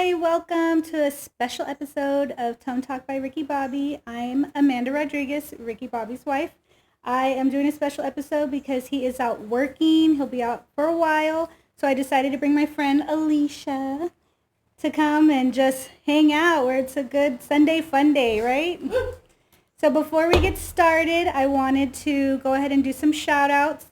Hi, welcome to a special episode of Tone Talk by Ricky Bobby. I'm Amanda Rodriguez, Ricky Bobby's wife. I am doing a special episode because he is out working. He'll be out for a while. So I decided to bring my friend Alicia to come and just hang out where it's a good Sunday fun day, right? So before we get started, I wanted to go ahead and do some shout outs.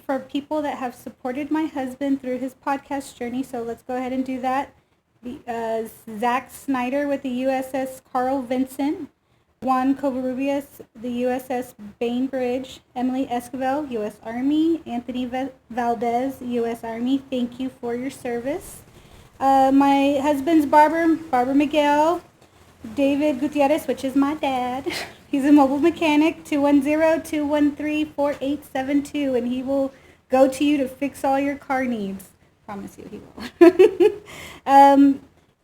For people that have supported my husband through his podcast journey. So let's go ahead and do that. Zach Snyder with the USS Carl Vinson, Juan Covarrubias, the USS Bainbridge, Emily Esquivel, U.S. Army, Anthony Valdez, U.S. Army. Thank you for your service. My husband's Barbara Miguel, David Gutierrez, which is my dad. He's a mobile mechanic, 210-213-4872, and he will go to you to fix all your car needs. Promise you he will.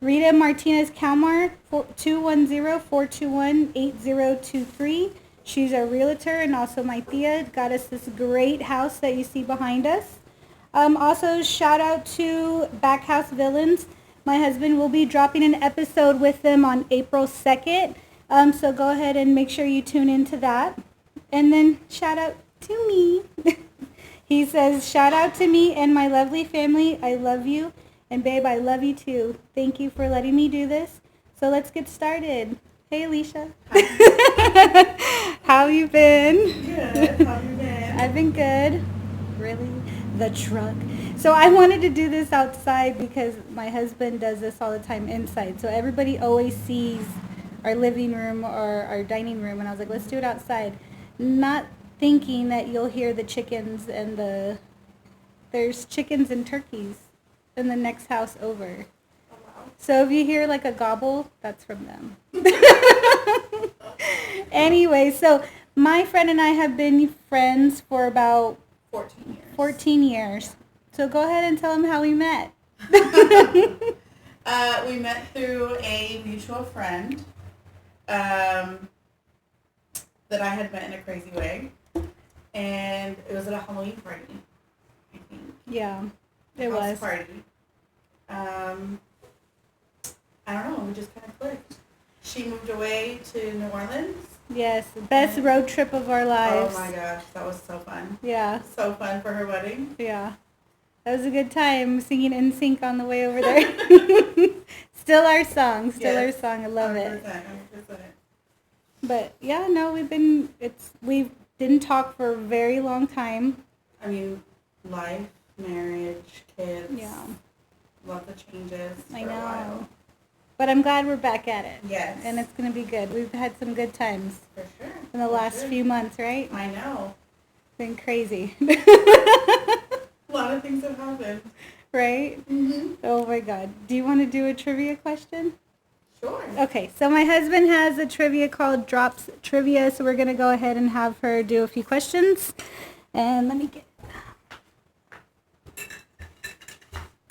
Rita Martinez Calmar, 210-421-8023. She's a realtor and also my tia. Got us this great house that you see behind us. Also, shout out to Backhouse Villains. My husband will be dropping an episode with them on April 2nd. So go ahead and make sure you tune into that. And then shout out to me. He says, shout out to me and my lovely family. I love you. And babe, I love you too. Thank you for letting me do this. So let's get started. Hey, Alicia. Hi. How you been? Good. How you been? I've been good. Really? The truck. So I wanted to do this outside because my husband does this all the time inside. So everybody always sees our living room or our dining room. And I was like, let's do it outside. Not thinking that you'll hear the chickens and there's chickens and turkeys in the next house over. Oh, wow. So if you hear like a gobble, that's from them. Anyway, so my friend and I have been friends for about 14 years. 14 years. So go ahead and tell them how we met. We met through a mutual friend that I had met in a crazy way. And it was at a Halloween party, I think. Yeah, it was. Party. I don't know, we just kind of clicked. She moved away to New Orleans. Yes, best road trip of our lives. Oh my gosh, that was so fun. Yeah. So fun for her wedding. Yeah. That was a good time singing In Sync on the way over there. Still our song. Our song. I love 100%, it. 100%. But yeah, no, we didn't talk for a very long time. I mean, life, marriage, kids. Yeah. Lots of changes for I a know. while. But I'm glad we're back at it. Yes. And it's going to be good. We've had some good times For sure. in the last few months, right? I know. Been crazy. A lot of things have happened. Right? Mm-hmm. Oh my God. Do you want to do a trivia question? Sure. Okay, so my husband has a trivia called Drops Trivia, so we're going to go ahead and have her do a few questions. And let me get...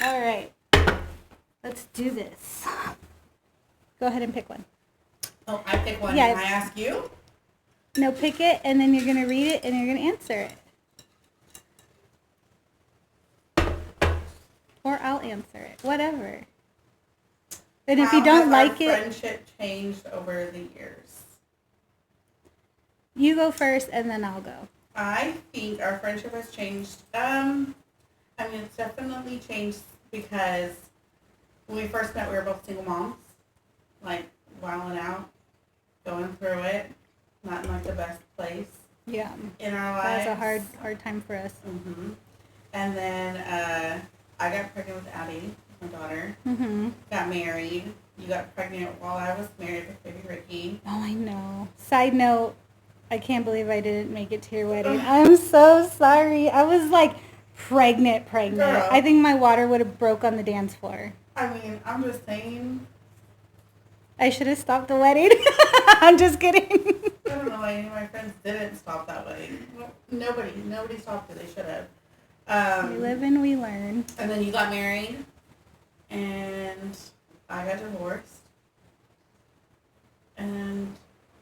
All right. Let's do this. Go ahead and pick one. Oh, I pick one. Yeah. Can I ask you? No, pick it, and then you're going to read it, and you're going to answer it. Or I'll answer it. Whatever. And if you don't like How has our it, friendship changed over the years? you go first, and then I'll go. I think our friendship has changed. I mean, it's definitely changed because when we first met, we were both single moms, like wilding out, going through it, not in like the best place Yeah. in our That lives. was a hard time for us. Mm-hmm. And then I got pregnant with Addie, my daughter. Mm-hmm. Got married. You got pregnant while I was married with baby Ricky. Oh, I know. Side note, I can't believe I didn't make it to your wedding. I'm so sorry. I was like pregnant. Girl. I think my water would have broke on the dance floor. I mean, I'm just saying. I should have stopped the wedding. I'm just kidding. I don't know why any of my friends didn't stop that wedding. Well, nobody stopped it. They should have. We live and we learn. And then you got married, and I got divorced. And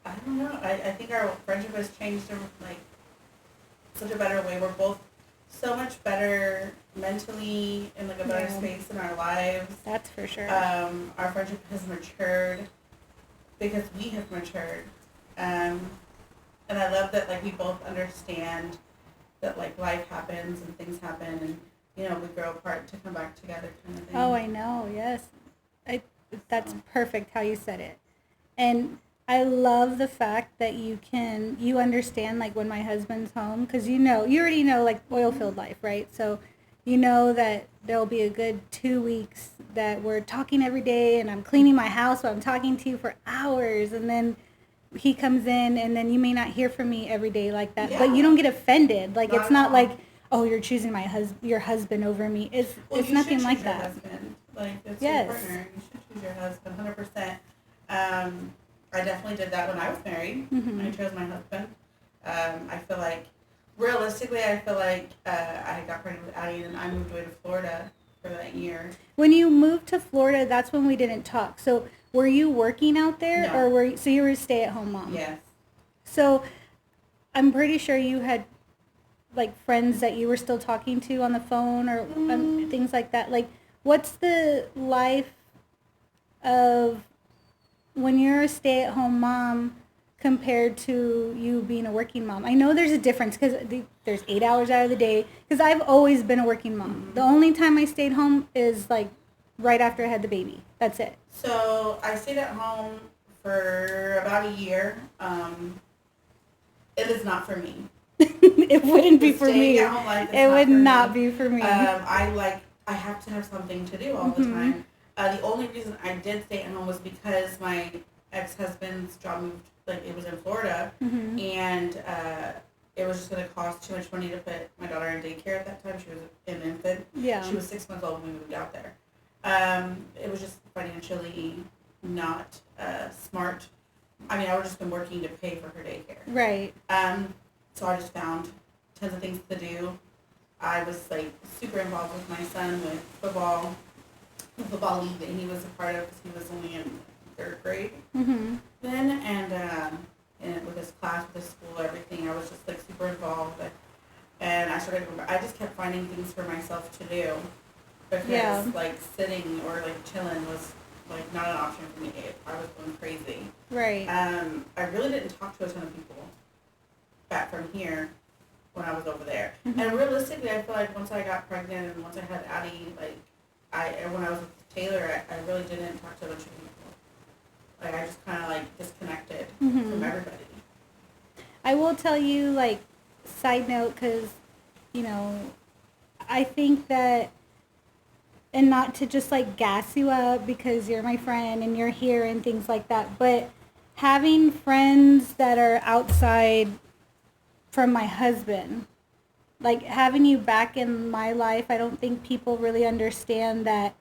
I don't know. I think our friendship has changed in like such a better way. We're both so much better mentally, in like a better space in our lives. That's for sure. Our friendship has matured because we have matured. And I love that, like, we both understand that, like, life happens and things happen and, you know, we grow apart to come back together kind of thing. Oh, I know. Yes. That's perfect how you said it. And I love the fact that you understand, like, when my husband's home, because you already know, like, oil field life, right? So you know that there'll be a good 2 weeks that we're talking every day and I'm cleaning my house, so I'm talking to you for hours, and then he comes in and then you may not hear from me every day like that, but you don't get offended. Like, it's not like, oh, you're choosing your husband over me. It's nothing like that. Husband. Like, it's your partner. You should choose your husband 100%. I definitely did that when I was married. Mm-hmm. I chose my husband. I feel like, realistically, I got pregnant with Addie and I moved away to Florida for that year. When you moved to Florida, that's when we didn't talk. So were you working out there? No. Or so you were a stay-at-home mom? Yes. So I'm pretty sure you had, like, friends that you were still talking to on the phone or things like that. Like, what's the life of when you're a stay-at-home mom compared to you being a working mom? I know there's a difference because there's 8 hours out of the day, because I've always been a working mom. Mm-hmm. The only time I stayed home is, like, right after I had the baby. That's it. So I stayed at home for about a year. It is not for me. It wouldn't be for me. It would not be for me. I have to have something to do all the time. The only reason I did stay at home was because my ex-husband's job moved, like, it was in Florida, and it was just going to cost too much money to put my daughter in daycare at that time. She was an infant. Yeah. She was 6 months old when we moved out there. It was just financially not smart. I mean, I would have just been working to pay for her daycare. Right. So I just found tons of things to do. I was, like, super involved with my son with the football league that he was a part of because he was only in 3rd grade then, and with his class, with his school, everything, I was just, like, super involved. And I just kept finding things for myself to do because, like, sitting or, like, chilling was, like, not an option for me. I was going crazy. Right. I really didn't talk to a ton of people back from here when I was over there. And realistically, I feel like once I got pregnant and once I had Addie, like, when I was with Taylor, I really didn't talk to a bunch of people. Like, I just kind of, like, disconnected from everybody. I will tell you, like, side note, because, you know, I think that, and not to just, like, gas you up because you're my friend and you're here and things like that, but having friends that are outside from my husband, like, having you back in my life, I don't think people really understand that,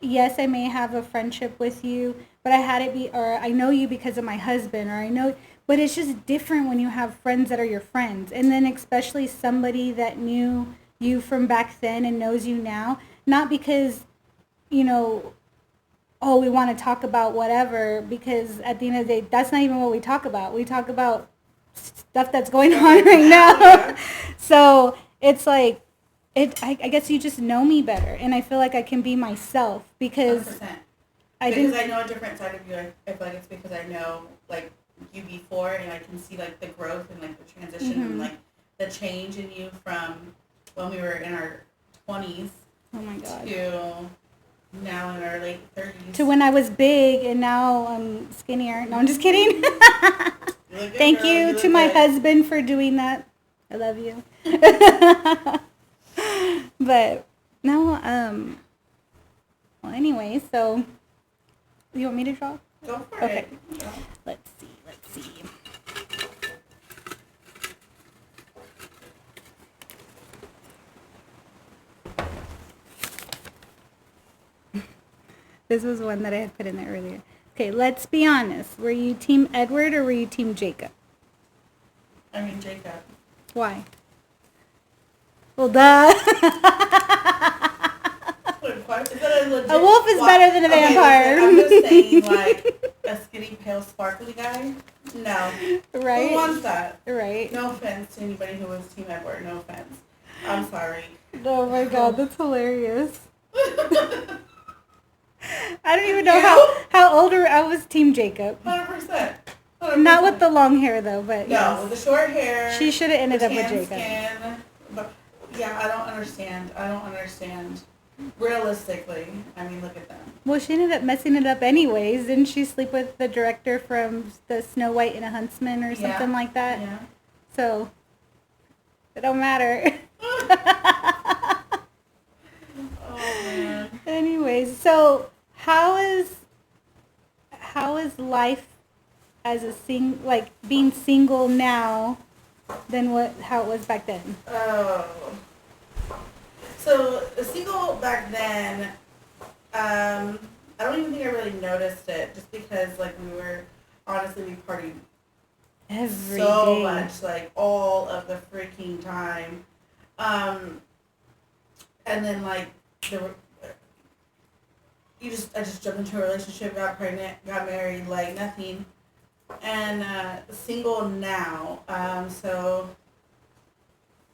yes, I may have a friendship with you, but I know you because of my husband, but it's just different when you have friends that are your friends. And then especially somebody that knew you from back then and knows you now, not because, you know, oh, we want to talk about whatever, because at the end of the day, that's not even what we talk about. We talk about stuff that's going on right now. So it's like, I guess you just know me better, and I feel like I can be myself because 100%. I know a different side of you. I feel like it's because I know, like, you before, and I can see, like, the growth and, like, the transition and, like, the change in you from when we were in our 20s to now in our late 30s. To when I was big and now I'm skinnier. No, I'm just kidding. Thank you to my husband for doing that. I love you. But no, well, anyway, so you want me to draw? Go for it. Okay. Let's see. This was one that I had put in there earlier. Okay, let's be honest. Were you Team Edward or were you Team Jacob? I mean Jacob. Why? Well, duh. A wolf is better than a vampire. I'm just saying, like, a skinny, pale, sparkly guy? No. Right? Who wants that? Right. No offense to anybody who was Team Edward. No offense. I'm sorry. Oh my god, that's hilarious. I don't even know how older I was. Team Jacob. 100%. Not with the long hair though, but no, yes. with the short hair. She should have ended up with Jacob. Skin, but yeah, I don't understand. Realistically, I mean, look at them. Well, she ended up messing it up anyways. Didn't she sleep with the director from the Snow White and a Huntsman or something like that? Yeah. So it don't matter. Oh man. Anyways, so how is life as a being single now than how it was back then? Oh. So single back then, I don't even think I really noticed it, just because like we partied Every so day. much, like all of the freaking time, and then like I just jumped into a relationship, got pregnant, got married, like nothing, and single now. So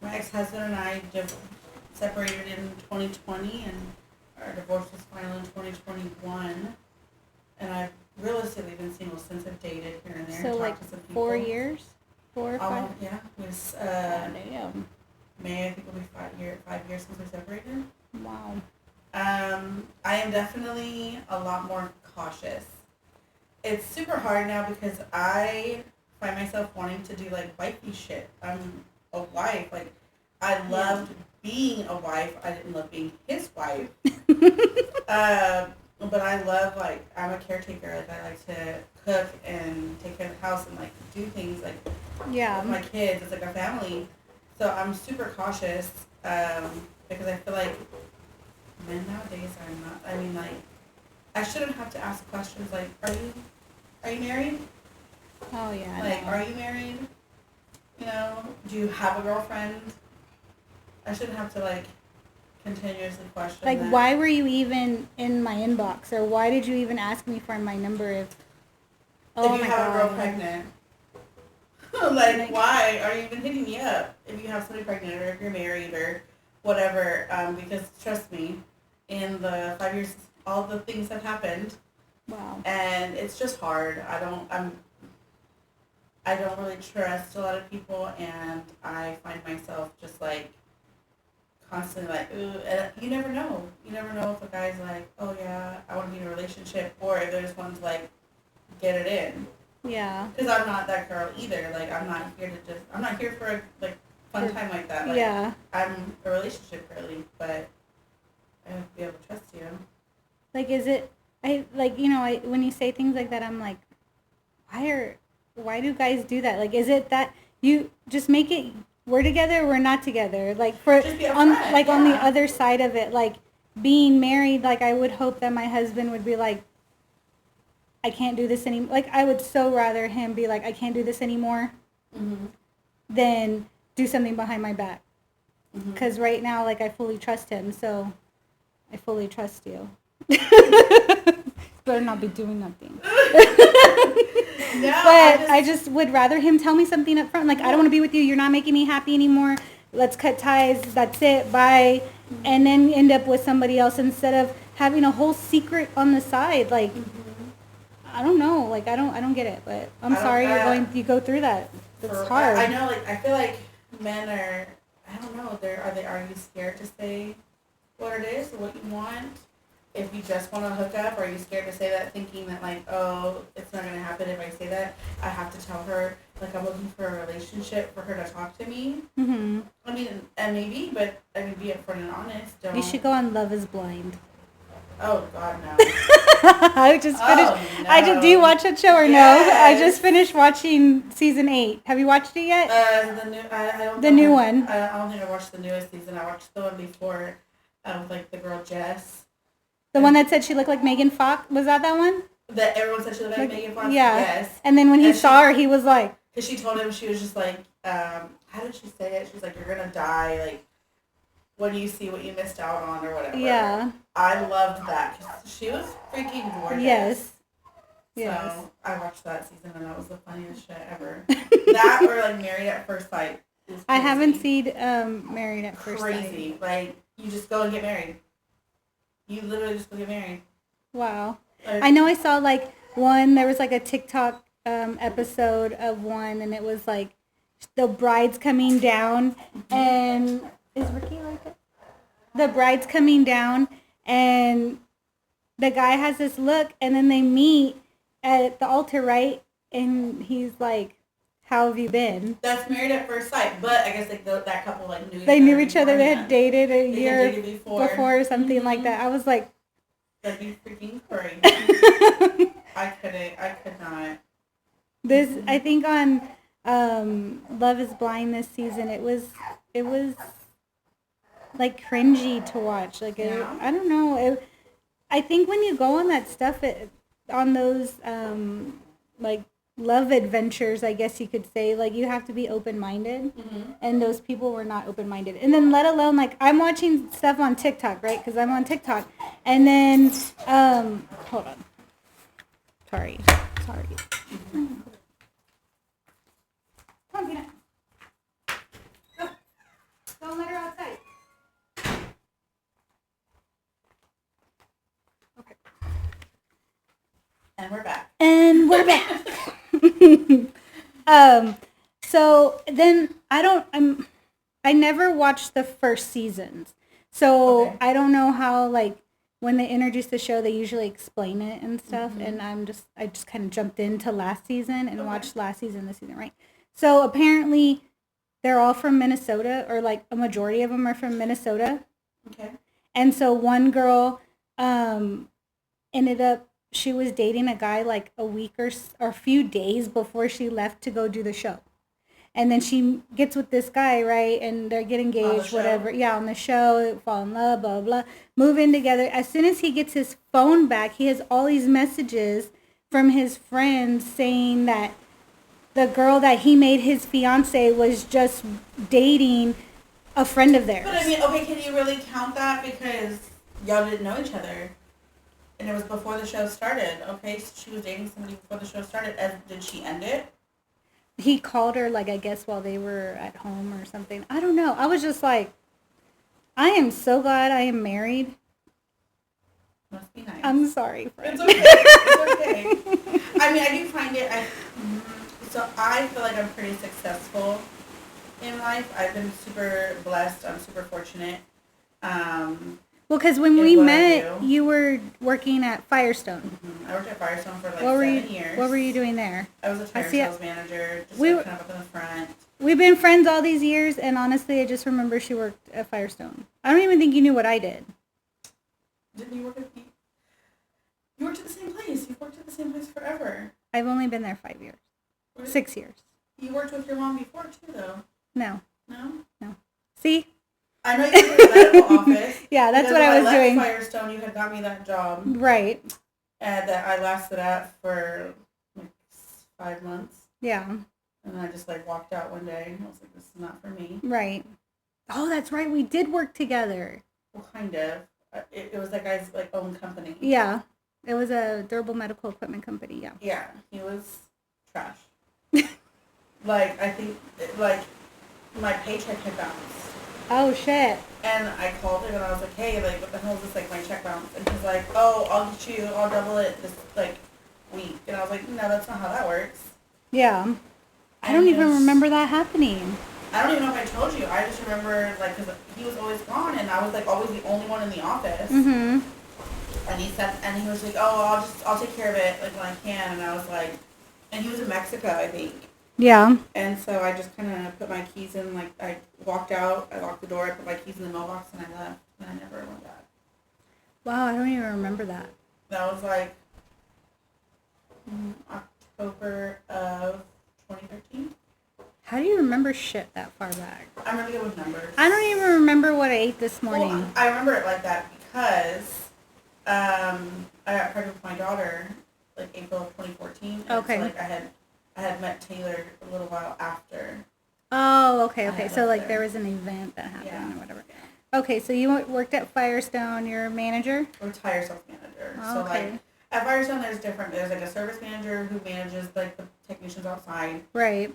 my ex-husband and I separated in 2020, and our divorce was final in 2021. And I've realistically been single since I've dated here and there. So like to some people. 4 years? 4 or 5? Yeah. It was Damn. May, I think it'll be 5 years since we separated. Wow. I am definitely a lot more cautious. It's super hard now because I find myself wanting to do like wifey shit. I'm a wife. Like, I loved being a wife. I didn't love being his wife. But I love, like, I'm a caretaker. Like, I like to cook and take care of the house and, like, do things, like, with my kids. It's like a family. So I'm super cautious because I feel like men nowadays are not, I mean, like, I shouldn't have to ask questions like, are you married? Oh, yeah. Like, are you married? You know, do you have a girlfriend? I shouldn't have to, like, continuously question like that. Why were you even in my inbox, or why did you even ask me for my number if you have a girl pregnant? like, why are you even hitting me up if you have somebody pregnant, or if you're married, or whatever? Because trust me, in the 5 years, all the things have happened. Wow. And it's just hard. I don't really trust a lot of people, and I find myself just like constantly like, ooh, and you never know. You never know if a guy's like, oh yeah, I want to be in a relationship, or if there's one's like, get it in. Yeah. Because I'm not that girl either. Like, I'm not here for a like fun time like that. Like, yeah. I'm a relationship girly, but I have to be able to trust you. Like, is it? When you say things like that, I'm like, why do guys do that? Like, is it that you just make it? We're together, we're not together. Like, on the other side of it, like being married, like I would hope that my husband would be like, I can't do this anymore. Like, I would so rather him be like, I can't do this anymore, than do something behind my back. Because right now, like, I fully trust him, so I fully trust you. Better not be doing nothing. No, but I just would rather him tell me something up front. Like, I don't want to be with you. You're not making me happy anymore. Let's cut ties. That's it. Bye. And then end up with somebody else instead of having a whole secret on the side. Like, I don't know. Like, I don't get it. But I'm sorry you go through that. It's hard. I know. Like, I feel like men are. I don't know. Are you scared to say what it is or what you want? If you just want to hook up, or are you scared to say that, thinking that, like, oh, it's not going to happen if I say that? I have to tell her, like, I'm looking for a relationship for her to talk to me. Mm-hmm. I mean, and maybe, but, I mean, be upfront and honest. You should go on Love is Blind. Oh, God, no. I just finished. No. Do you watch that show or no? I just finished watching season 8. Have you watched it yet? The new one. I don't think I watched the newest season. I watched the one before, with, like, the girl Jess. The one that said she looked like Megan Fox? Was that one? That everyone said she looked like Megan Fox? Yeah. Yes. And then when he saw her, he was like... Because she told him, she was just like, how did she say it? She was like, you're going to die, like, when you see what you missed out on or whatever. Yeah. I loved that. Cause she was freaking gorgeous. Yes. So I watched that season, and that was the funniest shit ever. That or, like, Married at First Sight. I haven't seen Married at First Sight. Crazy. Like, you just go and get married. You literally just go get married. Wow. I know I saw, like, there was, like, a TikTok episode of one, and it was, like, the bride's coming down, and... Is Ricky like it? The bride's coming down, and the guy has this look, and then they meet at the altar, right? And he's like, how have you been? That's Married at First Sight, but I guess like that couple like knew. They knew each other. They had dated a year before or something like that. I was like, that'd be freaking crazy. I could not. This I think on Love Is Blind this season. It was like cringy to watch. Like I don't know. I think when you go on that stuff, on those like love adventures, I guess you could say, like you have to be open-minded, and those people were not open-minded. And then let alone like I'm watching stuff on TikTok, right? Because I'm on TikTok, and then hold on, sorry. Come on, Peanut. Go. Don't let her outside. Okay. And we're back. So then I never watched the first seasons. So I don't know how, like, when they introduce the show, they usually explain it and stuff. And I just kind of jumped into last season and watched last season, this season, right? So apparently they're all from Minnesota, or like a majority of them are from Minnesota. Okay. And so one girl ended up, she was dating a guy like a week or a few days before she left to go do the show. And then she gets with this guy, right? And they get engaged, whatever. Yeah, on the show, fall in love, blah, blah, move in together. As soon as he gets his phone back, he has all these messages from his friends saying that the girl that he made his fiance was just dating a friend of theirs. But I mean, okay, can you really count that? Because y'all didn't know each other. And it was before the show started. Okay, so she was dating somebody before the show started. Did she end it? He called her, like, I guess while they were at home or something. I don't know. I was just like, I am so glad I am married. Must be nice. I'm sorry, friend. It's okay. It's okay. I mean, I do find it, so I feel like I'm pretty successful in life. I've been super blessed. I'm super fortunate. Well, because when we met, you were working at Firestone. I worked at Firestone for like 7 years. What were you doing there? I was a tire sales manager, just kind of up in the front. We've been friends all these years, and honestly, I just remember she worked at Firestone. I don't even think you knew what I did. Didn't you work at You worked at the same place. You've worked at the same place forever. I've only been there 5 years. 6 years. You worked with your mom before, too, though. No. No? No. See? I know you were in the medical office. Yeah, that's what I was doing. When I left Firestone, you had got me that job. Right. And that I lasted at for like 5 months. Yeah. And then I just like walked out one day and I was like, this is not for me. Right. Oh, that's right. We did work together. Well, kind of. It was that guy's like own company. Yeah. It was a durable medical equipment company, yeah. Yeah. He was trash. Like, I think, like, my paycheck had bounced. Oh, shit. And I called him and I was like, hey, like, what the hell is this, like, my check bounce? And he's like, oh, I'll double it this, like, week. And I was like, no, that's not how that works. Yeah. I don't even remember that happening. I don't even know if I told you. I just remember, like, because he was always gone and I was, like, always the only one in the office. Mm-hmm. And he was like, oh, I'll take care of it, like, when I can. And I was like, and he was in Mexico, I think. Yeah. And so I just kind of put my keys in, like, I walked out, I locked the door, I put my keys in the mailbox, and I left, and I never went back. Wow, I don't even remember that. That was, like, October of 2013. How do you remember shit that far back? I'm really good with numbers. I don't even remember what I ate this morning. Well, I remember it like that because I got pregnant with my daughter, like, April of 2014. Okay. So, like, I had met Taylor a little while after. Oh, okay. So, like, there was an event that happened or whatever. Okay, so you worked at Firestone. You're a manager? I'm a tire sales manager. Oh, so, okay. like, at Firestone, there's, like, a service manager who manages, like, the technicians outside. Right.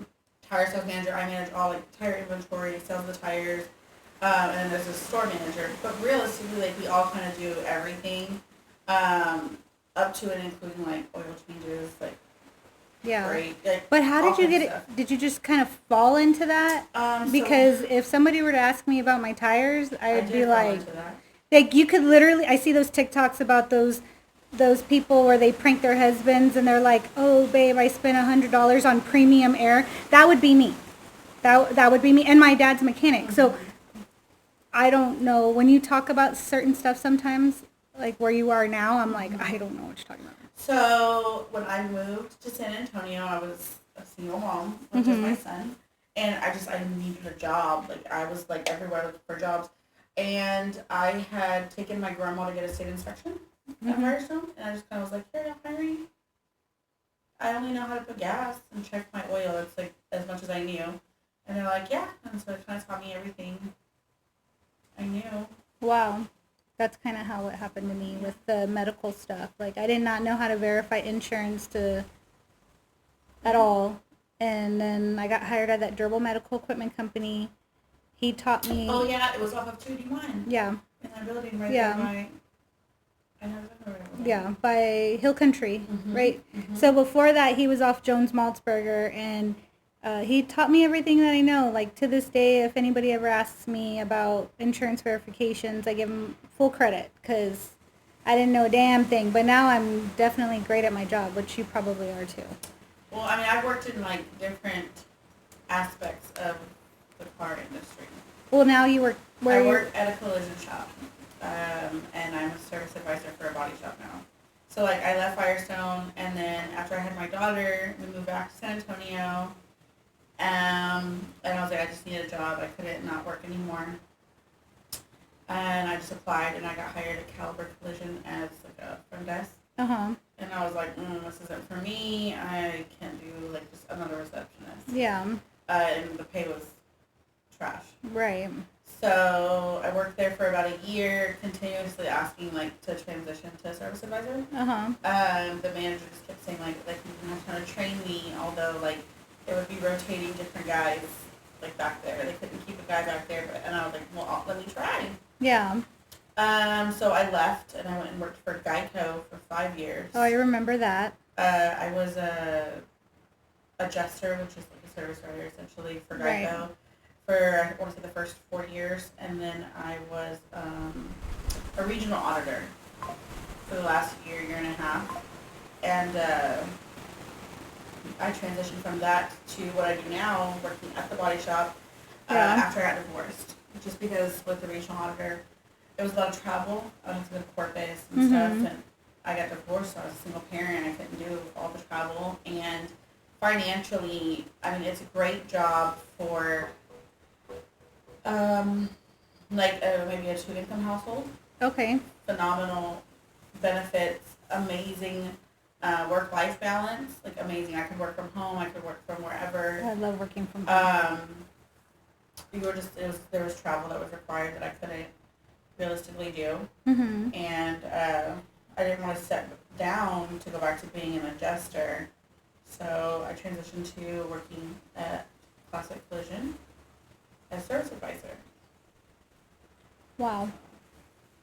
tire sales manager. I manage all like tire inventory, sales of the tires, and then there's a store manager. But realistically, like we all kind of do everything, up to and including like oil changes, like Yeah. great. Like, but how all did you kinds get of it? stuff. Did you just kind of fall into that? Because if somebody were to ask me about my tires, I would be like, you could literally, I see those TikToks about those people where they prank their husbands and they're like, oh, babe, I spent $100 on premium air. That would be me. That would be me. And my dad's a mechanic. Mm-hmm. So I don't know. When you talk about certain stuff sometimes, like where you are now, I'm like, I don't know what you're talking about. So when I moved to San Antonio, I was a single mom with just my son. And I needed a job. Like I was like everywhere looking for jobs. And I had taken my grandma to get a state inspection at Firestone. And I just kind of was like, here, hire me. I only know how to put gas and check my oil. That's like as much as I knew. And they're like, yeah. And so it kind of taught me everything I knew. Wow. That's kind of how it happened to me with the medical stuff. Like, I did not know how to verify insurance at all. And then I got hired at that durable medical equipment company. He taught me. Oh, yeah. It was off of 2D1. Yeah. In that building right there by... Yeah, by Hill Country, right? Mm-hmm. So before that, he was off Jones Maltzberger, and he taught me everything that I know. Like, to this day, if anybody ever asks me about insurance verifications, I give them full credit because I didn't know a damn thing. But now I'm definitely great at my job, which you probably are too. Well, I mean, I've worked in, like, different aspects of the car industry. Well, now you work... I work at a collision shop, and I'm a service advisor for a body shop now. So, like, I left Firestone, and then after I had my daughter, we moved back to San Antonio, and I was like, I just needed a job. I couldn't not work anymore. And I just applied, and I got hired at Caliber Collision as, like, a front desk. Uh-huh. And I was like, this isn't for me. I can't do, like, just another receptionist. Yeah. And the pay was trash. Right. So I worked there for about a year, continuously asking, like, to transition to a service advisor. Uh-huh. The manager just kept saying, like, you didn't have time to train me, although, like, it would be rotating different guys, like, back there. They couldn't keep a guy back there, and I was like, well, let me try. Yeah. So I left, and I went and worked for Geico for 5 years. Oh, I remember that. I was a adjuster, which is like a service writer, essentially, for Geico. Right. For, I want to say, the first 4 years, and then I was a regional auditor for the last year and a half, and I transitioned from that to what I do now, working at the body shop, after I got divorced, just because with the regional auditor, it was a lot of travel. I was going to court base and stuff, and I got divorced, so I was a single parent, I couldn't do all the travel, and financially, I mean, it's a great job for... maybe a 2-income household. Okay. Phenomenal benefits, amazing work-life balance, like amazing. I could work from home, I could work from wherever. I love working from home. There was travel that was required that I couldn't realistically do. And I didn't want to step down to go back to being an adjuster. So I transitioned to working at Classic Collision as service advisor. Wow.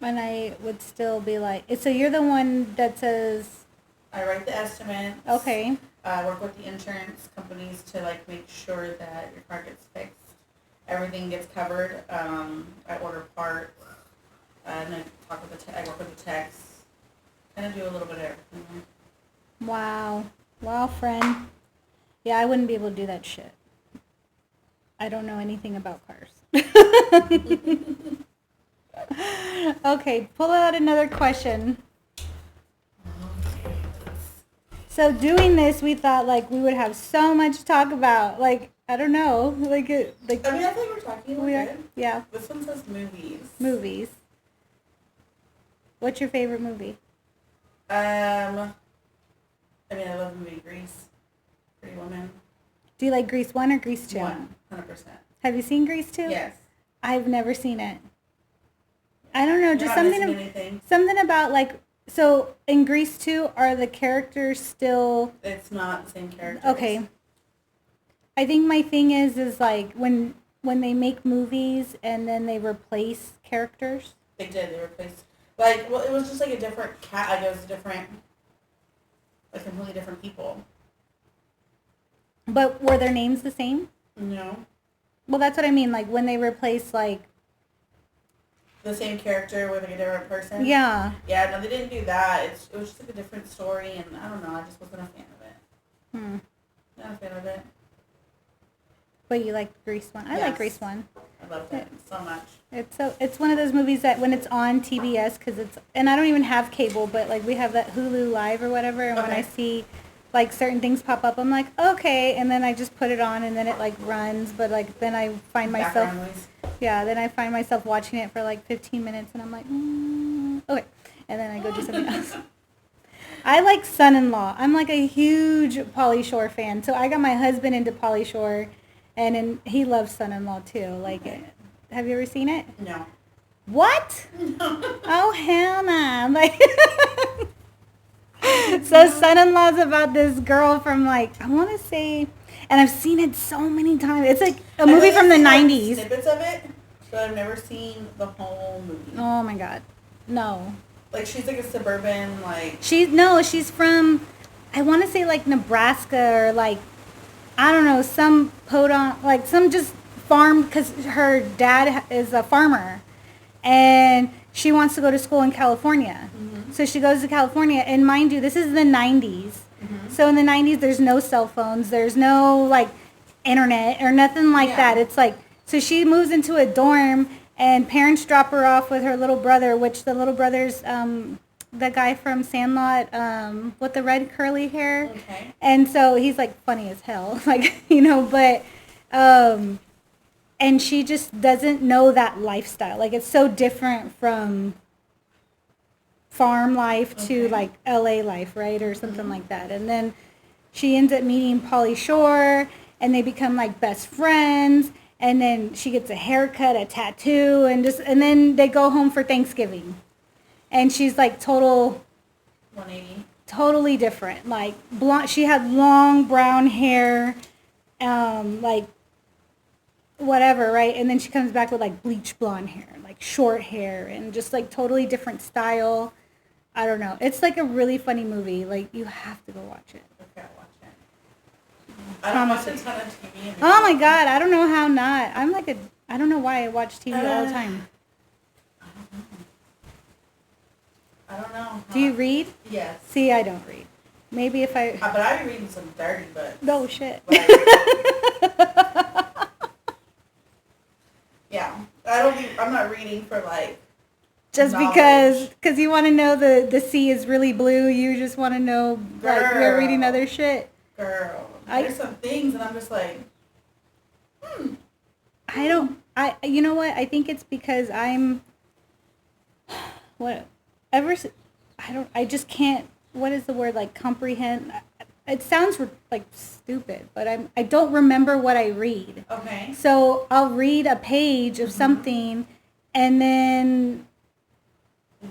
And I would still be like, so you're the one that says... I write the estimates. Okay. I work with the insurance companies to, like, make sure that your car gets fixed. Everything gets covered. I order parts. And I work with the techs. Kind of do a little bit of everything. Wow. Wow, friend. Yeah, I wouldn't be able to do that shit. I don't know anything about cars. Okay, pull out another question. So doing this, we thought, like, we would have so much to talk about. Like, I don't know. I mean, I think we're talking about it. Yeah. This one says movies. Movies. What's your favorite movie? I love the movie Grease. Pretty Woman. Do you like Grease 1 or Grease 2? 100%. Have you seen Grease 2? Yes. I've never seen it. I don't know, just something about, like, so in Grease 2, are the characters still... It's not the same characters. Okay. I think my thing is like when they make movies and then they replace characters. They did. They replaced, like, well, it was just like a different cat. Like, it was different, like, completely different people. But were their names the same? No. Well, that's what I mean. Like when they replace like The same character with like a different person. yeah. Yeah, no, they didn't do that. It was just like a different story, and I don't know. I just wasn't a fan of it. Not a fan of it. But you like Grease one. I like Grease one. I loved it so much. It's one of those movies that when it's on TBS, because it's, and I don't even have cable, but like we have that Hulu Live or whatever, and when I see like certain things pop up, I'm like, okay, and then I just put it on, and then it like runs, but like then I find myself, then I find myself watching it for like 15 minutes, and I'm like, okay, and then I go do something else. I like Son-in-Law. I'm like a huge Pauly Shore fan, so I got my husband into Pauly Shore, and he loves Son-in-Law too. Like, have you ever seen it? No. What? Oh, hell no. Like, so Son-in-Law's about this girl from like, I want to say, and I've seen it so many times. It's like a movie from the 90s. Snippets of it, but I've never seen the whole movie. Oh my God. No. Like, she's like a suburban, like... She's from, I want to say like Nebraska or like, I don't know, some podunk, like some just farm, because her dad is a farmer. And she wants to go to school in California. Mm-hmm. So she goes to California. And mind you, this is the 90s. Mm-hmm. So in the 90s, there's no cell phones. There's no, like, internet or nothing like that. It's like, so she moves into a dorm, and parents drop her off with her little brother, which the little brother's the guy from Sandlot with the red curly hair. Okay. And so he's, like, funny as hell. Like, you know, but... and she just doesn't know that lifestyle. Like, it's so different from farm life to, like, LA life, right? Or something like that. And then she ends up meeting Pauly Shore, and they become, like, best friends. And then she gets a haircut, a tattoo, and then they go home for Thanksgiving. And she's, like, 180. Totally different. Like, blonde. She had long brown hair, like, whatever, right? And then she comes back with like bleach blonde hair, like short hair, and just like totally different style. I don't know. It's like a really funny movie. Like, you have to go watch it. Okay, I'll watch it. I don't watch a ton of TV. Oh my God, I don't know how not. I'm like I don't know why I watch TV all the time. I don't know. Do you read? Yes. See, I don't read. Maybe if I... but I be reading some dirty books. Oh, shit. Yeah. I'm not reading for, like, just knowledge. because you want to know the sea is really blue, you just want to know, like, you're reading other shit. Girl. There's some things, and I'm just like, you know what? I think it's because I'm... I just can't, what is the word, like, comprehend? It sounds like stupid, but I don't remember what I read. Okay. So I'll read a page of something, and then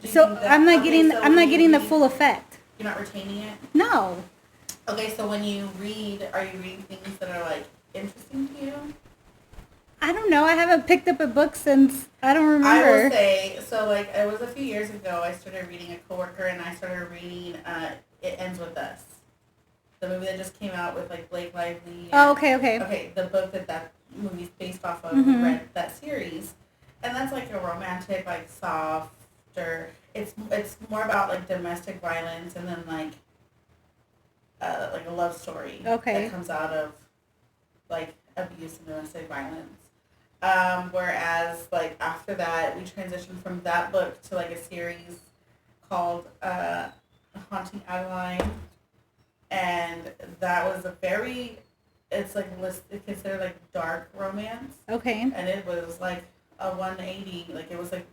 I'm not getting the full effect. You're not retaining it? No. Okay, so when you read, are you reading things that are like interesting to you? I don't know. I haven't picked up a book since I don't remember. I will say, so like it was a few years ago. I started reading a coworker, and I started reading It Ends With Us. The movie that just came out with, like, Blake Lively. Oh, okay. Okay, the book that movie's based off of, read that series. And that's, like, a romantic, like, softer... It's more about, like, domestic violence and then, like a love story. Okay. That comes out of, like, abuse and domestic violence. Whereas, like, after that, we transitioned from that book to, like, a series called Haunting Adeline. And that was it's like it's considered like dark romance. Okay. And it was like a 180. Like, it was like,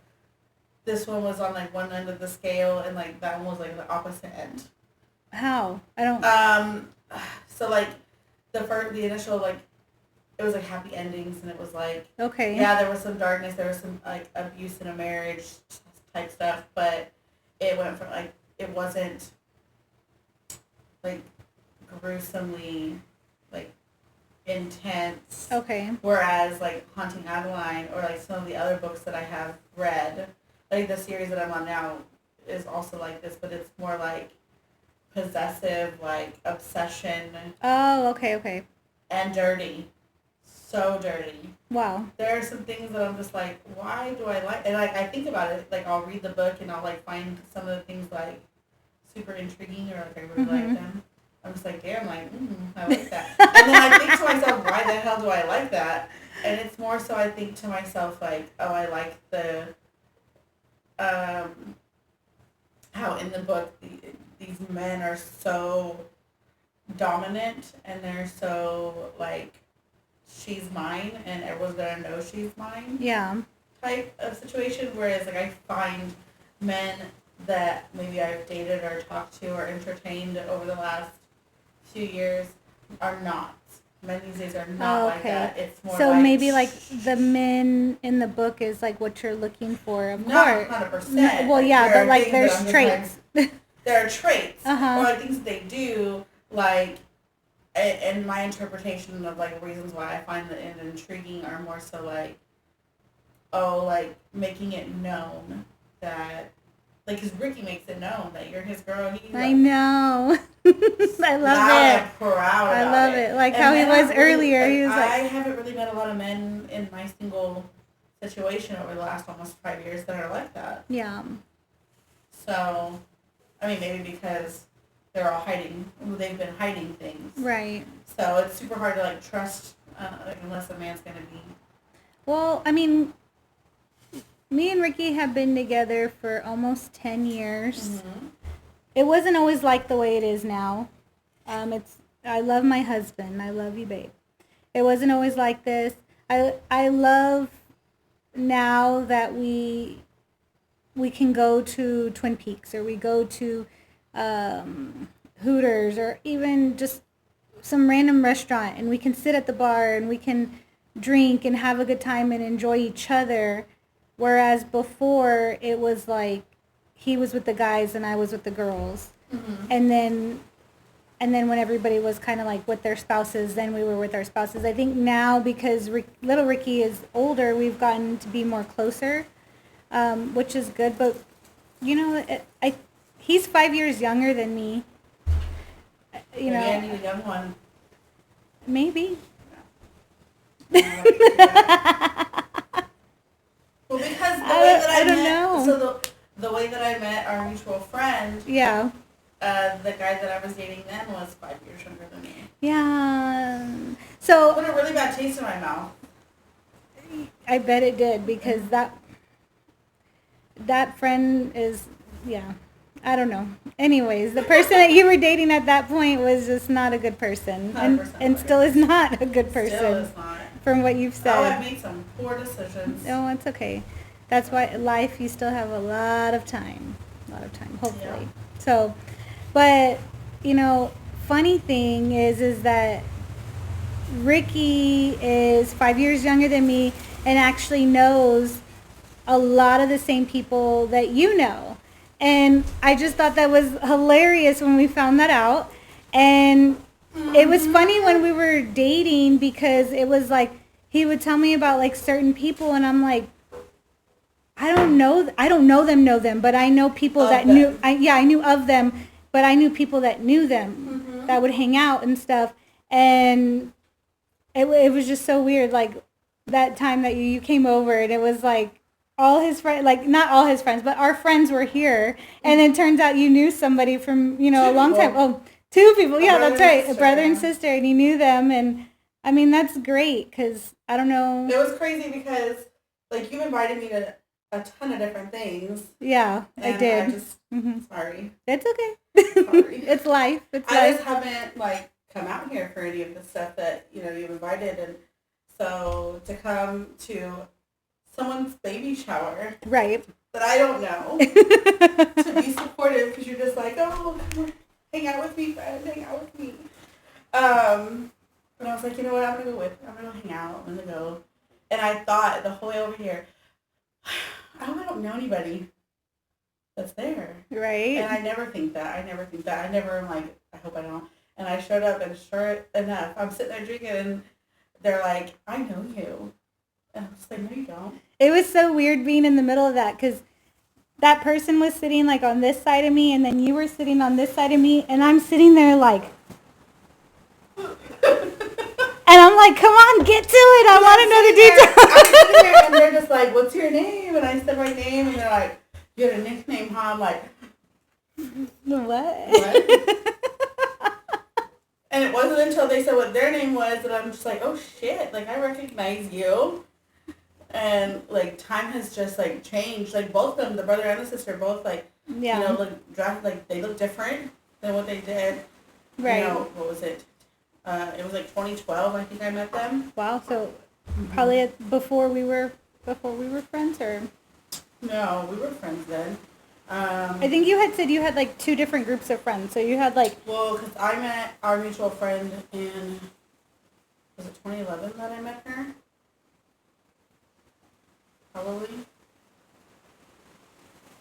this one was on like one end of the scale, and like that one was like the opposite end. How? I don't. So like the initial, like, it was like happy endings, and it was like, okay, yeah, there was some darkness, there was some like abuse in a marriage type stuff, but it went from like, it wasn't like gruesomely, like, intense. Okay. Whereas like Haunting Adeline or like some of the other books that I have read, like the series that I'm on now is also like this, but it's more like possessive, like obsession. Oh, okay. And dirty. So dirty. Wow. There are some things that I'm just like, why do I like, and like I think about it, like I'll read the book and I'll like find some of the things like super intriguing or like I really like them. I'm just like, damn, like, I like that. And then I think to myself, why the hell do I like that? And it's more so I think to myself, like, oh, I like the, how in the book these men are so dominant and they're so, like, she's mine and everyone's going to know she's mine. Yeah. Type of situation. Whereas, like, I find men that maybe I've dated or talked to or entertained over the last few years are not. Men these days are not like that. It's more so like... maybe like the men in the book is like what you're looking for, of not course. 100%. Well, yeah, but like there's traits. There are traits. Uh-huh. Or like things that they do, like, and my interpretation of like reasons why I find it intriguing are more so like, oh, like making it known that, like, because Ricky makes it known that you're his girl. I know. I love it. I'm proud. I love it. Like and how he was earlier. Like, he was like, I haven't really met a lot of men in my single situation over the last almost 5 years that are like that. Yeah. So, I mean, maybe because they're all hiding. They've been hiding things. Right. So it's super hard to like trust unless a man's gonna be. Well, I mean, me and Ricky have been together for almost 10 years. Mm-hmm. It wasn't always like the way it is now. I love my husband. I love you, babe. It wasn't always like this. I love now that we can go to Twin Peaks or we go to Hooters or even just some random restaurant and we can sit at the bar and we can drink and have a good time and enjoy each other. Whereas before, it was like he was with the guys and I was with the girls. Mm-hmm. And then when everybody was kind of like with their spouses, then we were with our spouses. I think now because little Ricky is older, we've gotten to be more closer, which is good. But, you know, he's 5 years younger than me. You know, I need a young one. Maybe. Well, because the way that I don't know. So the way that I met our mutual friend, yeah, the guy that I was dating then was 5 years younger than me. Yeah. So put a really bad taste in my mouth. I bet it did because that friend is, yeah, I don't know. Anyways, the person that you were dating at that point was just not a good person, and still is not a good person. Still is not. From what you've said. Oh, I made some poor decisions. Oh, it's okay. That's why life, you still have a lot of time, hopefully. Yeah. So, but, you know, funny thing is that Ricky is 5 years younger than me and actually knows a lot of the same people that you know. And I just thought that was hilarious when we found that out. And it was funny when we were dating because it was like he would tell me about like certain people and I'm like, I don't know them, but I know people that knew. I knew of them, but I knew people that knew them that would hang out and stuff. And it was just so weird. Like that time that you came over and it was like all his friends, like not all his friends, but our friends were here. And then turns out you knew somebody from, you know, a long time. Oh, two people. Yeah, that's right. A brother and sister, and he knew them. And I mean, that's great because I don't know. It was crazy because like you invited me to a ton of different things. Yeah, I did. I just, sorry. It's okay. Sorry. It's life. I just haven't like come out here for any of the stuff that, you know, you invited. And so to come to someone's baby shower. Right. That I don't know. To be supportive because you're just like, oh, come on, hang out with me, friend. Hang out with me. And I was like, you know what? I'm going to hang out. I'm going to go. And I thought the whole way over here, I hope I don't know anybody that's there. Right. And I never think that. I never am like, I hope I don't. And I showed up, and sure enough, I'm sitting there drinking, they're like, I know you. And I'm just like, no, you don't. It was so weird being in the middle of that because that person was sitting like on this side of me and then you were sitting on this side of me and I'm sitting there like, and I'm like, come on, get to it. I want to know the details. I'm sitting there and they're just like, what's your name? And I said my name and they're like, you had a nickname, huh? I'm like, what? And it wasn't until they said what their name was that I'm just like, oh shit, like I recognize you. And like time has just like changed. Like both of them, the brother and the sister, both like, Yeah. you know, like drafted, like they look different than what they did. Right. You know, what was it? It was like 2012, I think I met them. Wow. So probably before we were friends, or No, we were friends then. I think you had said you had like two different groups of friends. So you had like, Well, because I met our mutual friend in, was it 2011 that I met her? Probably.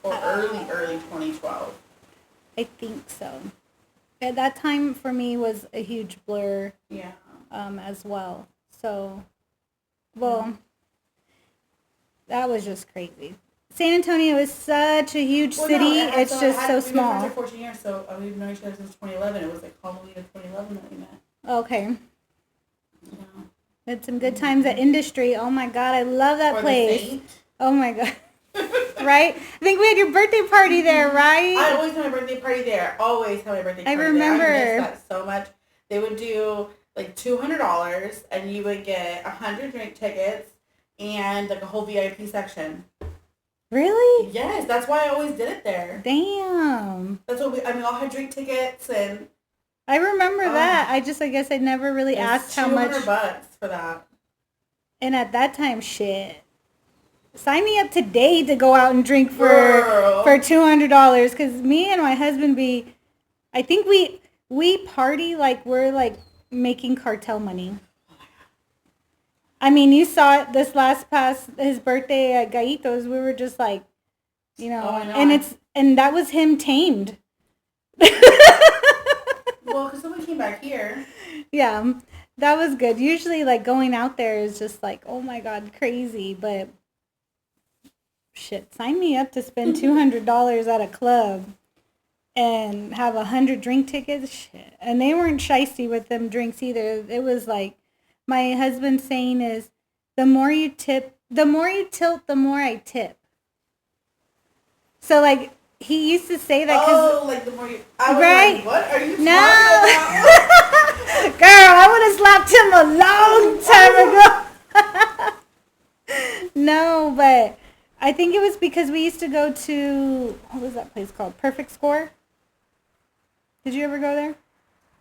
Or early 2012. I think so. At that time for me was a huge blur. Yeah. As well. So, well, that was just crazy. San Antonio is such a huge city. No, It's just so we've been small. friends for 14 years, so we've known each other since 2011. It was like Halloween of 2011 that we met. Okay. Yeah. Had some good times at Industry. Oh my God, I love that Or place. The Saint. Oh my God. Right? I think we had your birthday party there, right? I always have my birthday party there. Always have my birthday party there. remember. I miss that so much. They would do like $200 and you would get 100 drink tickets and like a whole VIP section. Really? Yes, that's why I always did it there. Damn. That's what we all had drink tickets and I remember that. I guess I never really asked how much. $200 for that. And at that time, shit. Sign me up today to go out and drink for $200 because me and my husband I think we party like we're like making cartel money. I mean, you saw it this his birthday at Gaitos. We were just like, you know, and that was him tamed. Well, because someone came back here. Yeah, that was good. Usually, like, going out there is just like, oh my God, crazy. But shit, sign me up to spend $200 at a club and have 100 drink tickets. Shit. And they weren't shysty with them drinks either. It was like, my husband's saying is, the more you tilt, the more I tip. So, like, he used to say that because... like the more you... I was right? like, what are you talking about? Girl, I would have slapped him a long time ago. No, but I think it was because we used to go to... What was that place called? Perfect Score? Did you ever go there?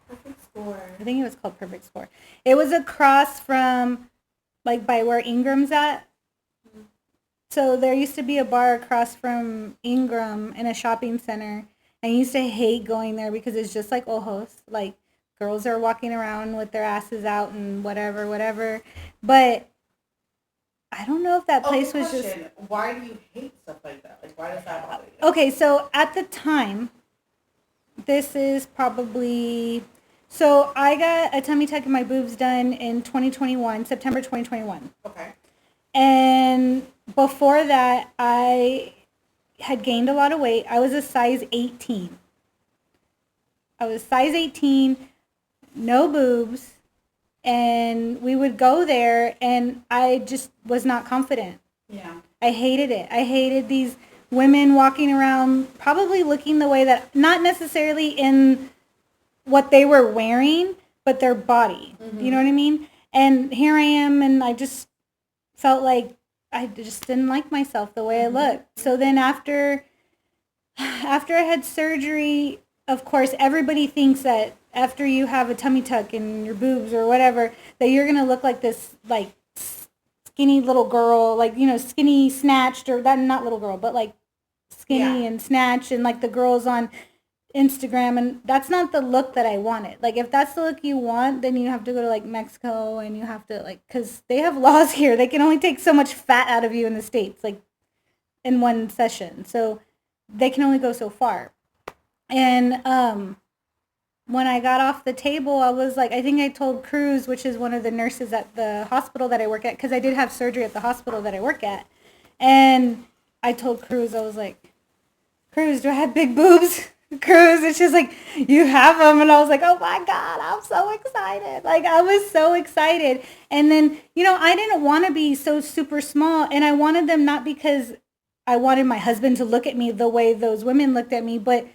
Perfect Score. I think it was called Perfect Score. It was across from, like, by where Ingram's at. So there used to be a bar across from Ingram in a shopping center. I used to hate going there because it's just like ojos. Like, girls are walking around with their asses out and whatever. But I don't know if that place was just... Why do you hate stuff like that? Like, why does that bother you? Okay, so at the time, this is probably... So I got a tummy tuck and my boobs done in 2021, September 2021. Okay. And before that, I had gained a lot of weight. I was a size 18. I was size 18, no boobs, and we would go there, and I just was not confident. Yeah. I hated it. I hated these women walking around probably looking the way that, not necessarily in what they were wearing, but their body. Mm-hmm. You know what I mean? And here I am, and I just felt like I just didn't like myself the way I looked. So then after I had surgery, of course, everybody thinks that after you have a tummy tuck and your boobs or whatever, that you're going to look like this, like, skinny little girl, like, you know, skinny snatched, or that, not little girl, but like skinny and snatched, and like the girls on Instagram, and that's not the look that I wanted. Like, if that's the look you want, then you have to go to like Mexico, and you have to like, because they have laws here. They can only take so much fat out of you in the States, like in one session. So they can only go so far. And when I got off the table, I was like, I think I told Cruz, which is one of the nurses at the hospital that I work at, because I did have surgery at the hospital that I work at. And I told Cruz, I was like, Cruz, do I have big boobs? Cruz, and she's like, you have them. And I was like, oh my God, I'm so excited. Like, I was so excited. And then, I didn't want to be so super small. And I wanted them not because I wanted my husband to look at me the way those women looked at me, but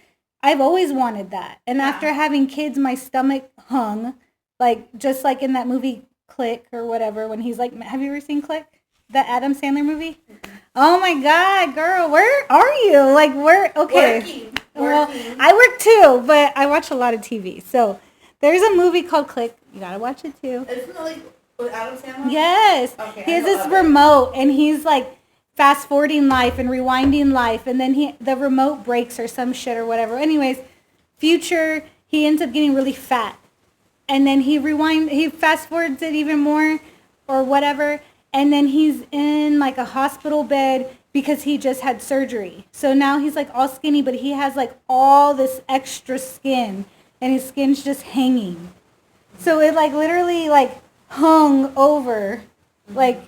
I've always wanted that. And after having kids, my stomach hung, like, just like in that movie Click or whatever, when he's like, have you ever seen Click? The Adam Sandler movie? Mm-hmm. Oh my God, girl, where are you? Like, okay. Working. Well, I work too, but I watch a lot of TV. So there's a movie called Click. You gotta watch it too. Isn't it like with Adam Sandler? Yes. Okay, he has this remote, and he's like fast forwarding life and rewinding life, and then the remote breaks or some shit or whatever. Anyways, future, he ends up getting really fat, and then he fast forwards it even more or whatever. And then he's in like a hospital bed because he just had surgery. So now he's like all skinny, but he has like all this extra skin and his skin's just hanging. So it like literally like hung over, like,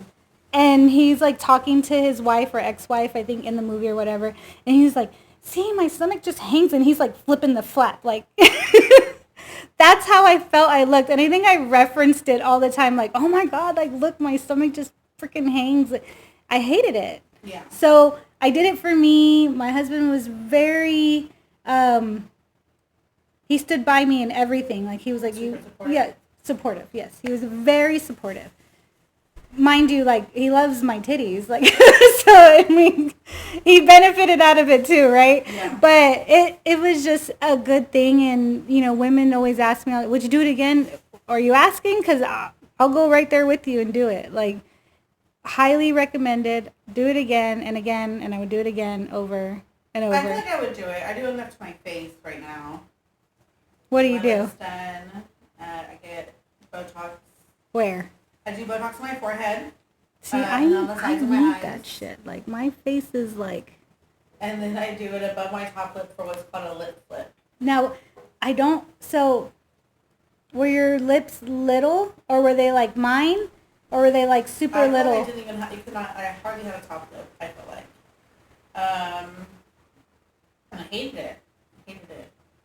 and he's like talking to his wife or ex-wife, I think, in the movie or whatever. And he's like, see, my stomach just hangs, and he's like flipping the flap. Like, that's how I felt I looked. And I think I referenced it all the time. Like, oh my God, like, look, my stomach just freaking hangs. I hated it. Yeah. So I did it for me. My husband was very, he stood by me in everything. Like, he was like, supportive. Yes. He was very supportive. Mind you, like, he loves my titties. Like, so, I mean, he benefited out of it too, right? Yeah. But it was just a good thing. And, women always ask me, would you do it again? Are you asking? Because I'll go right there with you and do it. Like, highly recommended. Do it again and again, and I would do it again over and over. I feel like I would do it. I do enough to my face right now. What do you do? Done. I get Botox. Where? I do Botox on my forehead. See, I need that shit. Like, my face is like... And then I do it above my top lip for what's called a lip flip. Now, I don't... So, were your lips little? Or were they like mine? Or were they like super little? I didn't even have... I hardly had a top lip, I feel like. And I hated it.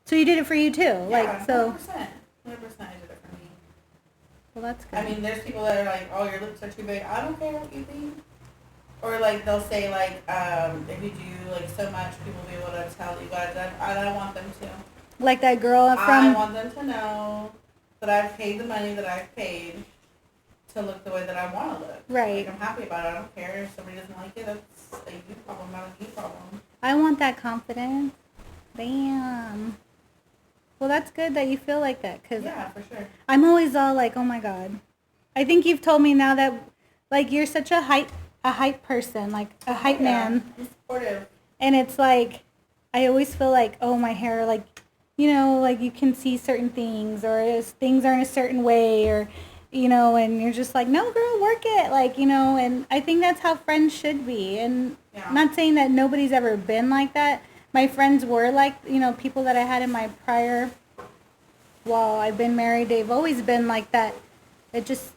So you did it for you too? Yeah, like, so... 100%. 100% I did it for me. Well, that's good. I mean, there's people that are like, oh, your lips are too big. I don't care what you think. Or, like, they'll say, like, if you do, like, so much, people will be able to tell you guys. I don't want them to. Like that girl from... I want them to know that I've paid the money that I've paid to look the way that I want to look. Right. Like, I'm happy about it. I don't care if somebody doesn't like it. That's a you problem, not a you problem. I want that confidence. Damn. Well, that's good that you feel like that. Cause yeah, for sure. I'm always all like, oh my God. I think you've told me now that, like, you're such a hype person, like a hype man. I'm supportive. And it's like, I always feel like, oh, my hair, like, like you can see certain things, or things are in a certain way, or, and you're just like, no, girl, work it. Like, and I think that's how friends should be. And I'm not saying that nobody's ever been like that. My friends were like, people that I had in my prior, while I've been married, they've always been like that. It just,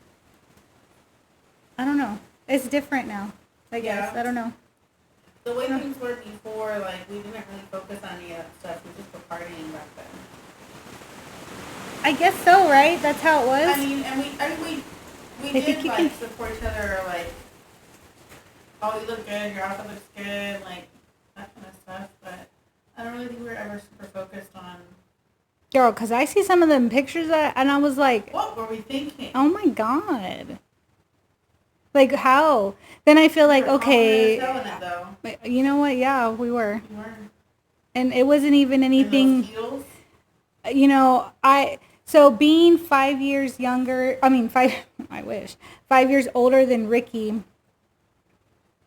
I don't know. It's different now, I guess. I don't know. The way things were before, like, we didn't really focus on any of that stuff. We just were partying back then. I guess so, right? That's how it was? I mean, and we did, like, support each other, or, like, oh, you look good, your outfit looks good, like, that kind of stuff. But I don't really think we were ever super focused on... Girl, because I see some of them pictures and I was like... What were we thinking? Oh, my God. Like, how? Then I feel like, okay... Selling it, though. You know what? Yeah, we were. We were. And it wasn't even anything... And those heels? So being 5 years younger... I wish. 5 years older than Ricky...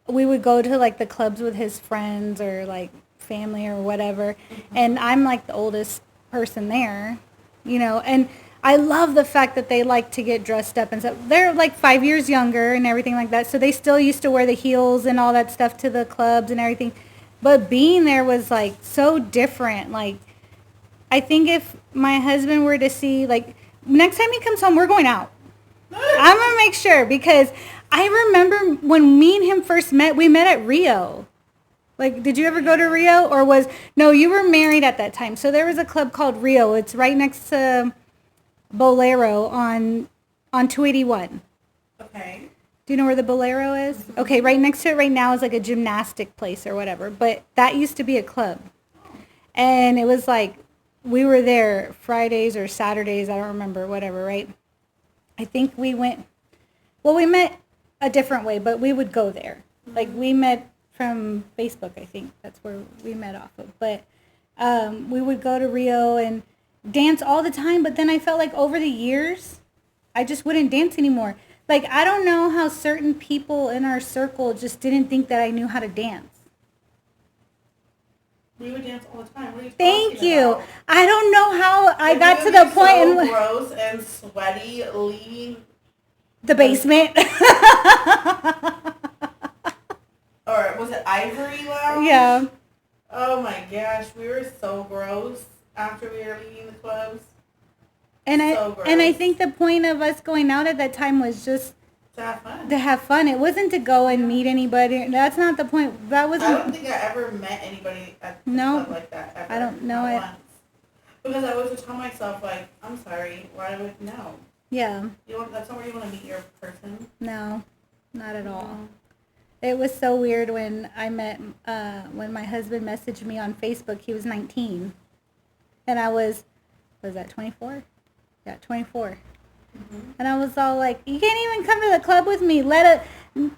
We would go to, like, the clubs with his friends or, like, family or whatever. Mm-hmm. And I'm, like, the oldest person there, And I love the fact that they like to get dressed up and stuff. They're, like, 5 years younger and everything like that. So they still used to wear the heels and all that stuff to the clubs and everything. But being there was, like, so different. Like, I think if my husband were to see, like, next time he comes home, we're going out. I'm going to make sure, because I remember when me and him first met, we met at Rio. Like, did you ever go to Rio? Or no, you were married at that time. So there was a club called Rio. It's right next to Bolero on 281. Okay. Do you know where the Bolero is? Mm-hmm. Okay, right next to it right now is like a gymnastic place or whatever. But that used to be a club. And it was like, we were there Fridays or Saturdays. I don't remember, whatever, right? I think we met a different way, but we would go there. Mm-hmm. Like, we met from Facebook, I think. That's where we met off of. But we would go to Rio and dance all the time. But then I felt like over the years, I just wouldn't dance anymore. Like, I don't know how certain people in our circle just didn't think that I knew how to dance. We would dance all the time. What are you Thank talking you. about? I don't know how I got to the point. So gross and sweaty leaving the basement. Or was it Ivory Lounge? Yeah. Oh my gosh, we were so gross after we were leaving the clubs. And I think the point of us going out at that time was just to have fun. To have fun. It wasn't to go and meet anybody. That's not the point. That wasn't. I don't think I ever met anybody at the club like that. Ever. I don't know it. Once. Because I would tell myself, like, I'm sorry, why would no? Yeah. That's not where you want to meet your person. No, not at all. It was so weird when I met, when my husband messaged me on Facebook. He was 19. And I was that 24? Yeah, 24. Mm-hmm. And I was all like, you can't even come to the club with me.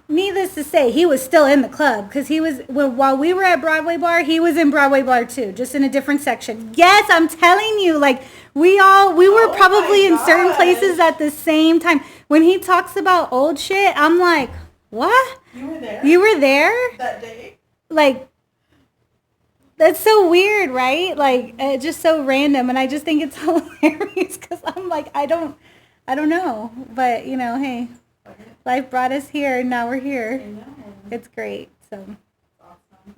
Needless to say, he was still in the club because while we were at Broadway Bar, he was in Broadway Bar too, just in a different section. Yes, I'm telling you, like, we were probably in certain places at the same time. When he talks about old shit, I'm like, what? You were there? You were there? That day? Like, that's so weird, right? Like, it's just so random. And I just think it's hilarious because I'm like, I don't know. But, you know, hey, life brought us here and now we're here. I know. It's great. So. Awesome.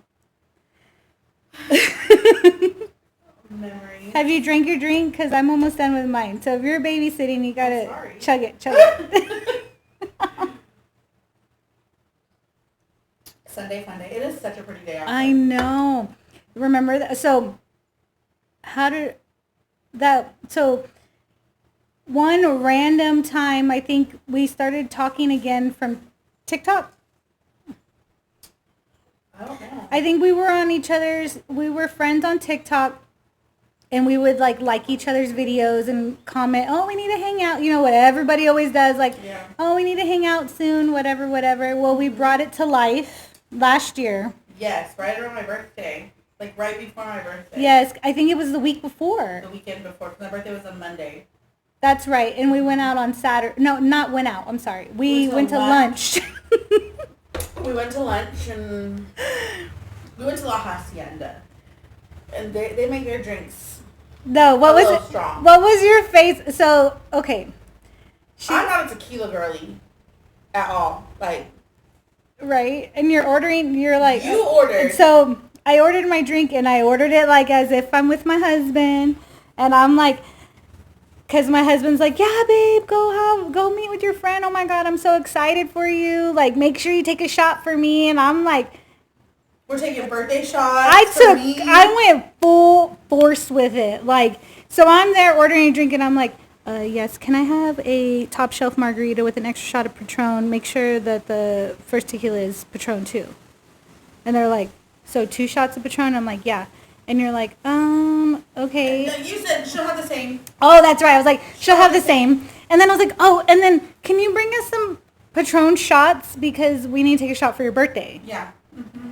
Memories. Have you drank your drink? Because I'm almost done with mine. So if you're babysitting, you got to chug it. Sunday fun day. It is such a pretty day out. I know. Remember that? So one random time, I think we started talking again from TikTok. I don't know. I think we were friends on TikTok, and we would like each other's videos and comment, oh, we need to hang out, you know, what everybody always does, like, yeah. Oh, we need to hang out soon, whatever. Well, we brought it to life last year. Yes, right around my birthday. Like, right before my birthday. Yes, I think it was the week before. The weekend before, because my birthday was on Monday. That's right, and we went out on Saturday. No, not went out, I'm sorry. We went to lunch. We went to lunch, and we went to La Hacienda. And they make their drinks No, what was it? Strong. What was your face? So, okay. I'm not a tequila girly at all. Like, right? And you're like... You ordered. So, I ordered my drink, and I ordered it like as if I'm with my husband. And I'm like... Because my husband's like, yeah, babe, go meet with your friend. Oh, my God, I'm so excited for you. Like, make sure you take a shot for me. And I'm like... We're taking birthday shots. I went full force with it. Like, so I'm there ordering a drink, and I'm like, yes, can I have a top shelf margarita with an extra shot of Patron? Make sure that the first tequila is Patron too. And they're like, so 2 shots of Patron? I'm like, yeah. And you're like, okay. No, you said she'll have the same. Oh, that's right. I was like, she'll have the same. And then I was like, oh, and then can you bring us some Patron shots because we need to take a shot for your birthday? Yeah. Mm-hmm.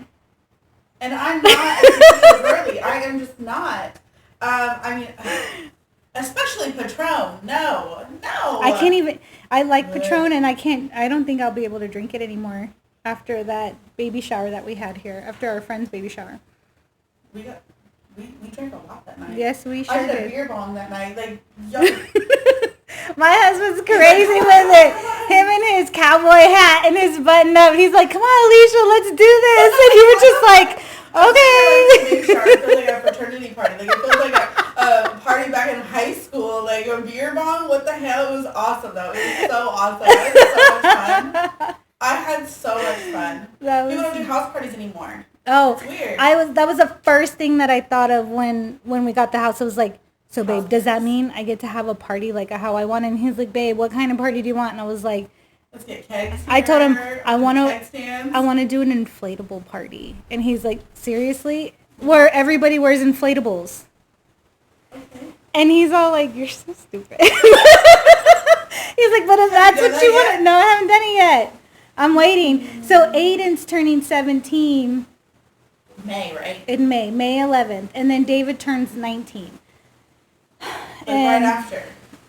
And I'm not a tequila girly. I am just not. I mean, especially Patron. No. I can't even. I like Patron, and I don't think I'll be able to drink it anymore after that baby shower that we had here. After our friend's baby shower. We drank a lot that night. Yes, we sure did. I did a beer bong that night. Like, my husband's crazy with it. Him in his cowboy hat and his button up. He's like, come on, Alicia, let's do this. And you were just like, Like a big shower. It feels like a fraternity party. Like it feels like a party back in high school. Like a beer bong. What the hell? It was awesome though. It was so awesome. I had so much fun. I had so much fun. We don't do house parties anymore. Oh, it's weird. That was the first thing that I thought of when we got the house. It was like, so babe, does that mean I get to have a party like how I want? And he's like, babe, what kind of party do you want? And I was like, let's get kegs here. I told him I want to do an inflatable party. And he's like, seriously? Where everybody wears inflatables. Okay. And he's all like, you're so stupid. He's like, but if that's what you want, no, I haven't done it yet. I'm waiting. Mm-hmm. So Aiden's turning 17. May, right? In May 11th. And then David turns 19. Right after.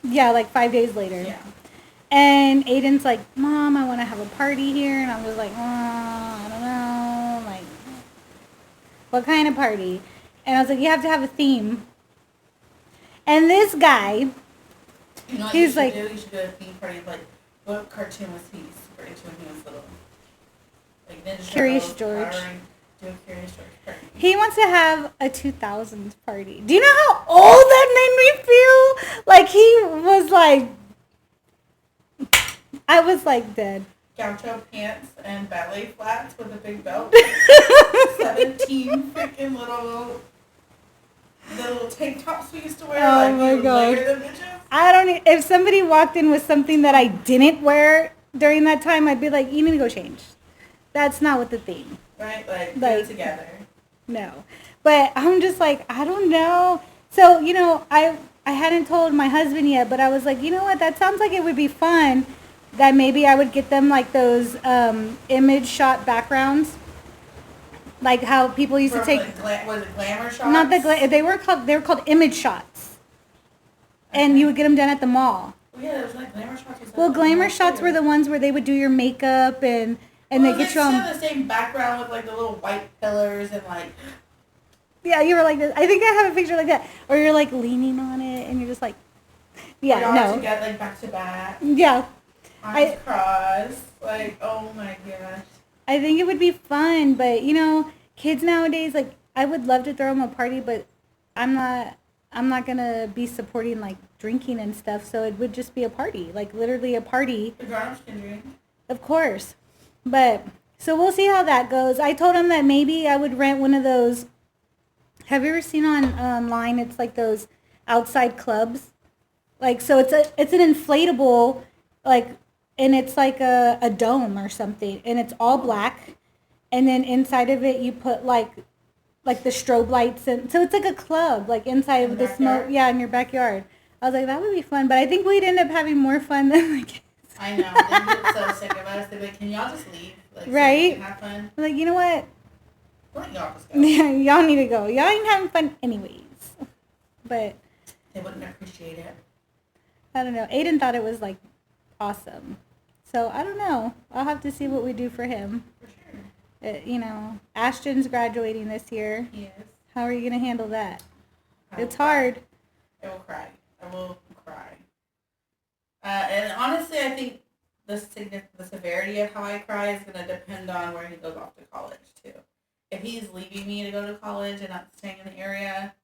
Yeah, like 5 days later. Yeah. And Aiden's like, Mom, I want to have a party here. And I'm just like, I don't know. Like, what kind of party? And I was like, you have to have a theme. And this guy, you know what he's like, you should do a theme party. Like, what cartoon was he super into when he was little? Like Ninja Curious Turtles, George. Do a Curious George party. He wants to have a 2000s party. Do you know how old that made me feel? Like, he was like, I was like dead. Gaucho pants and ballet flats with a big belt. 17 freaking little tank tops we used to wear. Oh my god. I don't. If somebody walked in with something that I didn't wear during that time, I'd be like, you need to go change. That's not what the theme. Right? Like get it together. No. But I'm just like, I don't know. So, you know, I hadn't told my husband yet, but I was like, you know what? That sounds like it would be fun. That maybe I would get them like those image shot backgrounds, like how people used to take. Was it glamour shots? Not the they were called image shots, and you would get them done at the mall. Well, yeah, it was like glamour shots. Well, glamour shots were the ones where they would do your makeup and they get you on. The same background with like the little white pillars and like. Yeah, you were like this. I think I have a picture like that, or you're like leaning on it and you're just like, yeah, no. Together, like back to back. Yeah. Arms crossed. Like, oh my gosh. I think it would be fun, but you know, kids nowadays, like, I would love to throw them a party, but I'm not gonna be supporting like drinking and stuff. So it would just be a party, like literally a party. The grown-ups can drink. Of course, but so we'll see how that goes. I told him that maybe I would rent one of those. Have you ever seen online? It's like those outside clubs, like so it's an inflatable, like. And it's like a dome or something, and it's all black, and then inside of it you put like the strobe lights, and so it's like a club, like inside of the smoke, yeah, in your backyard. I was like, that would be fun, but I think we'd end up having more fun than the kids. I know, they get so sick of us. They're like, can y'all just leave? Like, right? So we can have fun. I'm like, you know what? Why don't y'all just go? Yeah, y'all need to go. Y'all ain't having fun anyways. But they wouldn't appreciate it. I don't know. Aiden thought it was like awesome. So, I don't know. I'll have to see what we do for him. For sure. You know, Ashton's graduating this year. Yes. How are you going to handle that? It's hard. I will cry. I will cry. And honestly, I think the severity of how I cry is going to depend on where he goes off to college, too. If he's leaving me to go to college and not staying in the area,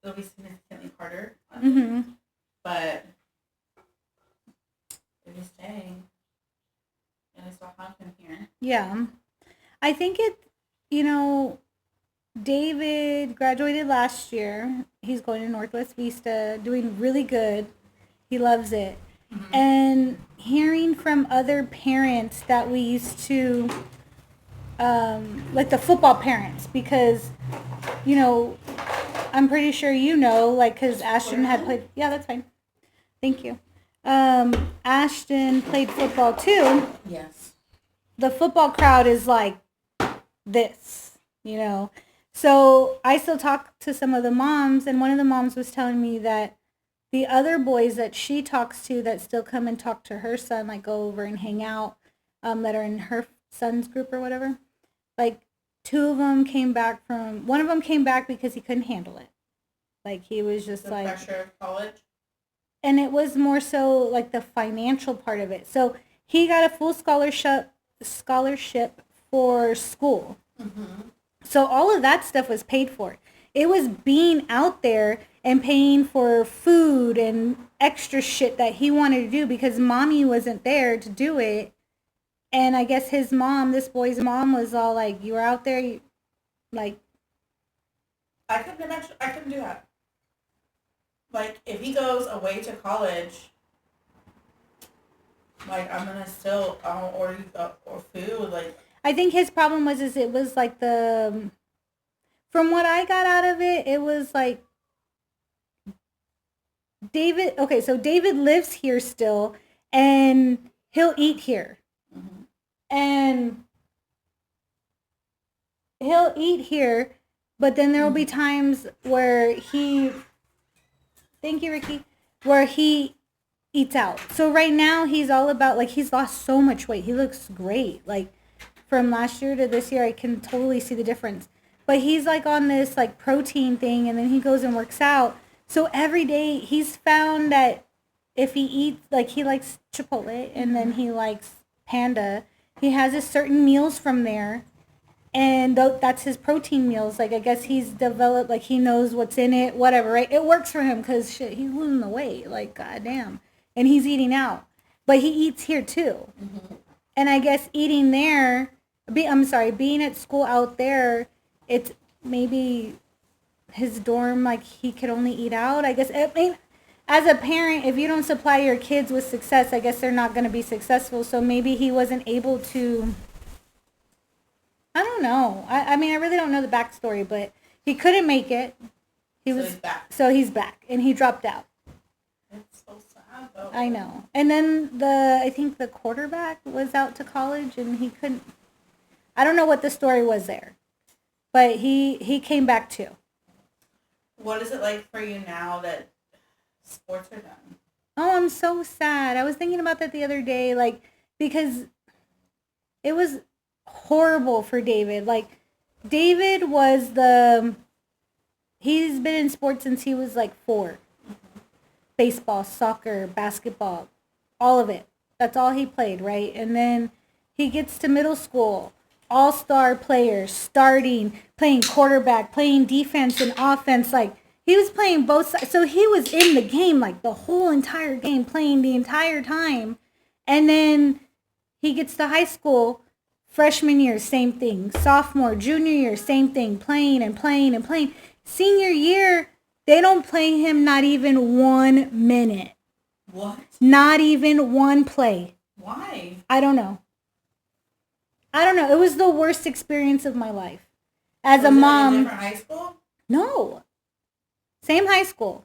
it'll be significantly harder on me. But if he's staying... and I still have him here. Yeah. I think David graduated last year. He's going to Northwest Vista, doing really good. He loves it. Mm-hmm. And hearing from other parents that we used to, like the football parents, because, you know, I'm pretty sure you know, like, because Ashton had played. Yeah, that's fine. Thank you. Ashton played football too. Yes. The football crowd is like this, you know. So I still talk to some of the moms, and one of the moms was telling me that the other boys that she talks to that still come and talk to her son, like go over and hang out, that are in her son's group or whatever, like one of them came back because he couldn't handle it. Like he was just the like... pressure of college? And it was more so like the financial part of it. So he got a full scholarship for school. Mm-hmm. So all of that stuff was paid for. It was being out there and paying for food and extra shit that he wanted to do because mommy wasn't there to do it. And I guess his mom, this boy's mom, was all like, "You were out there, like." I couldn't imagine. I couldn't do that. Like, if he goes away to college, like, I'm gonna still order you or food. Like, I think his problem was it was like from what I got out of it, it was like David. Okay, so David lives here still, and he'll eat here, mm-hmm. and he'll eat here, but then there will be times where he. Thank you, Ricky. Where he eats out. So right now he's all about like he's lost so much weight. He looks great. Like from last year to this year, I can totally see the difference. But he's like on this like protein thing, and then he goes and works out. So every day he's found that if he eats, like he likes Chipotle and then he likes Panda, he has his certain meals from there. And that's his protein meals. Like I guess he's developed, like he knows what's in it, whatever, right? It works for him because shit, he's losing the weight, like goddamn, and he's eating out, but he eats here too. Mm-hmm. And I guess eating there, being at school out there, it's maybe his dorm, like he could only eat out. I guess I mean, as a parent, if you don't supply your kids with success, I guess they're not going to be successful. So maybe he wasn't able to. I don't know. I mean, I really don't know the backstory, but he couldn't make it. He's back. So he's back, and he dropped out. It's so sad, though. I know. And then I think the quarterback was out to college, and he couldn't. I don't know what the story was there, but he came back too. What is it like for you now that sports are done? Oh, I'm so sad. I was thinking about that the other day, like because it was horrible for David. Like David was he's been in sports since he was like 4. Mm-hmm. Baseball, soccer, basketball, all of it. That's all he played, right? And then he gets to middle school, all-star players, starting, playing quarterback, playing defense and offense. Like he was playing both sides. So he was in the game like the whole entire game, playing the entire time. And then he gets to high school. Freshman year, same thing. Sophomore, junior year, same thing. Playing and playing and playing. Senior year, they don't play him not even 1 minute. What? Not even one play. Why? I don't know. It was the worst experience of my life. As a mom. Was it a different high school? No. Same high school.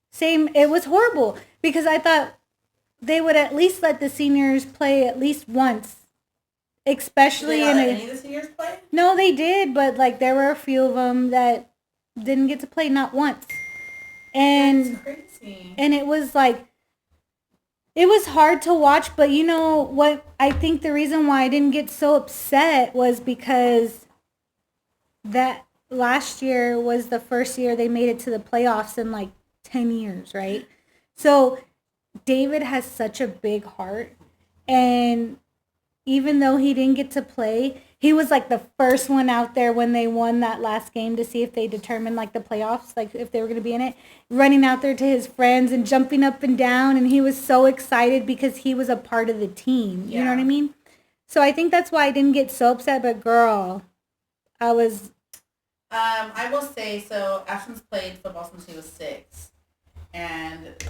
Same. It was horrible because I thought they would at least let the seniors play at least once. Especially did they not let any of the seniors play? No, they did, but like there were a few of them that didn't get to play not once, and that's crazy. And it was like it was hard to watch. But you know what? I think the reason why I didn't get so upset was because that last year was the first year they made it to the playoffs in like 10 years, right? So David has such a big heart, and even though he didn't get to play, he was like the first one out there when they won that last game to see if they determined like the playoffs, like if they were going to be in it, running out there to his friends and jumping up and down. And he was so excited because he was a part of the team. Yeah. You know what I mean? So I think that's why I didn't get so upset. But girl, I was. I will say, so Ashton's played football since he was 6. And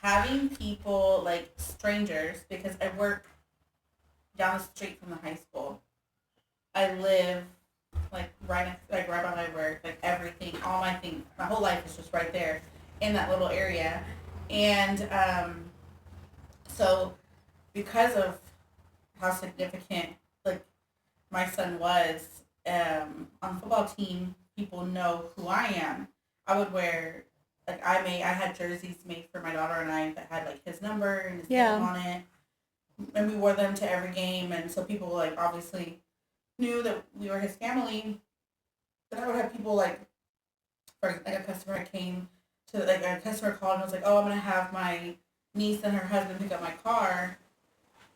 having people, like strangers, because I work down the street from the high school. I live like right by my work, like everything, all my things, my whole life is just right there in that little area. And so because of how significant like my son was on the football team, people know who I am. I would wear like I had jerseys made for my daughter and I that had like his number and his name on it, and we wore them to every game. And so people like obviously knew that we were his family. But I would have people like, for like a customer came to a customer called and was like, "Oh, I'm gonna have my niece and her husband pick up my car."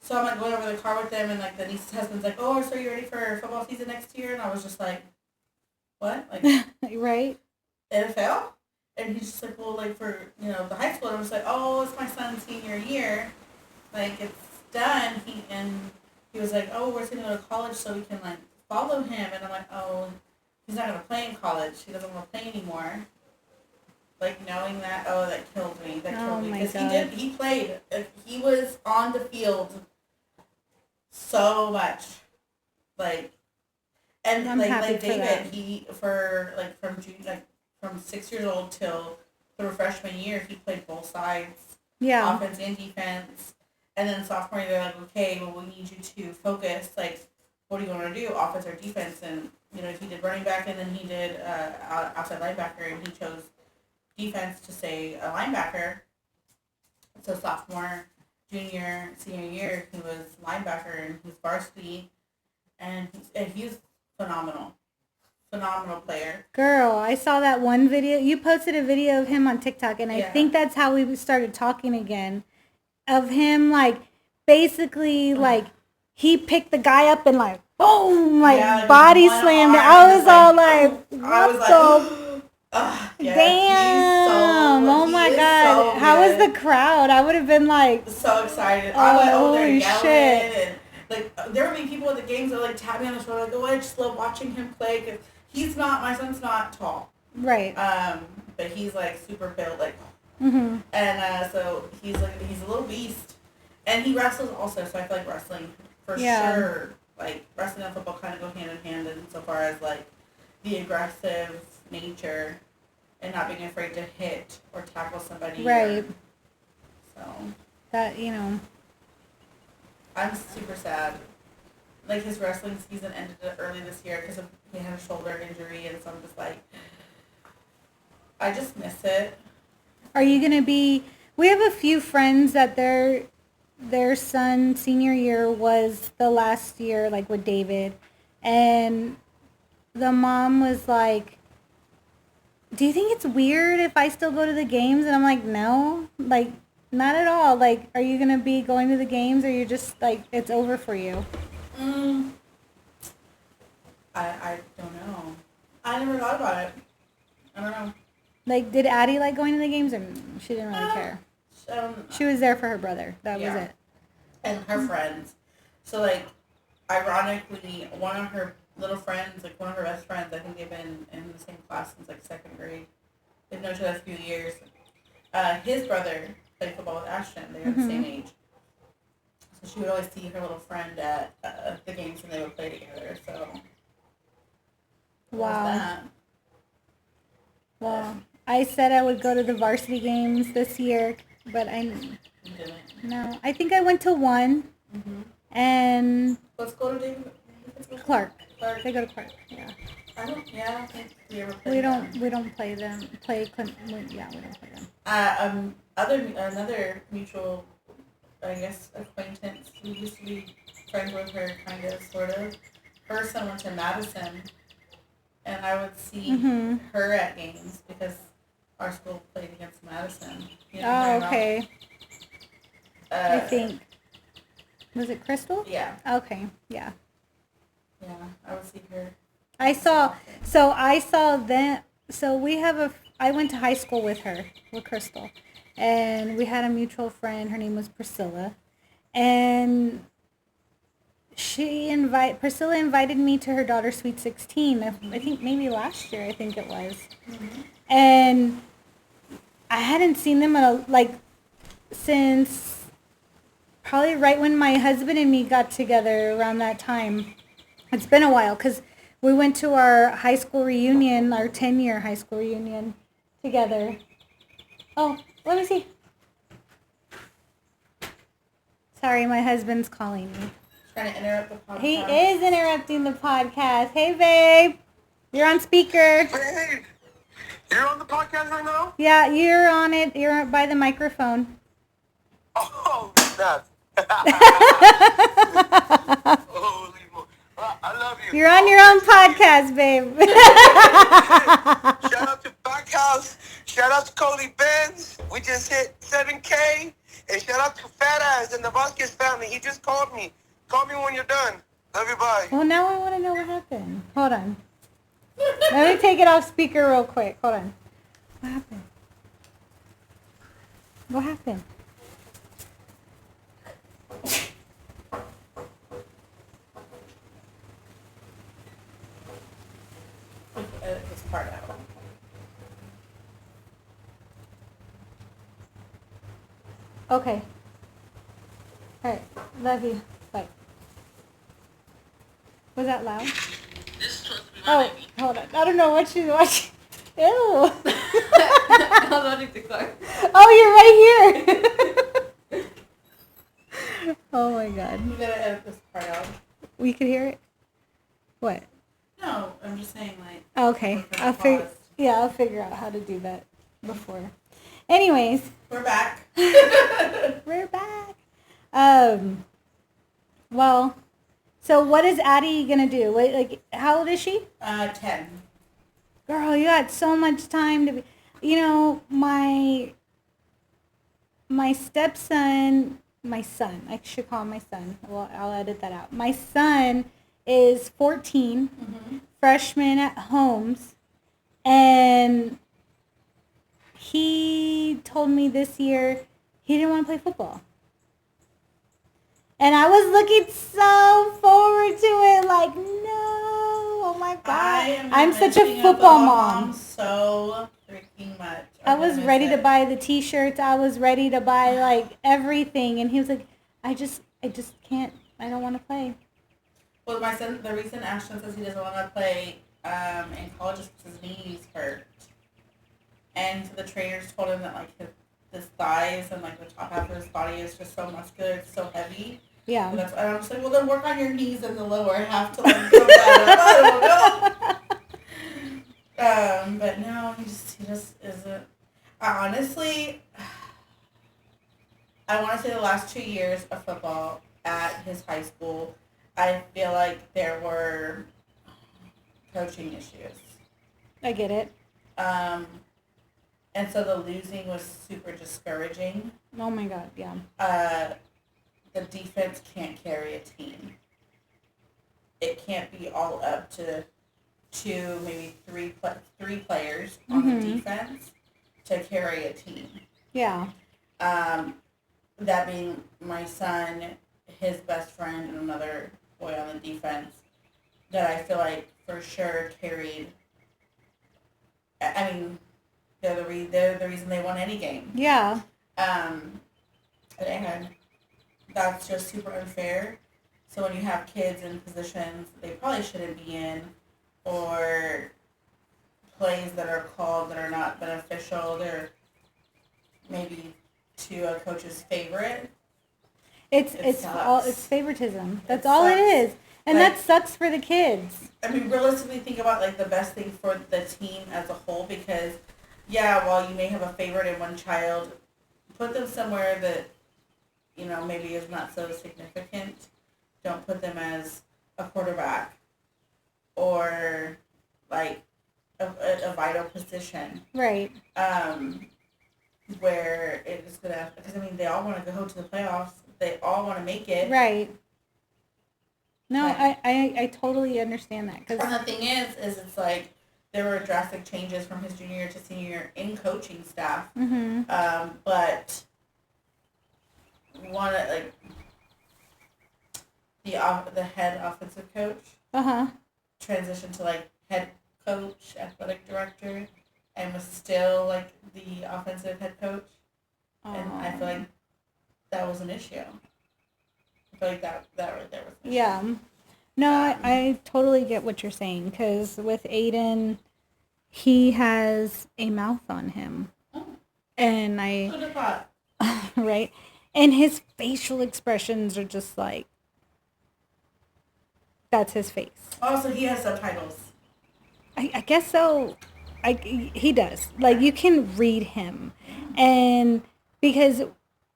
So I'm like going over the car with them, and like the niece's husband's like, "Oh, so you ready for football season next year?" And I was just like, "What? Like right? NFL?" And he's just like, "Well, like for the high school." And I was like, "Oh, it's my son's senior year. Like it's done." He was like, "Oh, we're gonna go to college so we can like follow him." And I'm like, "Oh, he's not gonna play in college. He doesn't want to play anymore." Like knowing that, that killed me. That killed me because he played. He was on the field so much, like, and I'm happy like for David, that. he from 6 years old till through freshman year, he played both sides, offense and defense, and then sophomore year they're like, okay, well we need you to focus, like, what do you want to do, offense or defense? And he did running back, and then he did outside linebacker, and he chose defense to say a linebacker. So sophomore, junior, senior year, he was linebacker and he was varsity, and he's phenomenal player. Girl, I saw that one video. You posted a video of him on TikTok, and I think that's how we started talking again. Of him, like, basically, like, he picked the guy up and, like, boom, like, body slammed it. I was all like, what the... Damn! Oh my God! How was the crowd? I would have been like so excited. I went over there yelling, and like there would be people at the games that like tap me on the shoulder, like, "Oh, I just love watching him play." Cause my son's not tall, right? But he's like super built, like, and so he's a little beast, and he wrestles also. So I feel like wrestling for sure, like wrestling and football kind of go hand in hand, insofar as like the aggressive nature and not being afraid to hit or tackle somebody. Right. So. That, I'm super sad. Like, his wrestling season ended early this year because he had a shoulder injury, and so I'm just like, I just miss it. Are you going to be... We have a few friends that their son senior year was the last year, like with David, and the mom was like, do you think it's weird if I still go to the games? And I'm like, no, like, not at all. Like, are you going to be going to the games, or you're just, like, it's over for you? I don't know. I never thought about it. I don't know. Like, did Addie like going to the games, or she didn't really care? She was there for her brother. That was it. And her friends. So, like, ironically, one of her little friends, like one of her best friends, I think they've been in the same class since like second grade. They've known each other a few years. His brother played football with Ashton. They were the same age. So she would always see her little friend at the games, and they would play together. So wow. Wow. I said I would go to the varsity games this year, but you didn't. No. I think I went to one. And let's go to David. Clark. They go to Clark. Yeah. I don't think we ever play them. We don't play them. We don't play them. Another mutual, I guess, acquaintance who used to be friends with her, kind of, sort of. Her son went to Madison, and I would see her at games because our school played against Madison. Okay. I think. Was it Crystal? Yeah. Okay. Yeah. Yeah, I would see her. I saw them. So I went to high school with her, with Crystal. And we had a mutual friend. Her name was Priscilla. And Priscilla invited me to her daughter's Sweet 16. I think maybe last year, I think it was. And I hadn't seen them since probably right when my husband and me got together around that time. It's been a while because we went to our high school reunion, our 10-year high school reunion together. Oh, let me see. Sorry, my husband's calling me. Trying to interrupt the podcast. He is interrupting the podcast. Hey, babe. You're on speaker. Hey, you're on the podcast right now? Yeah, you're on it. You're by the microphone. Oh, snap. Holy moly. I love you. You're on your own podcast, babe. Shout out to Backhouse. Shout out to Cody Benz. We just hit 7K. And shout out to Fat Ass and the Vasquez family. He just called me. Call me when you're done. Love you, bye. Well, now I want to know what happened. Hold on. Let me take it off speaker real quick. Hold on. What happened? What happened? Edit this part out. Okay. All right. Love you. Bye. Was that loud? Oh, hold on. I don't know what she's watching. Ew. I was watching TikTok. Oh, you're right here. Oh my God. You gotta edit this part out. We could hear it. What? No, I'm just saying, like. Okay. Pause. I'll figure out how to do that before. Anyways, We're back. we're back. Well, so what is Addie gonna do? Like, how old is she? 10. Girl, you got so much time to be. You know, my stepson, my son. I should call him my son. Well, I'll edit that out. My son is 14, freshman at Holmes, and he told me this year he didn't want to play football. And I was looking so forward to it, like, no, oh my God. I'm such a football mom. So freaking much. I was ready to buy the t-shirts. I was ready to buy, like, everything. And he was like, I just can't, I don't want to play. Well, my son, the reason Ashton says he doesn't want to play in college is because his knees hurt. And so the trainers told him that, like, his thighs and, like, the top half of his body is just so muscular, it's so heavy. Yeah. And I'm just like, well, then work on your knees in the lower half to, like, go better. I don't know. But no, he just isn't. Honestly, I want to say the last 2 years of football at his high school, I feel like there were coaching issues. I get it. And so the losing was super discouraging. Oh my God, yeah. The defense can't carry a team. It can't be all up to two, maybe three players on the defense to carry a team. Yeah. That being my son, his best friend, and another boy on the defense that I feel like for sure carried. I mean, they're the reason they won any game. Yeah. And that's just super unfair. So when you have kids in positions they probably shouldn't be in, or plays that are called that are not beneficial, they're maybe to a coach's favorite. It's favoritism. That's all it is. And Like, that sucks for the kids. I mean, realistically, think about, like, the best thing for the team as a whole, because, yeah, while you may have a favorite in one child, put them somewhere that, you know, maybe is not so significant. Don't put them as a quarterback or, like, a vital position. Right. Where it is going to, because, I mean, they all want to go to the playoffs. They all want to make it. Right. No, Right. I totally understand that. And the thing is it's like there were drastic changes from his junior to senior year in coaching staff. Mm-hmm. But one, like, the head offensive coach transitioned to, like, head coach, athletic director, and was still, like, the offensive head coach. And I feel like that was an issue. I feel like that right there was an issue. Yeah. No, I totally get what you're saying, because with Aiden, he has a mouth on him. Oh. And Who'd have thought? right? And his facial expressions are just like, that's his face. Also, he has subtitles. I guess so. He does. Like, you can read him. And because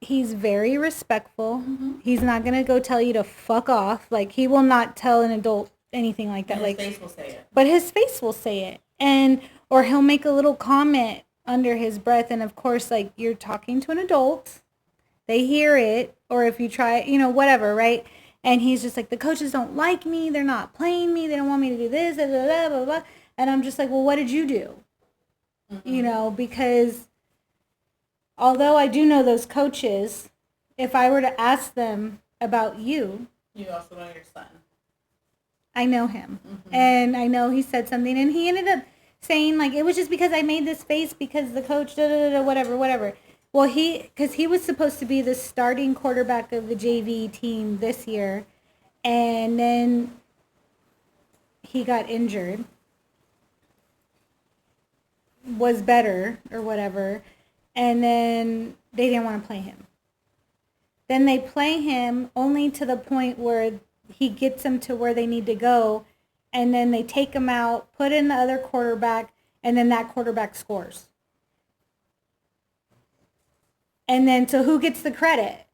he's very respectful. He's not going to go tell you to fuck off. Like, he will not tell an adult anything like that. And Like, his face will say it. But his face will say it. And, or he'll make a little comment under his breath. And of course, like, you're talking to an adult. They hear it. Or if you try, whatever, right? And he's just like, the coaches don't like me. They're not playing me. They don't want me to do this, blah, blah, blah, blah, blah. And I'm just like, well, what did you do? Because although I do know those coaches, if I were to ask them about you. You also know your son. I know him. And I know he said something. And he ended up saying, like, it was just because I made this face because the coach, whatever. Well, because he was supposed to be the starting quarterback of the JV team this year. And then he got injured. Was better or whatever. And then they didn't want to play him. Then they play him only to the point where he gets them to where they need to go. And then they take him out, put in the other quarterback, and then that quarterback scores. And then, so who gets the credit?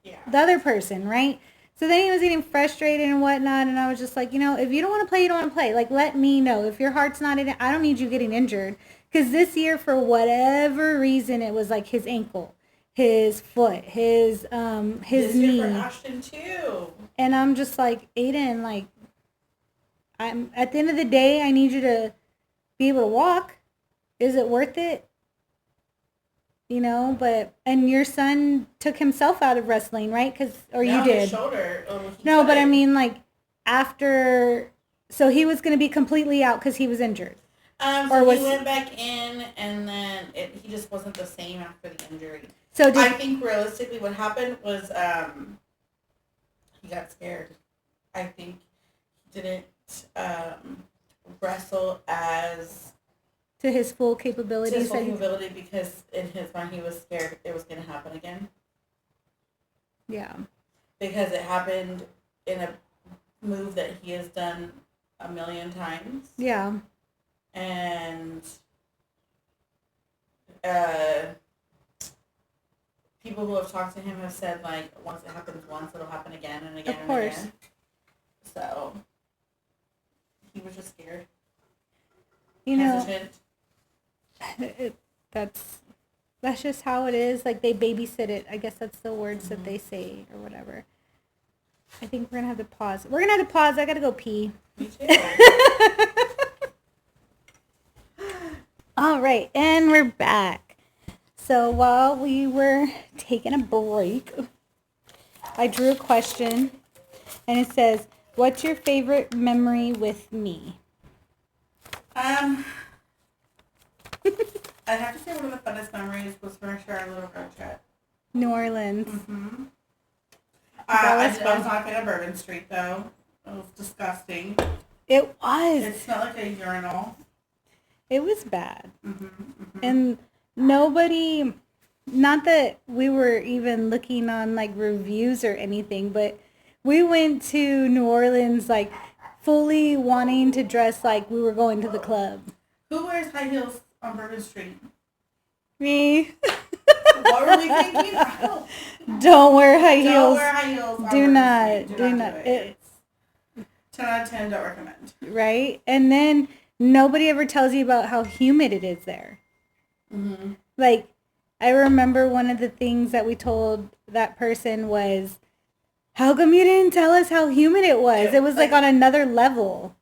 Yeah. The other person, right? So then he was getting frustrated and whatnot, and I was just like, if you don't want to play, you don't want to play. Like, let me know. If your heart's not in it, I don't need you getting injured. Because this year, for whatever reason, it was like his ankle, his foot, his knee. This year for Ashton, too. And I'm just like, Aiden, like, I'm at the end of the day, I need you to be able to walk. Is it worth it? And your son took himself out of wrestling, right? You did. His shoulder. No, but I mean, like, after, so he was going to be completely out because he was injured. So he went back in, and then he just wasn't the same after the injury. So I think realistically what happened was he got scared. I think he didn't wrestle as to his full capabilities. Because in his mind he was scared it was going to happen again. Yeah. Because it happened in a move that he has done a million times. Yeah. And people who have talked to him have said, like, once it happens once, it'll happen again and again and again. So, he was just scared. Hesitant. That's just how it is. Like, they babysit it. I guess that's the words that they say or whatever. I think we're going to have to pause. I got to go pee. Me too. All right, and we're back. So while we were taking a break, I drew a question, and it says, what's your favorite memory with me? I'd have to say one of the funnest memories was for sure our little road trip. New Orleans. Mm-hmm. I was not a fan of Bourbon Street, though. It was disgusting. It was. It smelled like a urinal. It was bad. Mm-hmm, mm-hmm. And nobody, not that we were even looking on, like, reviews or anything, but we went to New Orleans, like, fully wanting to dress like we were going to the club. Who wears high heels on Bourbon Street? Me. What were we thinking? Don't wear high heels. Don't wear high heels on Do Bourbon not. Street. Do not. It's 10 out of 10, don't recommend. Right? And then nobody ever tells you about how humid it is there. Mm-hmm. Like, I remember one of the things that we told that person was, how come you didn't tell us how humid it was? It was like on another level.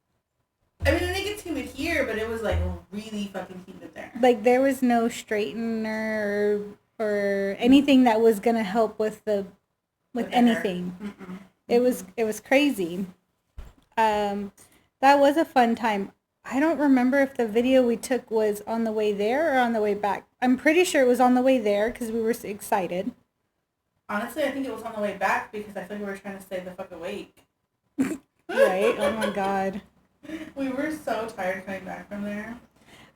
I mean, it gets humid here, but it was like really fucking humid there. Like, there was no straightener or anything that was going to help with anything. Mm-mm. It was crazy. That was a fun time. I don't remember if the video we took was on the way there or on the way back. I'm pretty sure it was on the way there because we were excited. Honestly, I think it was on the way back because I think we were trying to stay the fuck awake. Right? Oh my God. We were so tired coming back from there.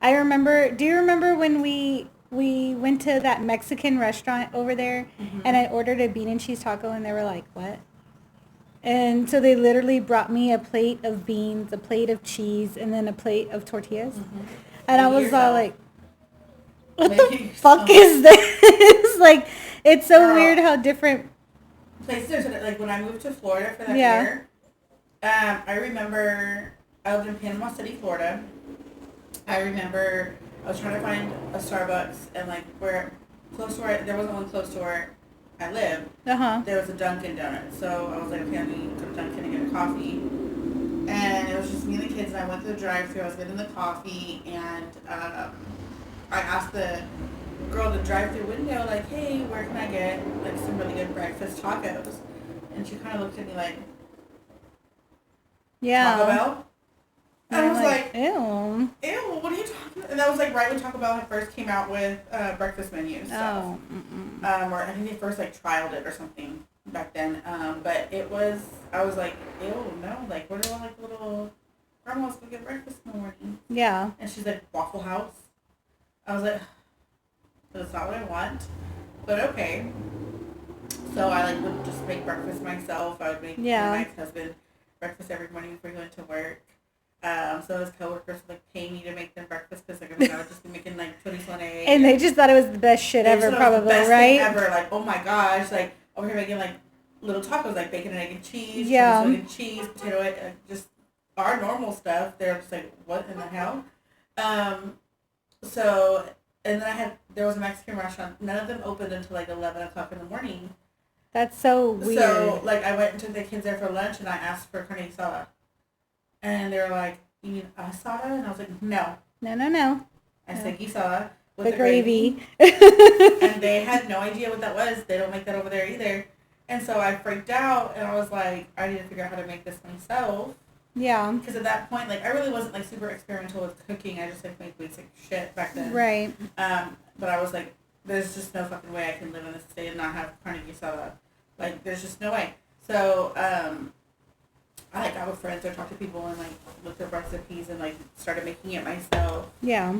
I remember, do you remember when we went to that Mexican restaurant over there and I ordered a bean and cheese taco and they were like, what? And so they literally brought me a plate of beans, a plate of cheese, and then a plate of tortillas. Mm-hmm. And I was all like, what the fuck is this? Like, it's so weird how different places are. Like, when I moved to Florida for that year, I remember I lived in Panama City, Florida. I remember I was trying to find a Starbucks and like where close to where there wasn't one close to where I lived. Uh-huh. There was a Dunkin' Donuts, so I was like, okay, I need to go to Dunkin' and get a coffee. And it was just me and the kids, and I went to the drive-thru. I was getting the coffee, and I asked the girl at the drive-thru window, like, hey, where can I get like some really good breakfast tacos? And she kind of looked at me like, Yeah. Taco Bell? And I was like, ew. ew, what are you talking about? And that was like right when Taco Bell had first came out with breakfast menus. So, Oh. or I think they first like trialed it or something back then. But it was, I was like, ew, no, like where do all like little grandmas go get breakfast in the morning? Yeah. And she's like, Waffle House. I was like, that's not what I want, but okay. So I like would just make breakfast myself. I would make my ex-husband breakfast every morning before he went to work. So his coworkers would like pay me to make them breakfast because like I would just be making like 21 eggs. And they just thought it was the best shit ever, probably, the best right? thing ever. Like, oh my gosh, like over here making like little tacos, like bacon and egg and cheese, Yeah. egg and cheese, potato egg, just our normal stuff. They're just like, what in the hell? So and then there was a Mexican restaurant. None of them opened until like 11 o'clock in the morning. That's so weird. So like I went and took the kids there for lunch and I asked for carne asada. And they were like, you mean asada? And I was like, no. No. I said guisada with The the gravy. And they had no idea what that was. They don't make that over there either. And so I freaked out and I was like, I need to figure out how to make this myself. Yeah. Because at that point, like I really wasn't like super experimental with cooking. I just like made basic shit back then. Right. But I was like, there's just no fucking way I can live in this state and not have carne asada. Like, there's just no way. So, I like got with friends or talked to people and like looked up recipes and like started making it myself. Yeah.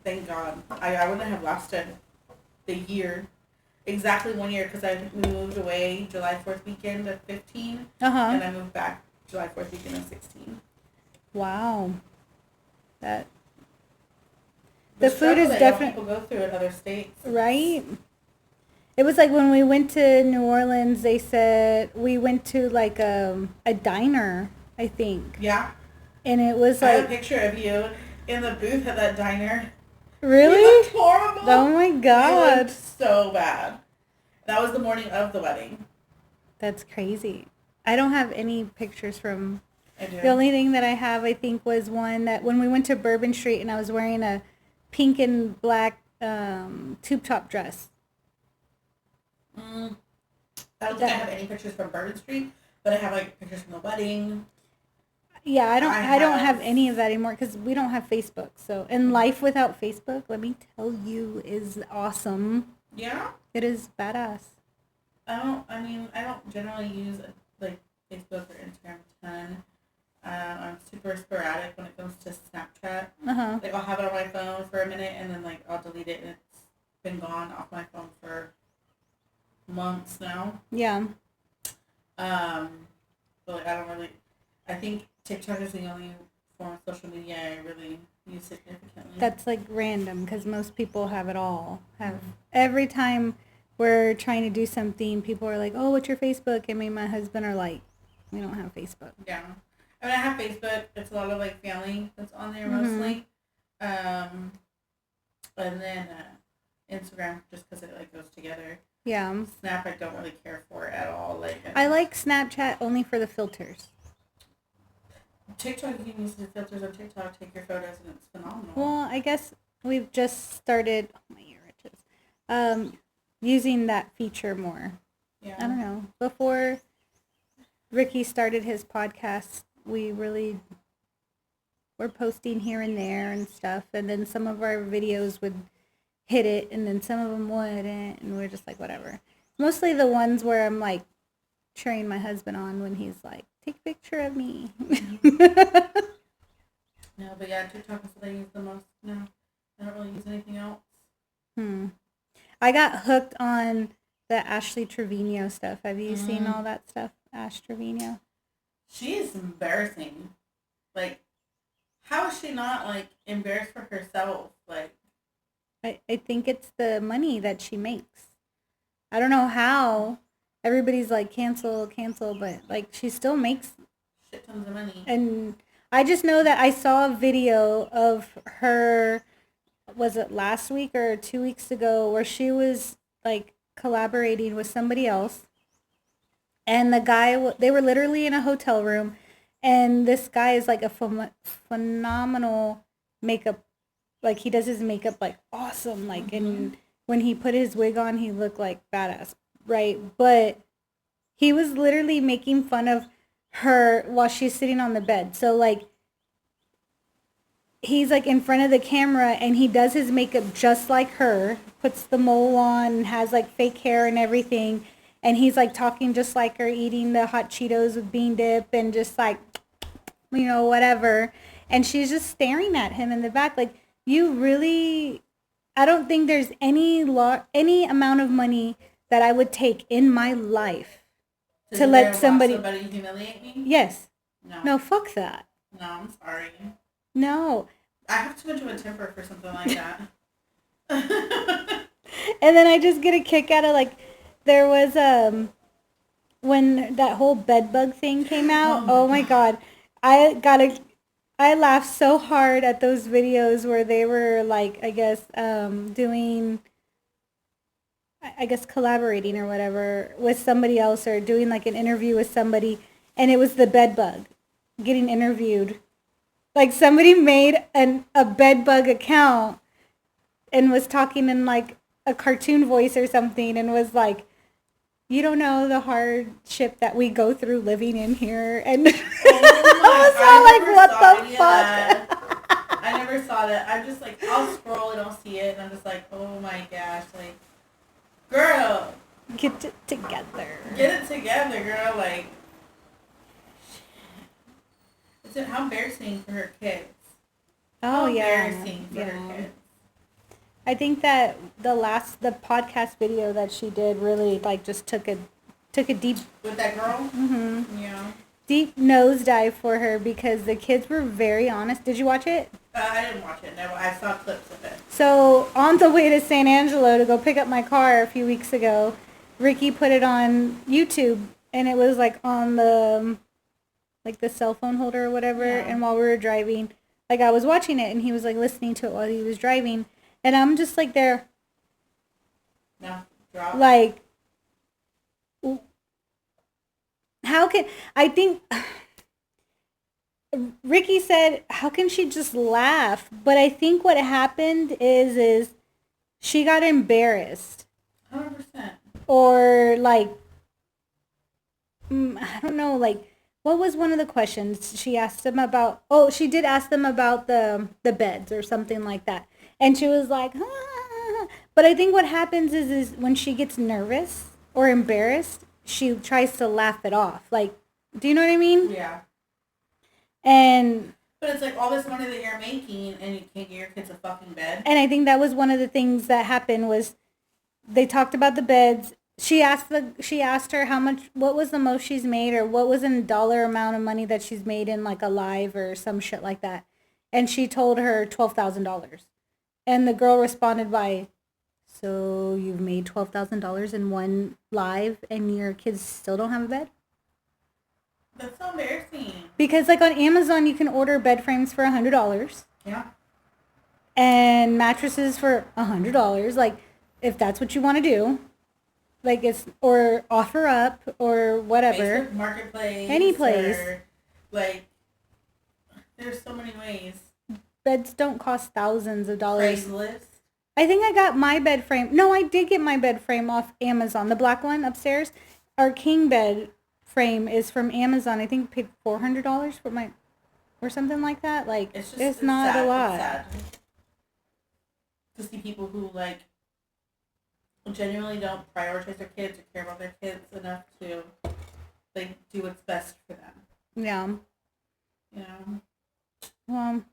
Thank God. I wouldn't have lasted the year. Exactly 1 year because I moved away July 4th weekend of 15. Uh-huh. And I moved back July 4th weekend of 16. Wow. The food struggle is that definitely... people go through in other states. Right? It was like when we went to New Orleans, they said we went to like a diner, I think. Yeah. And it was I have a like... picture of you in the booth at that diner. Really? You looked horrible. Oh my God. You looked so bad. That was the morning of the wedding. That's crazy. I don't have any pictures from... I do. The only thing that I have, I think, was one that when we went to Bourbon Street and I was wearing a pink and black tube top dress. I don't think I have any pictures from Bourbon Street, but I have like pictures from the wedding. Yeah, I don't have any of that anymore because we don't have Facebook. So, and life without Facebook, let me tell you, is awesome. Yeah? It is badass. I don't generally use like Facebook or Instagram a ton. I'm super sporadic when it comes to Snapchat. Uh-huh. Like I'll have it on my phone for a minute and then like I'll delete it and it's been gone off my phone for months now. Yeah. But like I think TikTok is the only form of social media I really use significantly. That's like random because most people have it all. Every time we're trying to do something, people are like, oh, what's your Facebook? And me and my husband are like, we don't have Facebook. Yeah. I mean, I have Facebook. It's a lot of like family that's on there mostly. And then Instagram just because it like goes together. Yeah. Snap I don't really care for at all. Like I like Snapchat only for the filters. TikTok, you can use the filters on TikTok, take your photos, and it's phenomenal. Well, I guess we've just started, oh, my ear itches, using that feature more. Yeah. I don't know. Before Ricky started his podcast, we really were posting here and there and stuff, and then some of our videos would hit it, and then some of them wouldn't, and we're just like, whatever. Mostly the ones where I'm like cheering my husband on when he's like, take a picture of me. No, but yeah, TikTok is what I use the most now. I don't really use anything else. I got hooked on the Ashley Trevino stuff. Have you seen all that stuff, Ash Trevino? She is embarrassing. Like, how is she not, like, embarrassed for herself? Like, I think it's the money that she makes. I don't know how, everybody's like, cancel, but like she still makes shit tons of money. And I just know that I saw a video of her, was it last week or 2 weeks ago, where she was like collaborating with somebody else. And the guy, they were literally in a hotel room. And this guy is like a phenomenal makeup. Like he does his makeup like awesome. Like, and when he put his wig on, he looked like badass. Right. But he was literally making fun of her while she's sitting on the bed. So like he's like in front of the camera and he does his makeup just like her, puts the mole on and has like fake hair and everything, and he's like talking just like her, eating the hot Cheetos with bean dip and just like, you know, whatever, and she's just staring at him in the back like, you really, I don't think there's any amount of money that I would take in my life to let somebody humiliate me? Yes. No. No, fuck that. No, I'm sorry. No. I have too much of a temper for something like that. And then I just get a kick out of like, there was when that whole bed bug thing came out. Oh my god. I laughed so hard at those videos where they were like, I guess doing, I guess collaborating or whatever with somebody else, or doing like an interview with somebody, and it was the bed bug getting interviewed. Like somebody made a bed bug account and was talking in like a cartoon voice or something, and was like, you don't know the hardship that we go through living in here. And I was all like, what the fuck? I never saw that. I'm just like, I'll scroll and I'll see it, and I'm just like, oh my gosh, like, girl, get it together. Get it together, girl. Like, how embarrassing for her kids. Oh, yeah. Embarrassing for her kids. I think that the podcast video that she did really like just took a deep, with that girl. Mm-hmm. Yeah. Deep nosedive for her, because the kids were very honest. Did you watch it? I didn't watch it. No, I saw clips of it. So on the way to San Angelo to go pick up my car a few weeks ago, Ricky put it on YouTube, and it was like on the cell phone holder or whatever. Yeah. And while we were driving, like I was watching it, and he was like listening to it while he was driving, and I'm just like there. No, drop. Like, how can I think? Ricky said, how can she just laugh? But I think what happened is she got embarrassed. 100%. Or like, I don't know, like, what was one of the questions she asked them about? Oh, she did ask them about the beds or something like that. And she was like, ah. But I think what happens is when she gets nervous or embarrassed, she tries to laugh it off. Like, do you know what I mean? Yeah. But it's like all this money that you're making, and you can't get your kids a fucking bed. And I think that was one of the things that happened was they talked about the beds. She asked her what was the most she's made, or what was a dollar amount of money that she's made in like a live or some shit like that. And she told her $12,000. And the girl responded by, so you've made $12,000 in one live and your kids still don't have a bed? That's so embarrassing. Because like on Amazon, you can order bed frames for $100. Yeah. And mattresses for $100. Like, if that's what you want to do. Like, it's, or offer up, or whatever. Facebook Marketplace. Any place. Or, like, there's so many ways. Beds don't cost thousands of dollars. Craigslist. I think I got my bed frame. No, I did get my bed frame off Amazon. The black one upstairs. Our king bed frame is from Amazon. I think I paid $400 for my, or something like that. Like, it's not sad. a lot. It's sad to see people who, like, genuinely don't prioritize their kids or care about their kids enough to, like, do what's best for them. Yeah. You know? Well,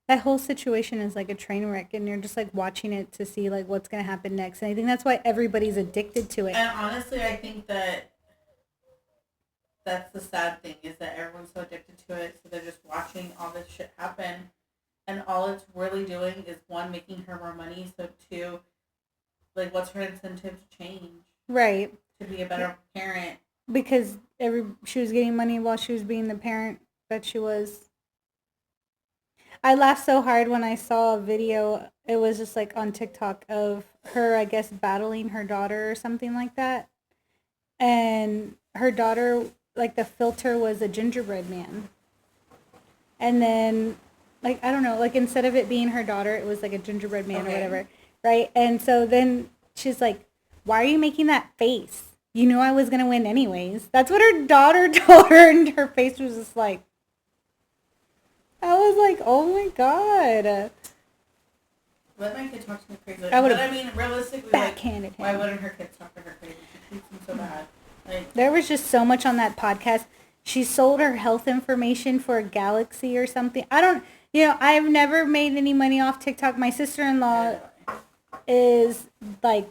that whole situation is like a train wreck, and you're just like watching it to see like what's going to happen next. And I think that's why everybody's addicted to it. And honestly, I think that that's the sad thing, is that everyone's so addicted to it, so they're just watching all this shit happen, and all it's really doing is, one, making her more money, so two, like, what's her incentive to change? Right. to be a better parent. Because she was getting money while she was being the parent that she was. I laughed so hard when I saw a video. It was just like on TikTok of her, I guess, battling her daughter or something like that. And her daughter, like the filter was a gingerbread man. And then, like, I don't know, like instead of it being her daughter, it was like a gingerbread man or whatever. Right? And so then she's like, why are you making that face? You knew I was going to win anyways. That's what her daughter told her, and her face was just like, I was like, oh my God. Let my kid talk to me crazy. I But I mean, realistically, backhanded him. why wouldn't her kids talk to her crazy? She treats them so bad. Like, there was just so much on that podcast. She sold her health information for a Galaxy or something. I've never made any money off TikTok. My sister-in-law is like,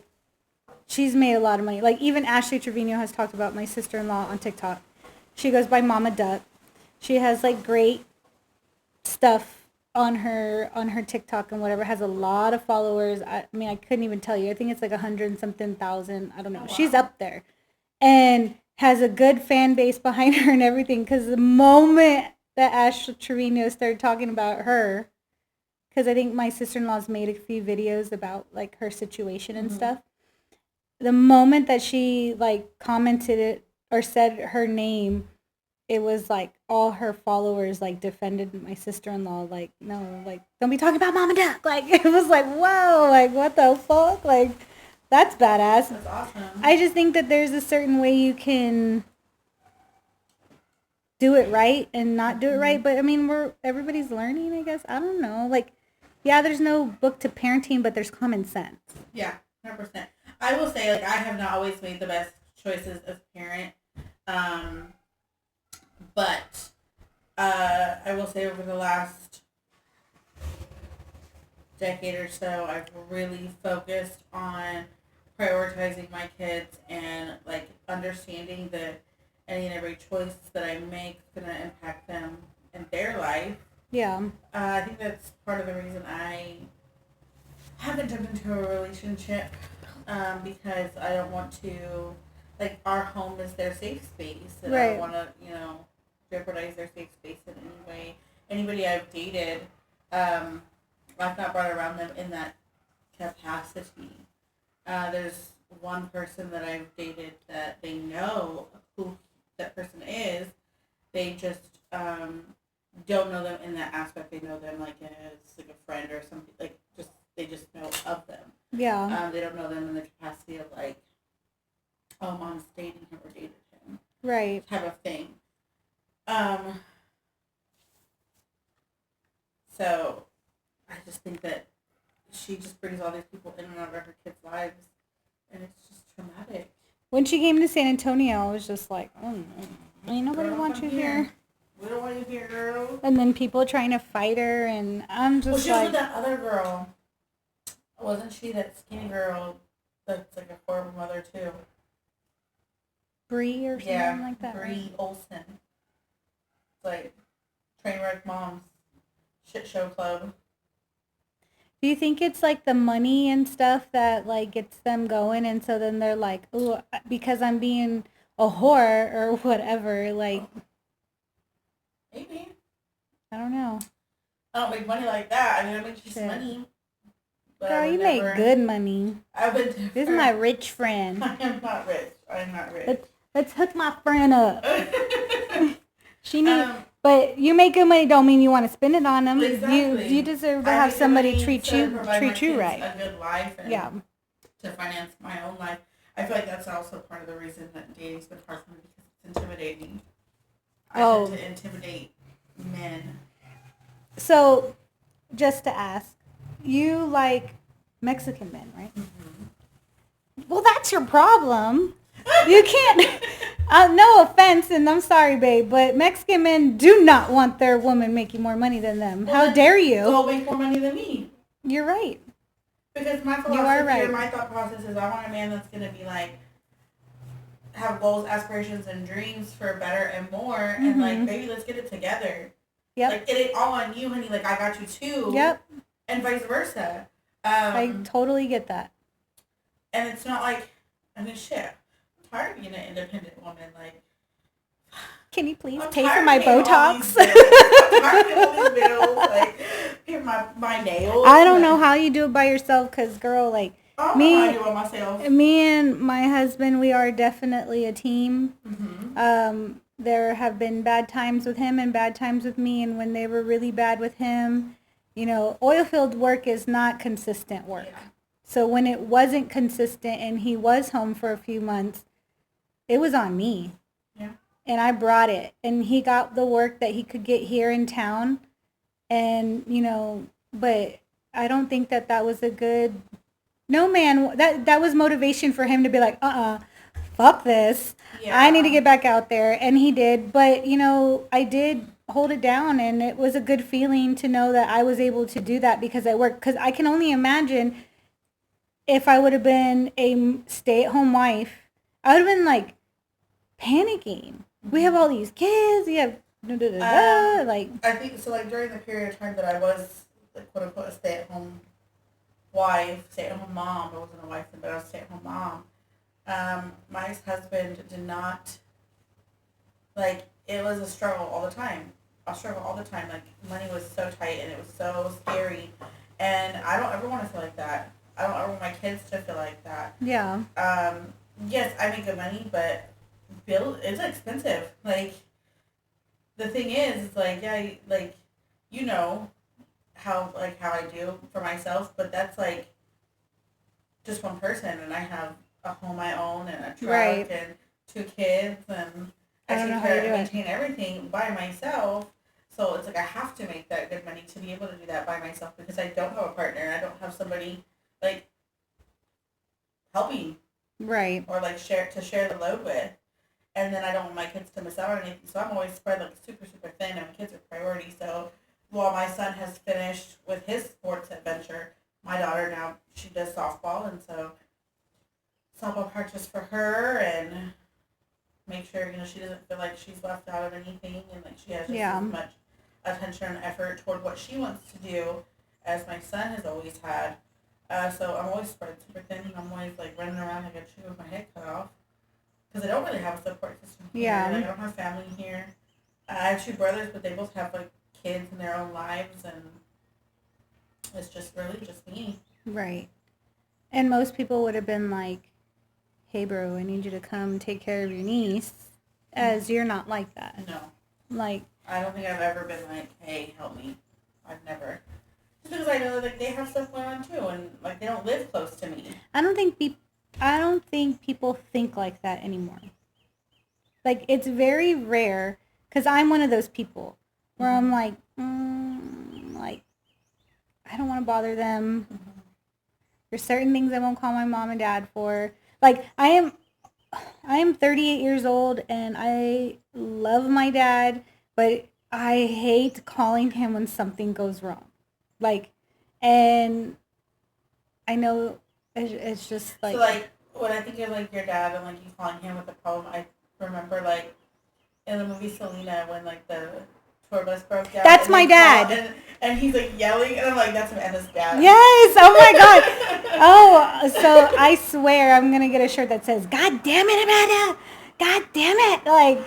she's made a lot of money. Like, even Ashley Trevino has talked about my sister-in-law on TikTok. She goes by Mama Duck. She has, like, great stuff on her TikTok and whatever. Has a lot of followers. I mean, I couldn't even tell you. I think it's like 100-something thousand. I don't know. Oh, wow. She's up there. And has a good fan base behind her and everything. Because the moment that Ashley Trevino started talking about her, because I think my sister-in-law's made a few videos about, like, her situation and stuff. The moment that she, like, commented it or said her name, it was, like, all her followers, like, defended my sister-in-law. Like, no, like, don't be talking about Mama Duck. Like, it was like, whoa, like, what the fuck? Like, that's badass. that's awesome. I just think that there's a certain way you can do it right and not do it right. But, I mean, everybody's learning, I guess. I don't know. Like, yeah, there's no book to parenting, but there's common sense. Yeah, 100%. I will say, like, I have not always made the best choices as a parent. But I will say over the last decade or so, I've really focused on prioritizing my kids and, like, understanding that any and every choice that I make is going to impact them in their life. Yeah. I think that's part of the reason I haven't jumped into a relationship. Because I don't want to, like, our home is their safe space, and I don't want to, jeopardize their safe space in any way. Anybody I've dated, I've not brought around them in that capacity. There's one person that I've dated that they know who that person is. They just don't know them in that aspect. They know them like as like a friend or something. Like they just know of them. Yeah. They don't know them in the capacity of like, oh, mom's dating him or dated him. Right. Type of thing. So I just think that she just brings all these people in and out of her kids' lives, and it's just traumatic. When she came to San Antonio, I was just like, oh, no, ain't nobody wants you here. We don't want you here, girl. And then people trying to fight her, and I'm just well, she was with that other girl. Wasn't she that skinny girl that's like a horrible mother, too? Bree or something like that? Bree right? Olsen. It's like Trainwreck Moms. Shit show club. Do you think it's like the money and stuff that like gets them going, and so then they're like, ooh, because I'm being a whore or whatever, like... Maybe. I don't know. I don't make money like that. I mean, I make just money. But girl, you make good money. I would never. This is my rich friend. I am not rich. I'm not rich. Let's hook my friend up. She needs... But you make good money don't mean you want to spend it on them. Exactly. You deserve to have somebody treat you right. A good life and yeah. To finance my own life. I feel like that's also part of the reason that dating's been hard for me because it's intimidating. I tend to intimidate men. So, just to ask, you like Mexican men, right? Mm-hmm. Well, that's your problem. You can't... no offense, and I'm sorry, babe, but Mexican men do not want their woman making more money than them. Well, how dare you? Go make more money than me. You're right. Because my philosophy or my thought process is I want a man that's going to be like, have goals, aspirations, and dreams for better and more, mm-hmm. and like, baby, let's get it together. Yep. Like, it ain't all on you, honey. Like, I got you too. Yep. And vice versa. I totally get that. And it's not like, I mean, shit. tired of being an independent woman. Like, Can you please I'm pay for tired my of paying all Botox? these bills. I'm tired of all these bills. Like, pay my nails. I don't know like, how you do it by yourself, because, girl, like, I don't know me, how I do it myself. me and my husband, we are definitely a team. Mm-hmm. There have been bad times with him and bad times with me, and when they were really bad with him, you know, oil field work is not consistent work. Yeah. So when it wasn't consistent and he was home for a few months, it was on me. Yeah. And I brought it. And he got the work that he could get here in town. And, you know, but I don't think that that was a good... No, man, that was motivation for him to be like, fuck this. Yeah. I need to get back out there. And he did. But, you know, I did hold it down. And it was a good feeling to know that I was able to do that because I worked. Because I can only imagine if I would have been a stay-at-home wife, I would have been, like, panicking. We have all these kids. We have like... I think, so, like, during the period of time that I was, like, quote-unquote, a stay-at-home wife, stay-at-home mom, I wasn't a wife then, but I was a stay-at-home mom, my ex-husband did not, like, it was a struggle all the time. Like, money was so tight and it was so scary. And I don't ever want to feel like that. I don't ever want my kids to feel like that. Yeah. Yes, I make good money, but it's expensive. Like, the thing is, like, yeah, like, you know how I do for myself, but that's, like, just one person, and I have a home I own, and a truck, Right. and 2 kids, and I don't know take how care you and do it. maintain everything by myself. So it's like I have to make that good money to be able to do that by myself because I don't have a partner. I don't have somebody, like, helping Right. or, like, share the load with. And then I don't want my kids to miss out on anything. So I'm always spread, like, super, super thin, and my kids are priority. So while my son has finished with his sports adventure, my daughter now, she does softball. And so softball practice for her and make sure, you know, she doesn't feel like she's left out of anything. And, like, she has just Yeah. as much attention and effort toward what she wants to do as my son has always had. So I'm always spread super thin. And I'm always, like, running around like a tree with my head cut off. Because I don't really have a support system here. Yeah. Like, I don't have family here. I have 2 brothers, but they both have, like, kids in their own lives, and it's just really just me. Right. And most people would have been like, hey, bro, I need you to come take care of your niece, as you're not like that. No. Like, I don't think I've ever been like, hey, help me. I've never. Just because I know that, like, they have stuff going on, too, and, like, they don't live close to me. I don't think people think like that anymore. Like, it's very rare, because I'm one of those people where I'm like, like, I don't want to bother them. There's certain things I won't call my mom and dad for. Like, I am 38 years old, and I love my dad, but I hate calling him when something goes wrong. Like, and I know it's just like... So, like, when I think of, like, your dad and, like, you calling him with a problem, I remember, like, in the movie Selena, when, like, the tour bus broke down. That's and my they dad. called, and he's, like, yelling, and I'm like, that's Amanda's dad. Yes! Oh, my God! Oh, so I swear I'm going to get a shirt that says, God damn it, Amanda! God damn it! Like...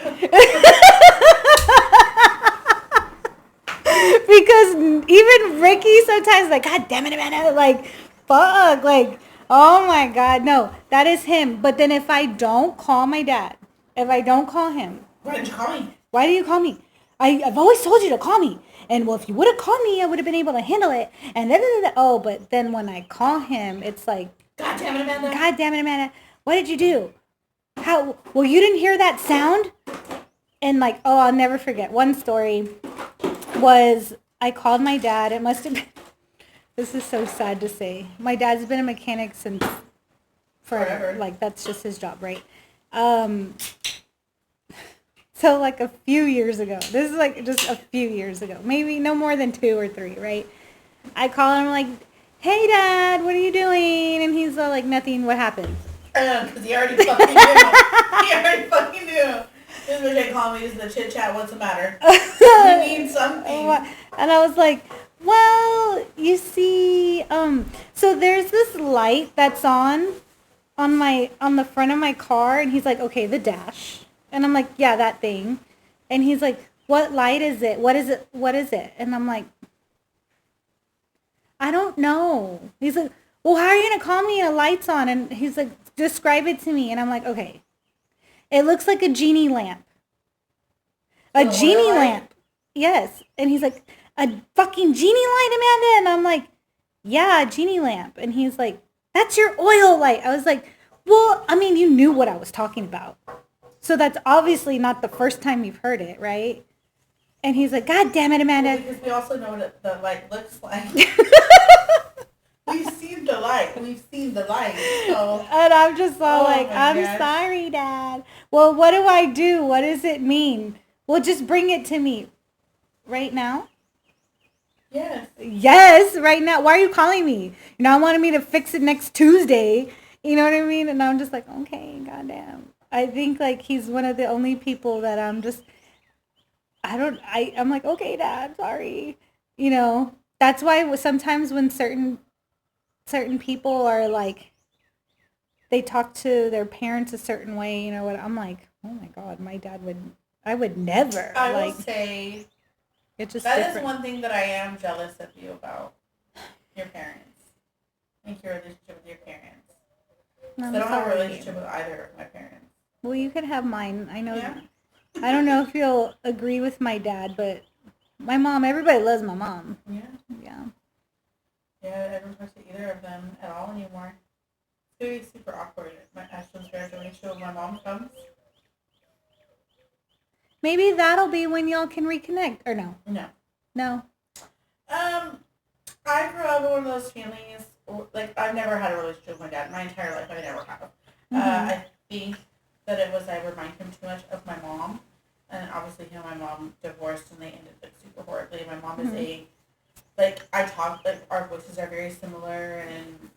Because even Ricky sometimes like, God damn it, Amanda, like, fuck, like, oh my God, no, that is him. But then if I don't call my dad, if I don't call him, Why didn't you call me? why do you call me? I've always told you to call me. And well, if you would have called me, I would have been able to handle it. And then, oh, but then when I call him, it's like, God damn it, Amanda. God damn it, Amanda, what did you do? How, well, you didn't hear that sound? And like, oh, I'll never forget. One story was I called my dad. It must have been, this is so sad to say. My dad's been a mechanic since forever. Like, that's just his job, right? So like a few years ago, this is like just a few years ago, maybe no more than 2 or 3, right? I call him like, hey, Dad, what are you doing? And he's all like, nothing, what happened? Because he already fucking knew. He already fucking knew. This is what they call me. This is the chit chat. What's the matter? You need something. And I was like, well, you see, so there's this light that's on on the front of my car, and he's like, okay, the dash. And I'm like, yeah, that thing. And he's like, what light is it? What is it? What is it? And I'm like, I don't know. He's like, well, how are you going to call me and a light's on? And he's like, describe it to me. And I'm like, okay. It looks like a genie lamp. A genie lamp. Yes. And he's like, a fucking genie light, Amanda? And I'm like, yeah, a genie lamp. And he's like, that's your oil light. I was like, well, I mean, you knew what I was talking about. So that's obviously not the first time you've heard it, right? And he's like, God damn it, Amanda. Well, because we also know what the light looks like. We've seen the light. We've seen the light. So. And I'm just all I'm gosh. sorry, Dad. Well, what do I do? What does it mean? Well, just bring it to me. Right now? Yes. Yes, right now. Why are you calling me? You're not wanting me to fix it next Tuesday. You know what I mean? And I'm just like, okay, goddamn. I think like he's one of the only people that I'm like, okay, Dad, sorry. You know, that's why sometimes when certain people are like, they talk to their parents a certain way, you know what, I'm like, oh my God, I would never. I will say, it's just that different. is one thing that I am jealous of you about, your parents. I think your relationship with your parents. I don't have a relationship with either of my parents. Well, you could have mine. I know. Yeah. I don't know if you'll agree with my dad, but my mom, everybody loves my mom. Yeah. Yeah. Yeah, I don't talk to either of them at all anymore. It's going to be super awkward at my Ashton's graduation when my mom comes. Maybe that'll be when y'all can reconnect. Or no? No. No. I grew up in one of those families, like, I've never had a relationship with my dad. My entire life, I never have. I think that it was I remind him too much of my mom. And obviously him and my mom divorced and they ended like super horribly. My mom is our voices are very similar and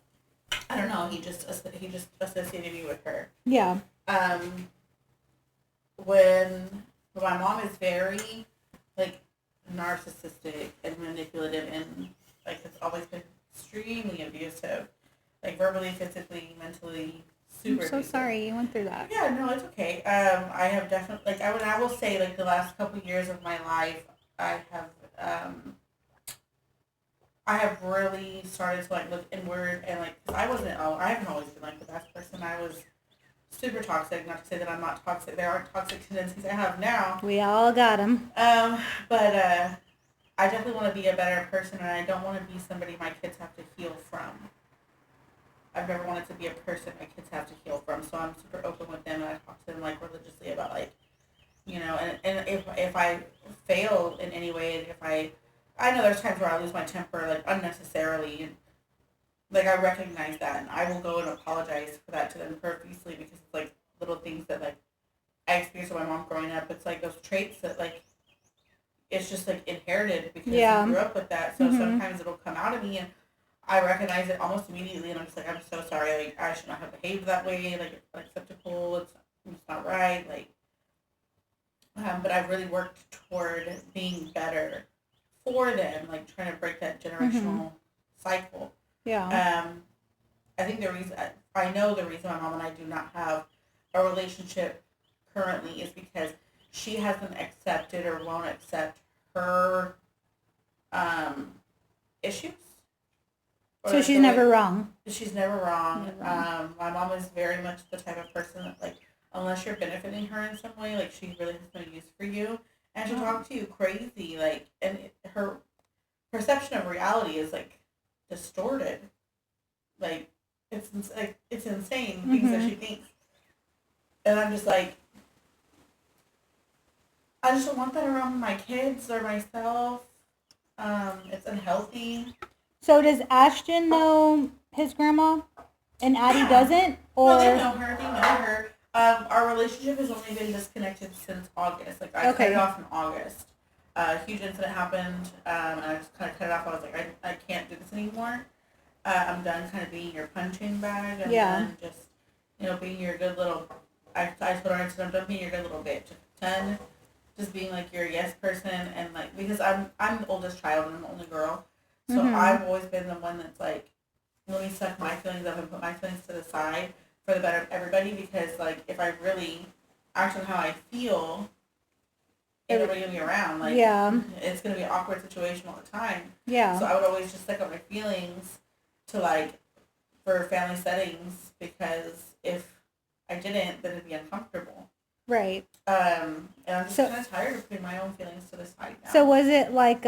I don't know, he just associated me with her. Yeah. But my mom is very like narcissistic and manipulative and like has always been extremely abusive. Like verbally, physically, mentally, super I'm so abusive. sorry you went through that. Yeah, no, it's okay. I have definitely, like, I will say, like, the last couple years of my life, I have really started to, like, look inward and, like, because I haven't always been, like, the best person. I was super toxic, not to say that I'm not toxic. There aren't toxic tendencies I have now. We all got them. But I definitely want to be a better person, and I don't want to be somebody my kids have to heal from. I've never wanted to be a person my kids have to heal from, so I'm super open with them, and I talk to them, like, religiously about, like, you know, and if I fail in any way, and if I know there's times where I lose my temper, like, unnecessarily, and, like, I recognize that, and I will go and apologize for that to them profusely, because it's, like, little things that, like, I experienced with my mom growing up. It's, like, those traits that, like, it's just, like, inherited, because you grew up with that, so sometimes it'll come out of me, and I recognize it almost immediately, and I'm just like, I'm so sorry, like, I should not have behaved that way, like, it's unacceptable, it's not right, like, but I've really worked toward being better for them, like, trying to break that generational cycle. Yeah. I think I know the reason my mom and I do not have a relationship currently is because she hasn't accepted or won't accept her, issues. So she's never wrong. She's never wrong. My mom is very much the type of person that, like, unless you're benefiting her in some way, like, she really has no use for you. And she'll talk to you crazy, like, and her perception of reality is, like, distorted. Like, it's insane, things that she thinks. And I'm just like, I just don't want that around my kids or myself. It's unhealthy. So does Ashton know his grandma and Addie doesn't? Or No, they know her. Our relationship has only been disconnected since August. Like, I cut it off in August. A huge incident happened, and I just kind of cut it off. I was like, I can't do this anymore. I'm done kind of being your punching bag. And done just, you know, being your good little, I told her, I'm done being your good little bitch. Done just being, like, your yes person. And, like, because I'm the oldest child and I'm the only girl. So I've always been the one that's, like, let me suck my feelings up and put my feelings to the side for the better of everybody, because like if I really act on how I feel, ain't nobody gonna be around. Like it's gonna be an awkward situation all the time. Yeah. So I would always just stick up my feelings to like for family settings, because if I didn't, then it'd be uncomfortable. Right. And I'm just kind of tired of putting my own feelings to the side now. So was it like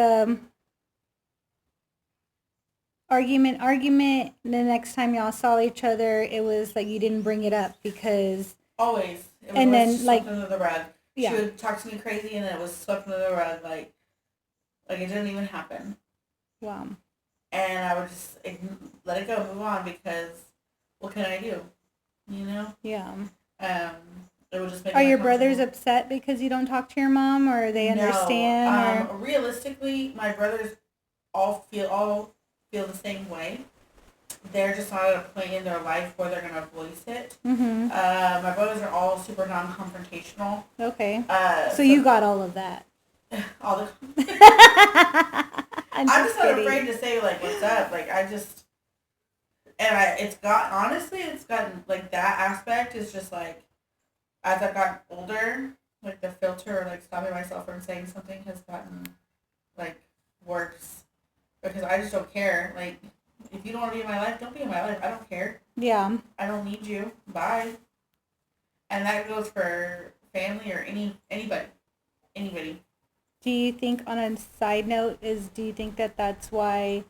argument the next time y'all saw each other, it was like you didn't bring it up because always it was and always then like swept under the rug. Yeah. She would talk to me crazy and then it was swept under the rug, like it didn't even happen. Wow. And I would just let it go, move on, because what can I do? You know? Yeah. It would just make Are your brothers upset because you don't talk to your mom, or they understand? No. Realistically, my brothers all feel the same way. They're just not at a point in their life where they're gonna voice it. Mm-hmm. My brothers are all super non-confrontational. Okay. So you got all of that. All the. I'm just not kidding. afraid to say like what's up. Like it's gotten like that aspect is just like as I've gotten older, like the filter, like stopping myself from saying something has gotten like worse, because I just don't care. Like if you don't want to be in my life, don't be in my life. I don't care. Yeah. I don't need you. Bye. And that goes for family or anybody. Do you think, on a side note, do you think that that's why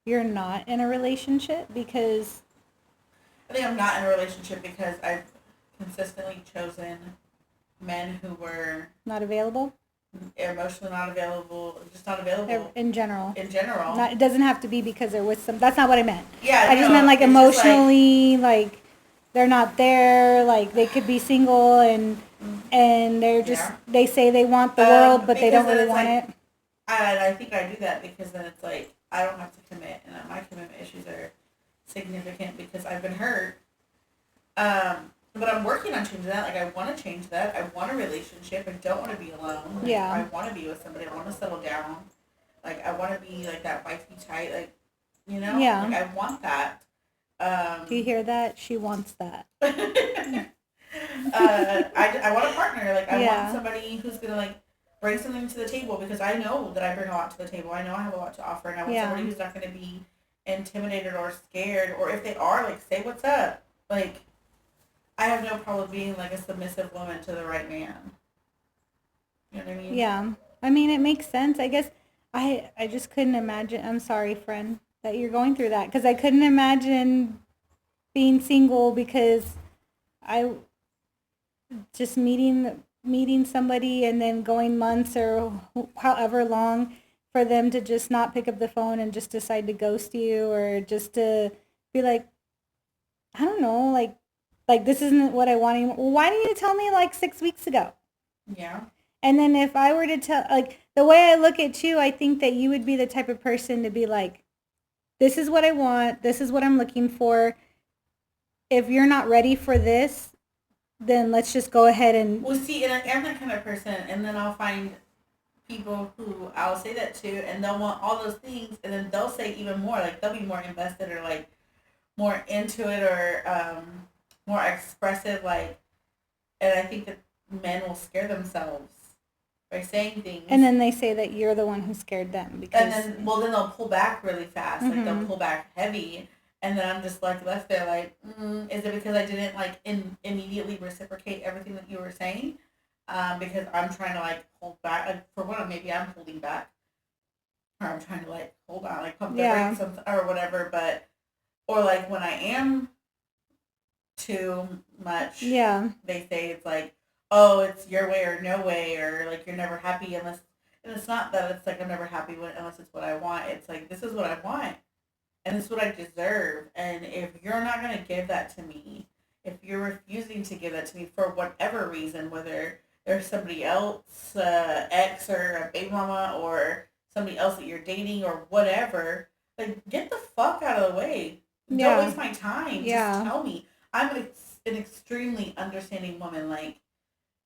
you're not in a relationship? Because I think I'm not in a relationship because I've consistently chosen men who were not available? Emotionally not available, just not available. In general. It doesn't have to be because they're with some. That's not what I meant. Yeah, I just meant like emotionally, like they're not there. Like they could be single and they're just they say they want the world, but they don't really want it. I think I do that because then it's like I don't have to commit, and my commitment issues are significant because I've been hurt. But I'm working on changing that. Like, I want to change that. I want a relationship. I don't want to be alone. Like, I want to be with somebody. I want to settle down. Like, I want to be, like, that wifey type. Like, you know? Yeah. Like, I want that. Do you hear that? She wants that. I want a partner. Like, I want somebody who's going to, like, bring something to the table, because I know that I bring a lot to the table. I know I have a lot to offer. And I want somebody who's not going to be intimidated or scared. Or if they are, like, say what's up. Like, I have no problem being like a submissive woman to the right man. You know what I mean? Yeah. I mean, it makes sense. I guess I just couldn't imagine. I'm sorry, friend, that you're going through that, because I couldn't imagine being single, because I just meeting somebody and then going months or however long for them to just not pick up the phone and just decide to ghost you, or just to be like, I don't know, like this isn't what I want anymore. Well, why didn't you tell me like 6 weeks ago? Yeah. And then if I were to tell, like, the way I look at you, I think that you would be the type of person to be like, this is what I want. This is what I'm looking for. If you're not ready for this, then let's just go ahead and... Well, see, and I'm that kind of person, and then I'll find people who I'll say that to, and they'll want all those things, and then they'll say even more. Like, they'll be more invested or, like, more into it, or... more expressive, like, and I think that men will scare themselves by saying things. And then they say that you're the one who scared them, because... And then, well, then they'll pull back really fast. Like, they'll pull back heavy, and then I'm just, like, left there, like, is it because I didn't, like, immediately reciprocate everything that you were saying? Because I'm trying to, like, hold back. Like, for one, maybe I'm holding back. Or I'm trying to, like, hold on, like, pump the brakes or whatever, but... Or, like, when I am... too much. Yeah. They say it's like, oh, it's your way or no way, or like you're never happy unless. And it's not that it's like I'm never happy unless it's what I want. It's like, this is what I want, and this is what I deserve. And if you're not gonna give that to me, if you're refusing to give that to me for whatever reason, whether there's somebody else, ex or a baby mama, or somebody else that you're dating or whatever, like get the fuck out of the way. Don't waste my time. Just tell me. I'm an extremely understanding woman. Like,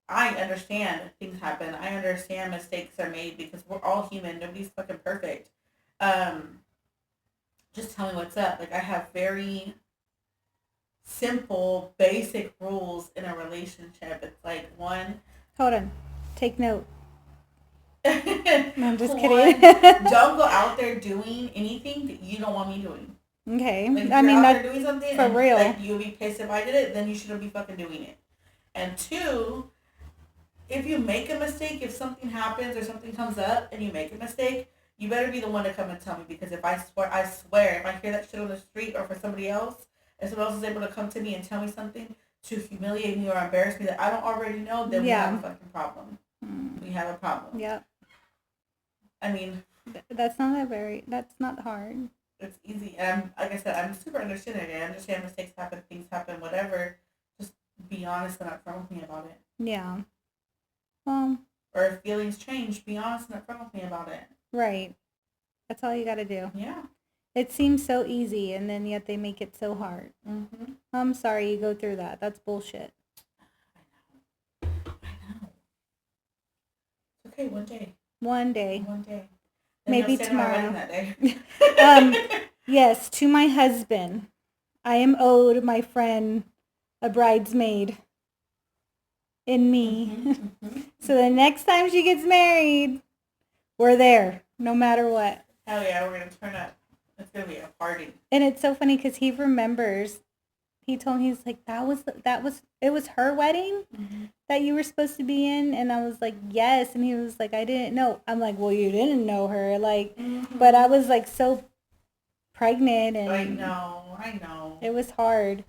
I understand things happen. I understand mistakes are made because we're all human. Nobody's fucking perfect. Just tell me what's up. Like, I have very simple, basic rules in a relationship. It's like one. Hold on. Take note. No, I'm just One, kidding. don't go out there doing anything that you don't want me doing. Okay. Like, if I you're mean, out that there doing something for and, real. like, you'll be pissed if I did it, then you shouldn't be fucking doing it. And two, if you make a mistake, if something happens or something comes up and you make a mistake, you better be the one to come and tell me, because if I swear, if I hear that shit on the street or for somebody else, and someone else is able to come to me and tell me something to humiliate me or embarrass me that I don't already know, then we have a fucking problem. We have a problem. Yep. I mean, that's not hard. it's easy. And like I said, I'm super understanding. I understand mistakes happen, things happen, whatever. Just be honest and upfront with me about it. Yeah. Well. Or if feelings change, be honest and upfront with me about it. Right. That's all you got to do. Yeah. It seems so easy, and then yet they make it so hard. Mm-hmm. I'm sorry you go through that. That's bullshit. I know. It's okay, one day. One day. One day. Maybe you'll stand at my tomorrow. wedding that day. Yes, to my husband, I am owed my friend a bridesmaid in me. Mm-hmm. So the next time she gets married, we're there, no matter what. Hell yeah, we're going to turn up. It's going to be a party. And it's so funny because he remembers. He told me, he's like, it was her wedding that you were supposed to be in? And I was like, yes. And he was like, I didn't know. I'm like, well, you didn't know her. Like, but I was like so pregnant. And I know. It was hard,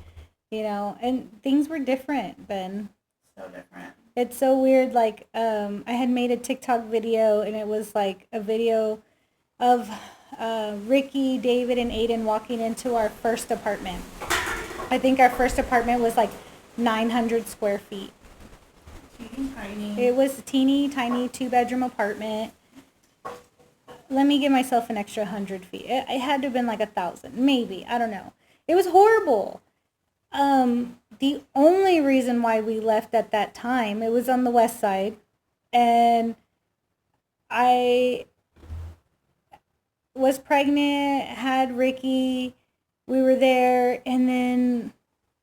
and things were different then. So different. It's so weird. Like, I had made a TikTok video, and it was like a video of Ricky, David, and Aiden walking into our first apartment. I think our first apartment was like 900 square feet. Teeny tiny. It was a teeny tiny 2-bedroom apartment. Let me give myself an extra 100 feet. It had to have been like 1,000, maybe. I don't know. It was horrible. The only reason why we left at that time, it was on the west side, and I was pregnant, had Ricky, we were there, and then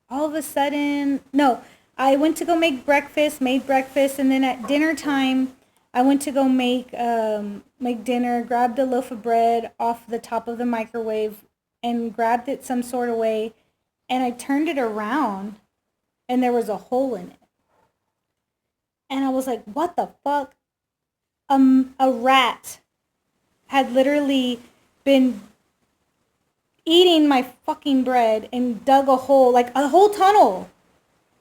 all of a sudden, no, I went to go made breakfast, and then at dinner time, I went to go make dinner, grabbed a loaf of bread off the top of the microwave, and grabbed it some sort of way, and I turned it around, and there was a hole in it. And I was like, what the fuck? A rat had literally been eating my fucking bread and dug a hole, like a whole tunnel.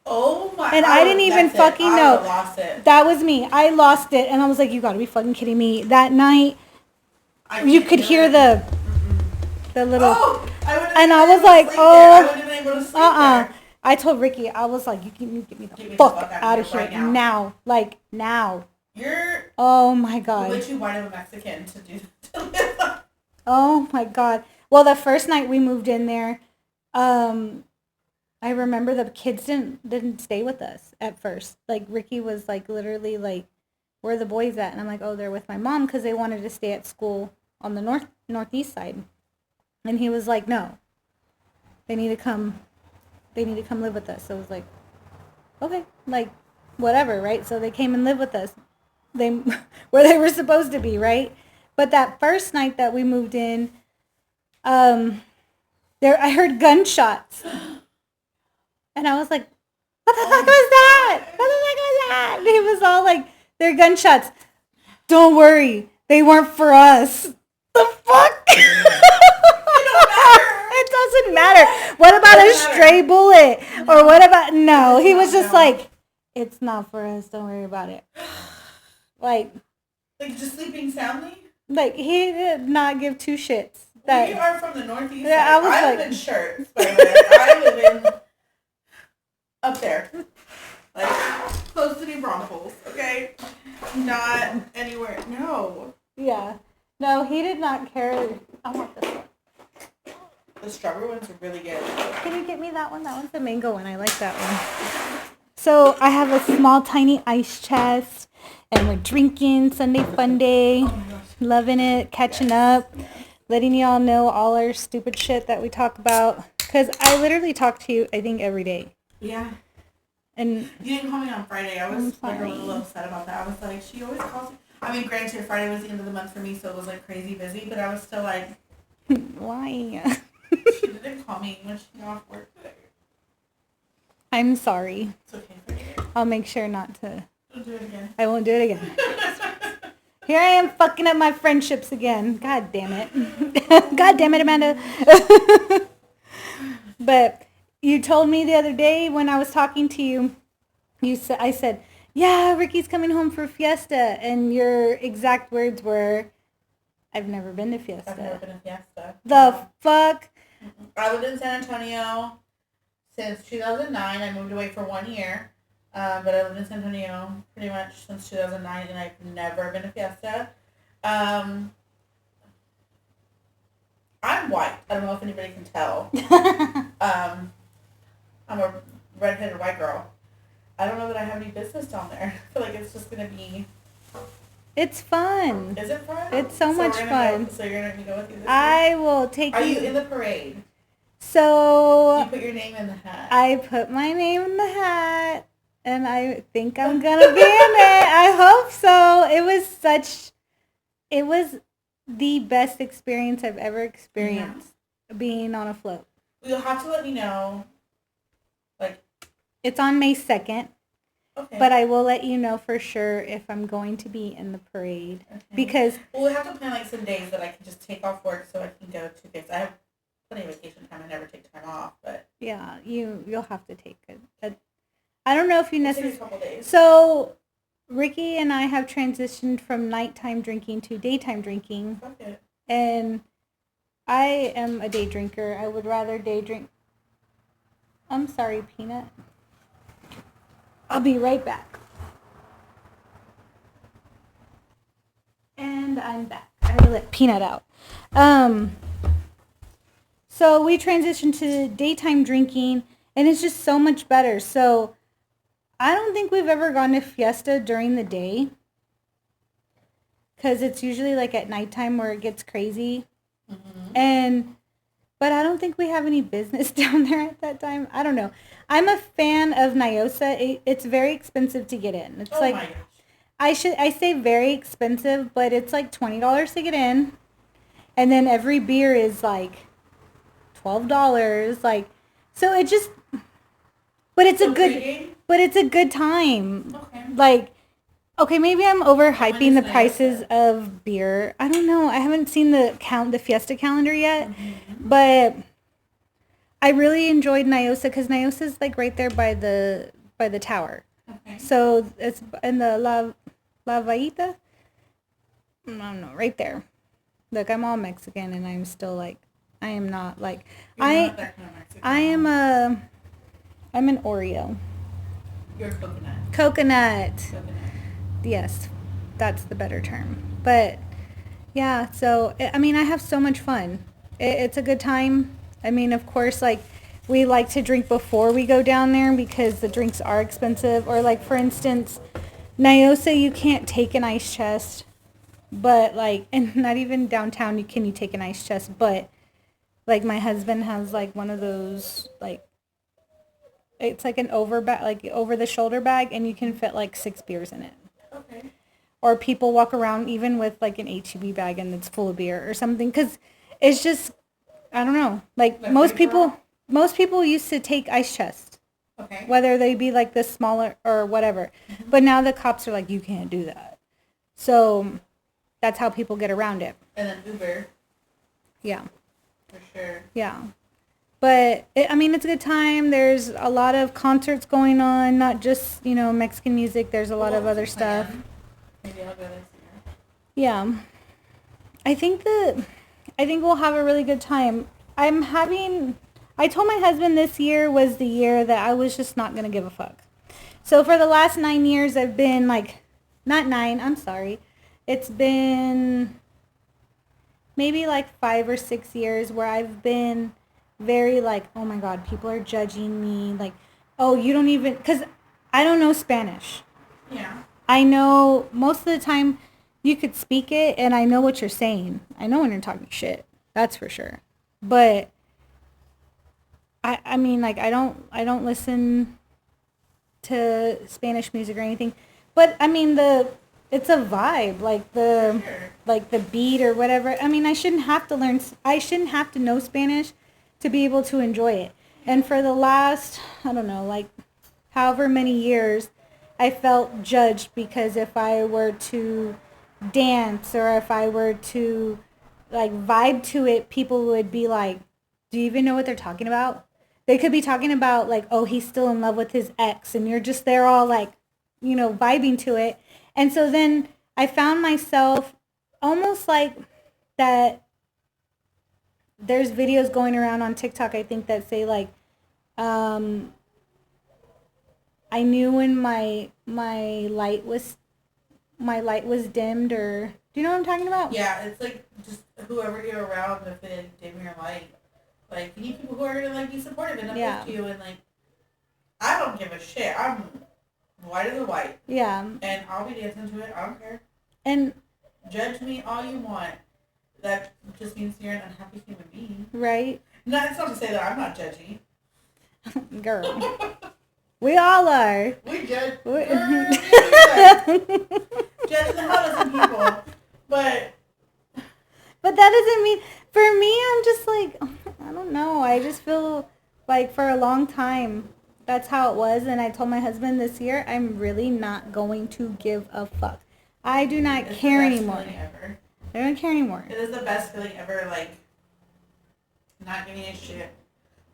Oh my! And I didn't even fucking know. I lost it. That was me. I lost it, and I was like, you gotta be fucking kidding me. That night, you could hear the little... Oh, and I was like, I wouldn't have been able to sleep there. I told Ricky, I was like, you get me the fuck out of here right now. Like, now. You're... Oh, my God. Way too white of a Mexican to live on. Oh, my God. Well, the first night we moved in there, I remember the kids didn't stay with us at first. Like, Ricky was, like, literally, like, where are the boys at? And I'm like, oh, they're with my mom because they wanted to stay at school on the northeast side. And he was like, no, they need to come live with us. So I was like, okay, like, whatever, right? So they came and lived with us. Where they were supposed to be, right? But that first night that we moved in, I heard gunshots. And I was like, what the fuck was that? What the fuck was that? And he was all like, they're gunshots. Don't worry, they weren't for us. The fuck? It doesn't matter. What about a stray bullet? Or what about... No, he was just like, it's not for us. Don't worry about it. Like just sleeping soundly? Like, he did not give two shits. We are from the northeast side. I live in shirts, by the way. I live in... up there. Like, close to New Braunfels, okay? Not anywhere. No. Yeah. No, he did not care. I want this one. The strawberry ones are really good. Can you get me that one? That one's the mango one. I like that one. So I have a small, tiny ice chest, and we're drinking Sunday Fun Day, loving it, catching up, letting y'all know all our stupid shit that we talk about. Because I literally talk to you, I think, every day. Yeah. And You didn't call me on Friday. I was I'm like a sorry. little upset about that. I was like, she always calls me. I mean, granted, Friday was the end of the month for me, so it was like crazy busy, but I was still like, why? she didn't call me when she got off work today. I'm sorry. It's okay, forget it. I'll make sure not to. Don't do it again. I won't do it again. Here I am fucking up my friendships again. God damn it. God damn it, Amanda. But you told me the other day when I was talking to you, I said, yeah, Ricky's coming home for Fiesta. And your exact words were, I've never been to Fiesta. I've never been to Fiesta. The fuck? I lived in San Antonio since 2009. I moved away for 1 year. But I lived in San Antonio pretty much since 2009, and I've never been to Fiesta. I'm white. I don't know if anybody can tell. I'm a redheaded white girl. I don't know that I have any business down there. I feel like it's just going to be... It's fun. Is it fun? It's so much fun. So you're going to go with you this I will take Are you... you in the parade? So... You put your name in the hat. I put my name in the hat. And I think I'm going to be in it. I hope so. It was the best experience I've ever experienced being on a float. You'll have to let me know. It's on May 2nd. Okay. But I will let you know for sure if I'm going to be in the parade. Okay. Because... Well, we have to plan some days that I can just take off work so I can go to things. I have plenty of vacation time. I never take time off, but... Yeah, you'll have to take it. I don't know if you necessarily... Take a couple days. So, Ricky and I have transitioned from nighttime drinking to daytime drinking. Fuck it. And I am a day drinker. I would rather day drink... I'm sorry, Peanut. I'll be right back. And I'm back. I had to let Peanut out. So we transitioned to daytime drinking, and it's just so much better. So I don't think we've ever gone to Fiesta during the day, because it's usually like at nighttime where it gets crazy. Mm-hmm. But I don't think we have any business down there at that time. I don't know. I'm a fan of Nyosa. It's very expensive to get in. It's my gosh. I say very expensive, but it's like $20 to get in. And then every beer is like $12. Like, so it just, but it's a good time. Okay. Like, okay, maybe I'm overhyping the prices of beer. I don't know. I haven't seen the Fiesta calendar yet, but I really enjoyed Nyosa because Nyosa is like right there by the tower. Okay. So it's in the La Vaita. I don't know, right there. Look, I'm all Mexican, and I'm still like, I am not like You're not that kind of Mexican. I'm an Oreo. You're coconut. Coconut. Yes, that's the better term. But yeah, so I mean, I have so much fun. It's a good time. I mean, of course, like we like to drink before we go down there because the drinks are expensive. Or like, for instance, Nyosa, you can't take an ice chest, but like, and not even downtown you take an ice chest. But like, my husband has like one of those, like, it's like an over the shoulder bag, and you can fit like 6 beers in it. Okay. Or people walk around even with like an H-E-B bag and it's full of beer or something, because it's just, I don't know. Like most people used to take ice chests. Okay. Whether they be like this smaller or whatever. Mm-hmm. But now the cops are like, you can't do that. So that's how people get around it. And then Uber. Yeah. For sure. Yeah. But, I mean, it's a good time. There's a lot of concerts going on, not just, Mexican music. There's a lot of other stuff. Maybe I'll go this year. Yeah. I think we'll have a really good time. I told my husband this year was the year that I was just not going to give a fuck. So for the last 9 years, I've been like, not 9, I'm sorry. It's been maybe like 5 or 6 years where I've been very like, oh my God, people are judging me. Like, oh, you don't even, because I don't know Spanish. Yeah. I know most of the time you could speak it and I know what you're saying. I know when you're talking shit. That's for sure. But I mean, like, I don't listen to Spanish music or anything, but I mean, it's a vibe, like the beat or whatever. I mean, I shouldn't have to know Spanish to be able to enjoy it. And for the last, I don't know, like however many years, I felt judged because if I were to dance or if I were to like vibe to it, people would be like, do you even know what they're talking about? They could be talking about like, oh, he's still in love with his ex, and you're just there all like, vibing to it. And so then I found myself almost like that. There's videos going around on TikTok, I think, that say like, I knew when my light was dimmed, or do you know what I'm talking about? Yeah, it's like just whoever you're around, if they dim your light. Like, you need people who are going to, like, be supportive and uplift you, and, like, I don't give a shit. I'm white as a white. Yeah. And I'll be dancing to it. I don't care. And judge me all you want. That just means you're an unhappy human being. Right? No, it's not to say that I'm not judgy. Girl. We all are. We judge. We judge the hell out of some people. But that doesn't mean, for me, I'm just like, I don't know. I just feel like for a long time, that's how it was. And I told my husband this year, I'm really not going to give a fuck. I do not care anymore. I don't care anymore. It is the best feeling ever, like, not giving a shit,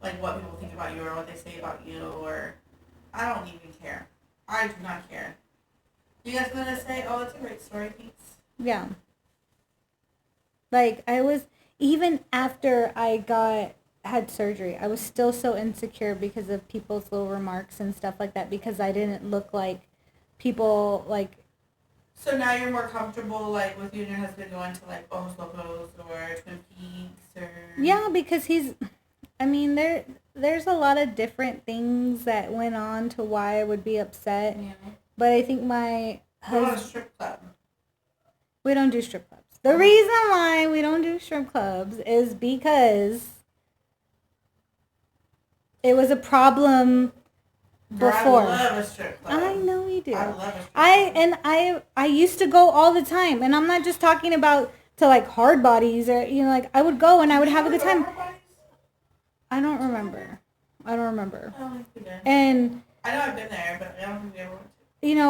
like, what people think about you or what they say about you, or, I don't even care. I do not care. You guys gonna say, oh, that's a great story, thanks. Yeah. Like, I was, even after I had surgery, I was still so insecure because of people's little remarks and stuff like that, because I didn't look like people, like. So now you're more comfortable, like, with you and your husband going to, like, Ojos Locos or Twin Peaks or... Yeah, because there's a lot of different things that went on to why I would be upset. Yeah. But I think my husband... We're on a strip club. We don't do strip clubs. The reason why we don't do strip clubs is because it was a problem before. I love a strip club. I know you do. I love a strip club. I used to go all the time, and I'm not just talking about to like hard bodies or like I would go and I would have a good time. I don't remember. I don't think we did. And I know I've been there, but I don't think we ever went to.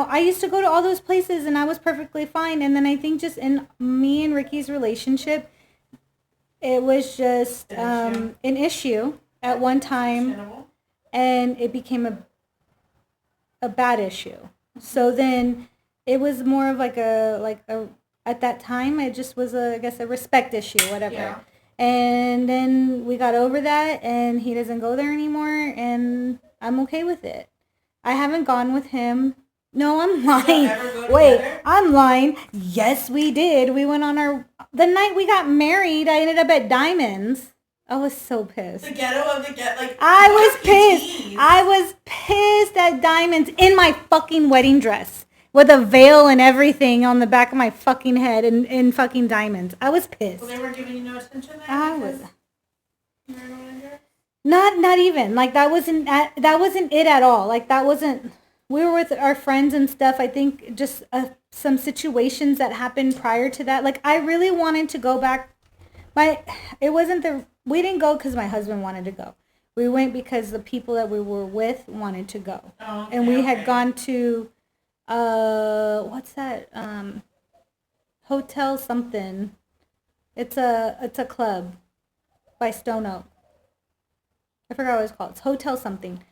I used to go to all those places and I was perfectly fine. And then I think just in me and Ricky's relationship, it was just an issue at one time, and it became a bad issue. So then it was more of like a at that time it just was I guess a respect issue, whatever. Yeah. And then we got over that, and he doesn't go there anymore, and I'm okay with it. I haven't gone with him. No, I'm lying. Wait, I'm lying. Yes, we did. We went on the night we got married, I ended up at Diamonds. I was so pissed. The ghetto of the ghetto, like... I was pissed. I was pissed at Diamonds in my fucking wedding dress with a veil and everything on the back of my fucking head in fucking Diamonds. I was pissed. Well, they were giving you no attention there? I was... You were going in there? Not even. Like, that wasn't it at all. Like, that wasn't... We were with our friends and stuff. I think just some situations that happened prior to that. Like, I really wanted to go back. We didn't go because my husband wanted to go. We went because the people that we were with wanted to go. Oh, okay, and we had gone to, what's that? Hotel something. It's a club by Stone Oak. I forgot what it's called. It's Hotel something.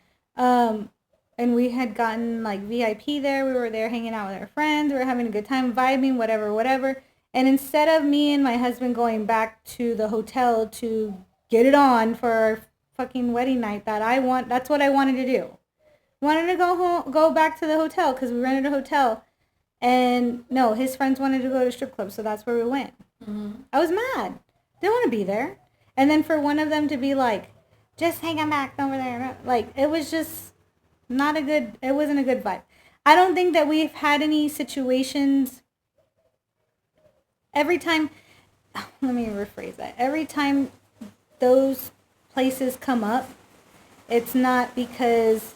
And we had gotten like VIP there. We were there hanging out with our friends. We were having a good time, vibing, whatever. And instead of me and my husband going back to the hotel to get it on for our fucking wedding night that's what I wanted to do. Wanted to go back to the hotel because we rented a hotel. And no, his friends wanted to go to a strip club, so that's where we went. Mm-hmm. I was mad. Didn't want to be there. And then for one of them to be like, just hang on back over there. Like, it was just... it wasn't a good vibe. I don't think that we've had any situations let me rephrase that. Every time those places come up, It's not because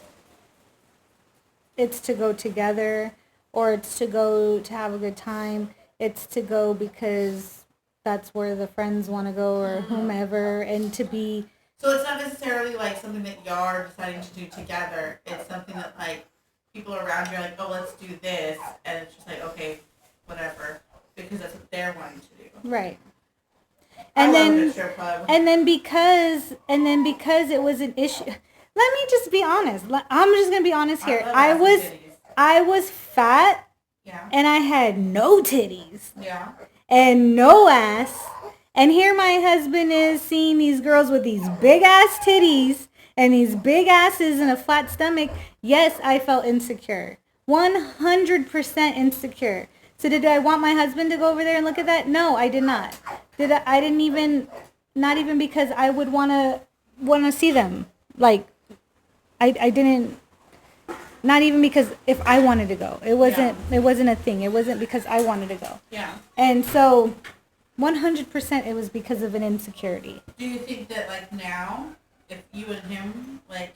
it's to go together or it's to go to have a good time. It's to go because that's where the friends want to go or whomever, and to be. So it's not necessarily like something that y'all are deciding to do together. It's something that like people around you are like, oh, let's do this, and it's just like, okay, whatever, because that's what they're wanting to do. Right. I And love a then good strip club. and then because it was an issue. Let me just be honest. I'm just going to be honest here. love I ass and was titties. I was fat Yeah. and I had no titties Yeah. and no ass. And here my husband is seeing these girls with these big ass titties and these big asses and a flat stomach. Yes, I felt insecure. 100% insecure. So did I want my husband to go over there and look at that? No, I did not. I didn't even, not even because I would want to see them. Like, I didn't, not even because if I wanted to go. It wasn't a thing. It wasn't because I wanted to go. Yeah. And so 100% it was because of an insecurity. Do you think that like now, if you and him like,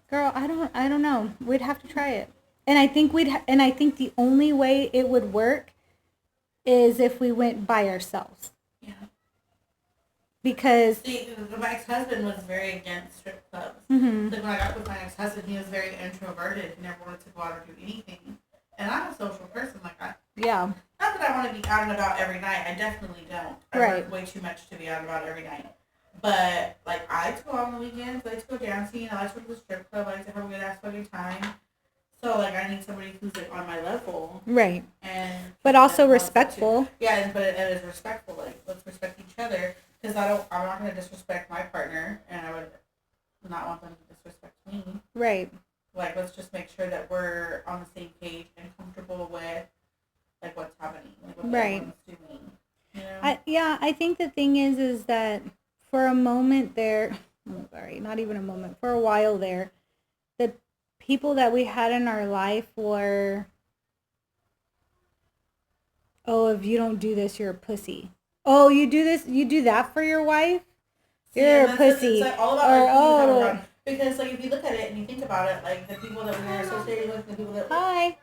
Girl, I don't know. We'd have to try it. And I think I think the only way it would work is if we went by ourselves. yeah. Because See, my ex-husband was very against strip clubs. mhm. Like when I got with my ex-husband, he was very introverted. He never wanted to go out or do anything. And I'm a social person. Like Yeah. not that I want to be out and about every night. I definitely don't. I Right. work way too much to be out and about every night. But like I like to go out on the weekends. I like to go dancing. I like to go to the strip club. I like to have a good ass fucking time. So like I need somebody who's like on my level Right. and But also that wants to- respectful. Yeah, but it is respectful. Like let's respect each other because I'm not gonna disrespect my partner, and I would not want them to disrespect me. Right. Like let's just make sure that we're on the same page and comfortable with like what's happening, like what Right. everyone's doing. You know? I think the thing is that for a moment there, I'm sorry, not even a moment, for a while there, the people that we had in our life were, oh, if you don't do this, you're a pussy. Oh, you do this, you do that for your wife? See, You're and a that's- pussy. It's like all about Or, our people oh, around. Because like if you look at it and you think about it, like the people that we were associated with, the people that hi.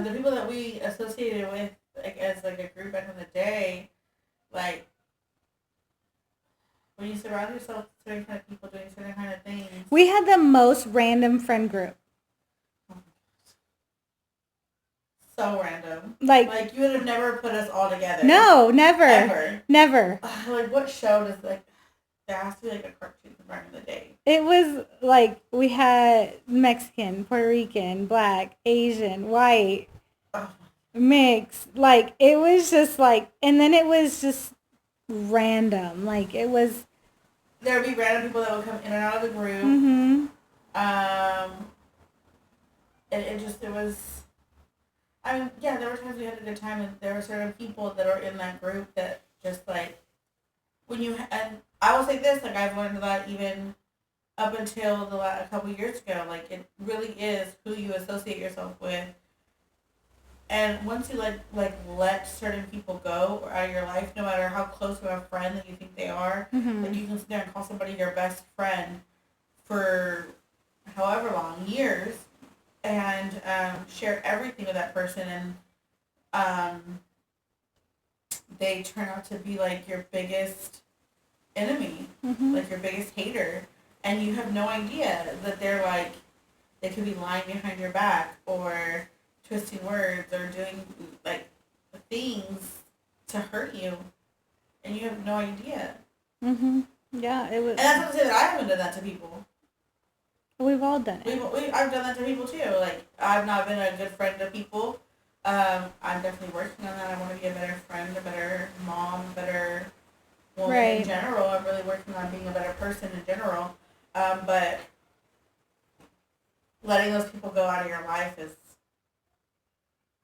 the people that we associated with like as like a group back in the day, like when you surround yourself with certain kind of people doing certain kind of things. We had the most random friend group. So random. Like you would have never put us all together. no, never. Ever. Never. Like what show does like there has to be like a cartoon back in the day. It was like we had Mexican, Puerto Rican, Black, Asian, white, Oh, mixed. Like it was just like, and then it was just random. Like it was. there would be random people that would come in and out of the group. Mhm. And it was. I mean, yeah, there were times we had a good time, and there were certain people that are in that group that just like when you and I will say this, like I've learned that even up until a couple years ago, like it really is who you associate yourself with. And once you let certain people go out of your life, no matter how close of a friend that you think they are, Mhm. like you can sit there and call somebody your best friend for however long, years, and share everything with that person, and they turn out to be like your biggest enemy, Mhm. like your biggest hater, and you have no idea that they're like, they could be lying behind your back or twisting words or doing like things to hurt you, and you have no idea. Mhm. Yeah, it was. And that's not to say that I haven't done that to people. We've all done it. I've done that to people too. Like I've not been a good friend to people. I'm definitely working on that. I want to be a better friend, a better mom, a better woman Right. in general. I'm really working on being a better person in general. But letting those people go out of your life is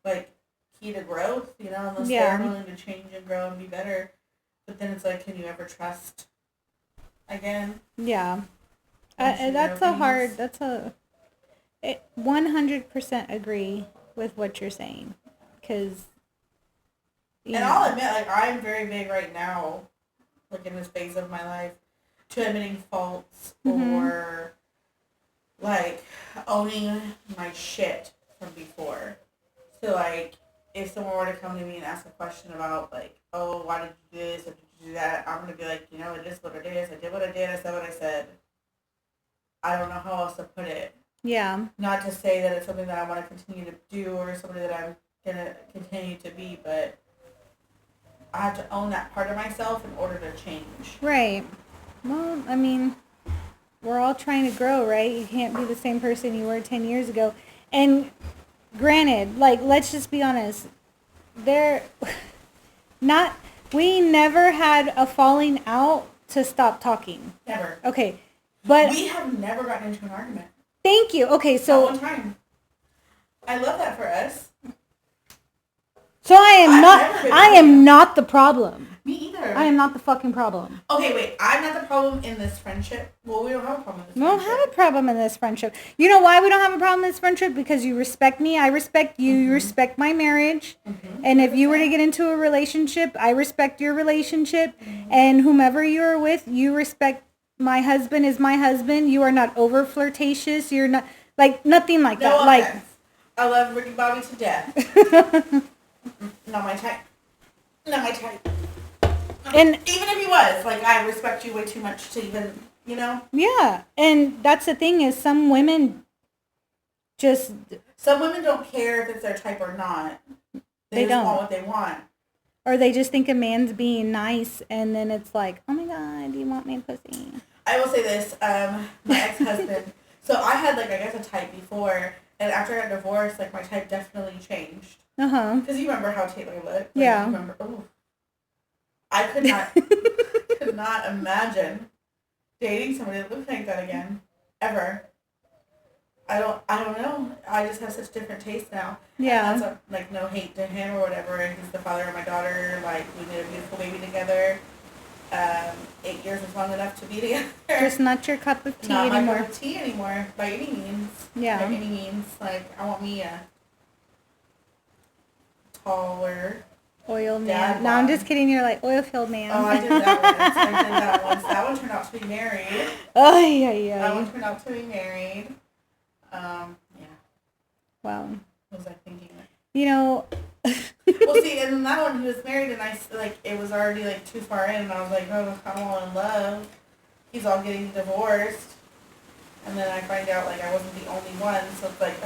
like key to growth, you know, unless Yeah. they're willing to change and grow and be better. But then it's like, can you ever trust again? Yeah. Once you That's know a hard. things. That's a. 100% agree with what you're saying, because And I'll admit, like, I'm very big right now, like, in this phase of my life, to admitting faults or, like, owning my shit from before. So, like, if someone were to come to me and ask a question about, like, oh, why did you do this or did you do that, I'm going to be like, you know, it is what it is. I did what I did. I said what I said. I don't know how else to put it. Yeah. Not to say that it's something that I want to continue to do or something that I'm going to continue to be, but I have to own that part of myself in order to change. Right. Well, I mean, we're all trying to grow, right? You can't be the same person you were 10 years ago. And granted, like, let's just be honest. We never had a falling out to stop talking. Never. Okay. But we have never gotten into an argument. Thank you. Okay, so not one time. I love that for us. So I am not the problem. Me either. I am not the fucking problem. Okay, wait. I'm not the problem in this friendship. Well, we don't have a problem in this friendship. We don't have a problem in this friendship. You know why we don't have a problem in this friendship? Because you respect me. I respect you. You respect my marriage. And if you were to get into a relationship, I respect your relationship. And whomever you're with, you respect my husband is my husband. You are not over flirtatious. You're not, like, nothing like that. Offense. Like, I love Ricky Bobby to death. Not my type. Not my type. And even if he was, like, I respect you way too much to even, you know? Yeah. And that's the thing is some women don't care if it's their type or not. They just don't want what they want. Or they just think a man's being nice, and then it's like, oh my God, do you want my pussy? I will say this, my ex-husband, so I had, like, I guess a type before, and after I got divorced, like, my type definitely changed. Uh-huh. Because you remember how Taylor looked. Like, yeah. You remember, oh. I could not imagine dating somebody that looked like that again. Ever. I don't know. I just have such different tastes now. Yeah. And that's like no hate to him or whatever. He's the father of my daughter. Like, we made a beautiful baby together. 8 years is long enough to be together. Just not your cup of tea not anymore. Not my cup of tea anymore, by any means. Yeah. By any means. Like, I want me a taller oil man. No, I'm just kidding. You're like oil filled man. Oh, I did that once. That one turned out to be married. Oh, yeah. That one turned out to be married. Yeah. Wow. What was I thinking? You know. Well, see, and then that one, he was married, and it was already, like, too far in, and I was like, oh, I'm all in love. He's all getting divorced. And then I find out, like, I wasn't the only one, so it's like,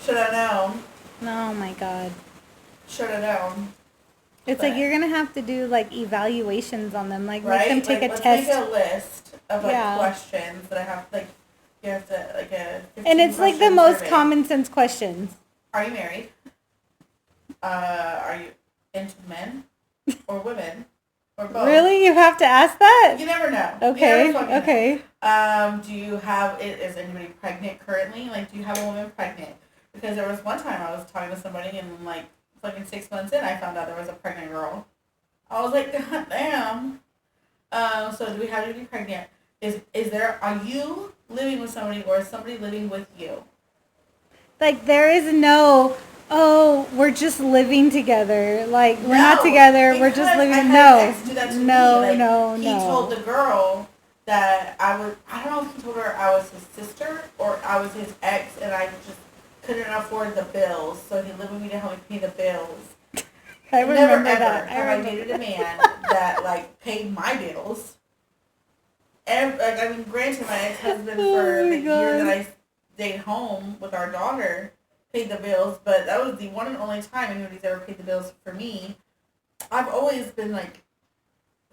should have known. Oh, my God. Should have known. It's like you're going to have to do, like, evaluations on them. Like, right? make them take like, a test. Let's make a list of, like, questions that I have, like, you have to, like, and it's, like, the most common sense questions. Are you married? Are you into men or women or both? Really? You have to ask that? You never know. Okay. Okay. Know. Do you have? Is anybody pregnant currently? Like, do you have a woman pregnant? Because there was one time I was talking to somebody and, like, fucking 6 months in, I found out there was a pregnant girl. I was like, God damn. So do we have to be pregnant? Are you living with somebody or is somebody living with you? Like, there is no, oh, we're just living together. Like, we're not together. We're just living. No. He told the girl that I don't know if he told her I was his sister or I was his ex and I just couldn't afford the bills. So he lived with me to help me pay the bills. I remember that. I dated a man that, like, paid my bills. And, like, I mean, granted, my ex-husband for the year that I stayed home with our daughter paid the bills, but that was the one and only time anybody's ever paid the bills for me. I've always been, like,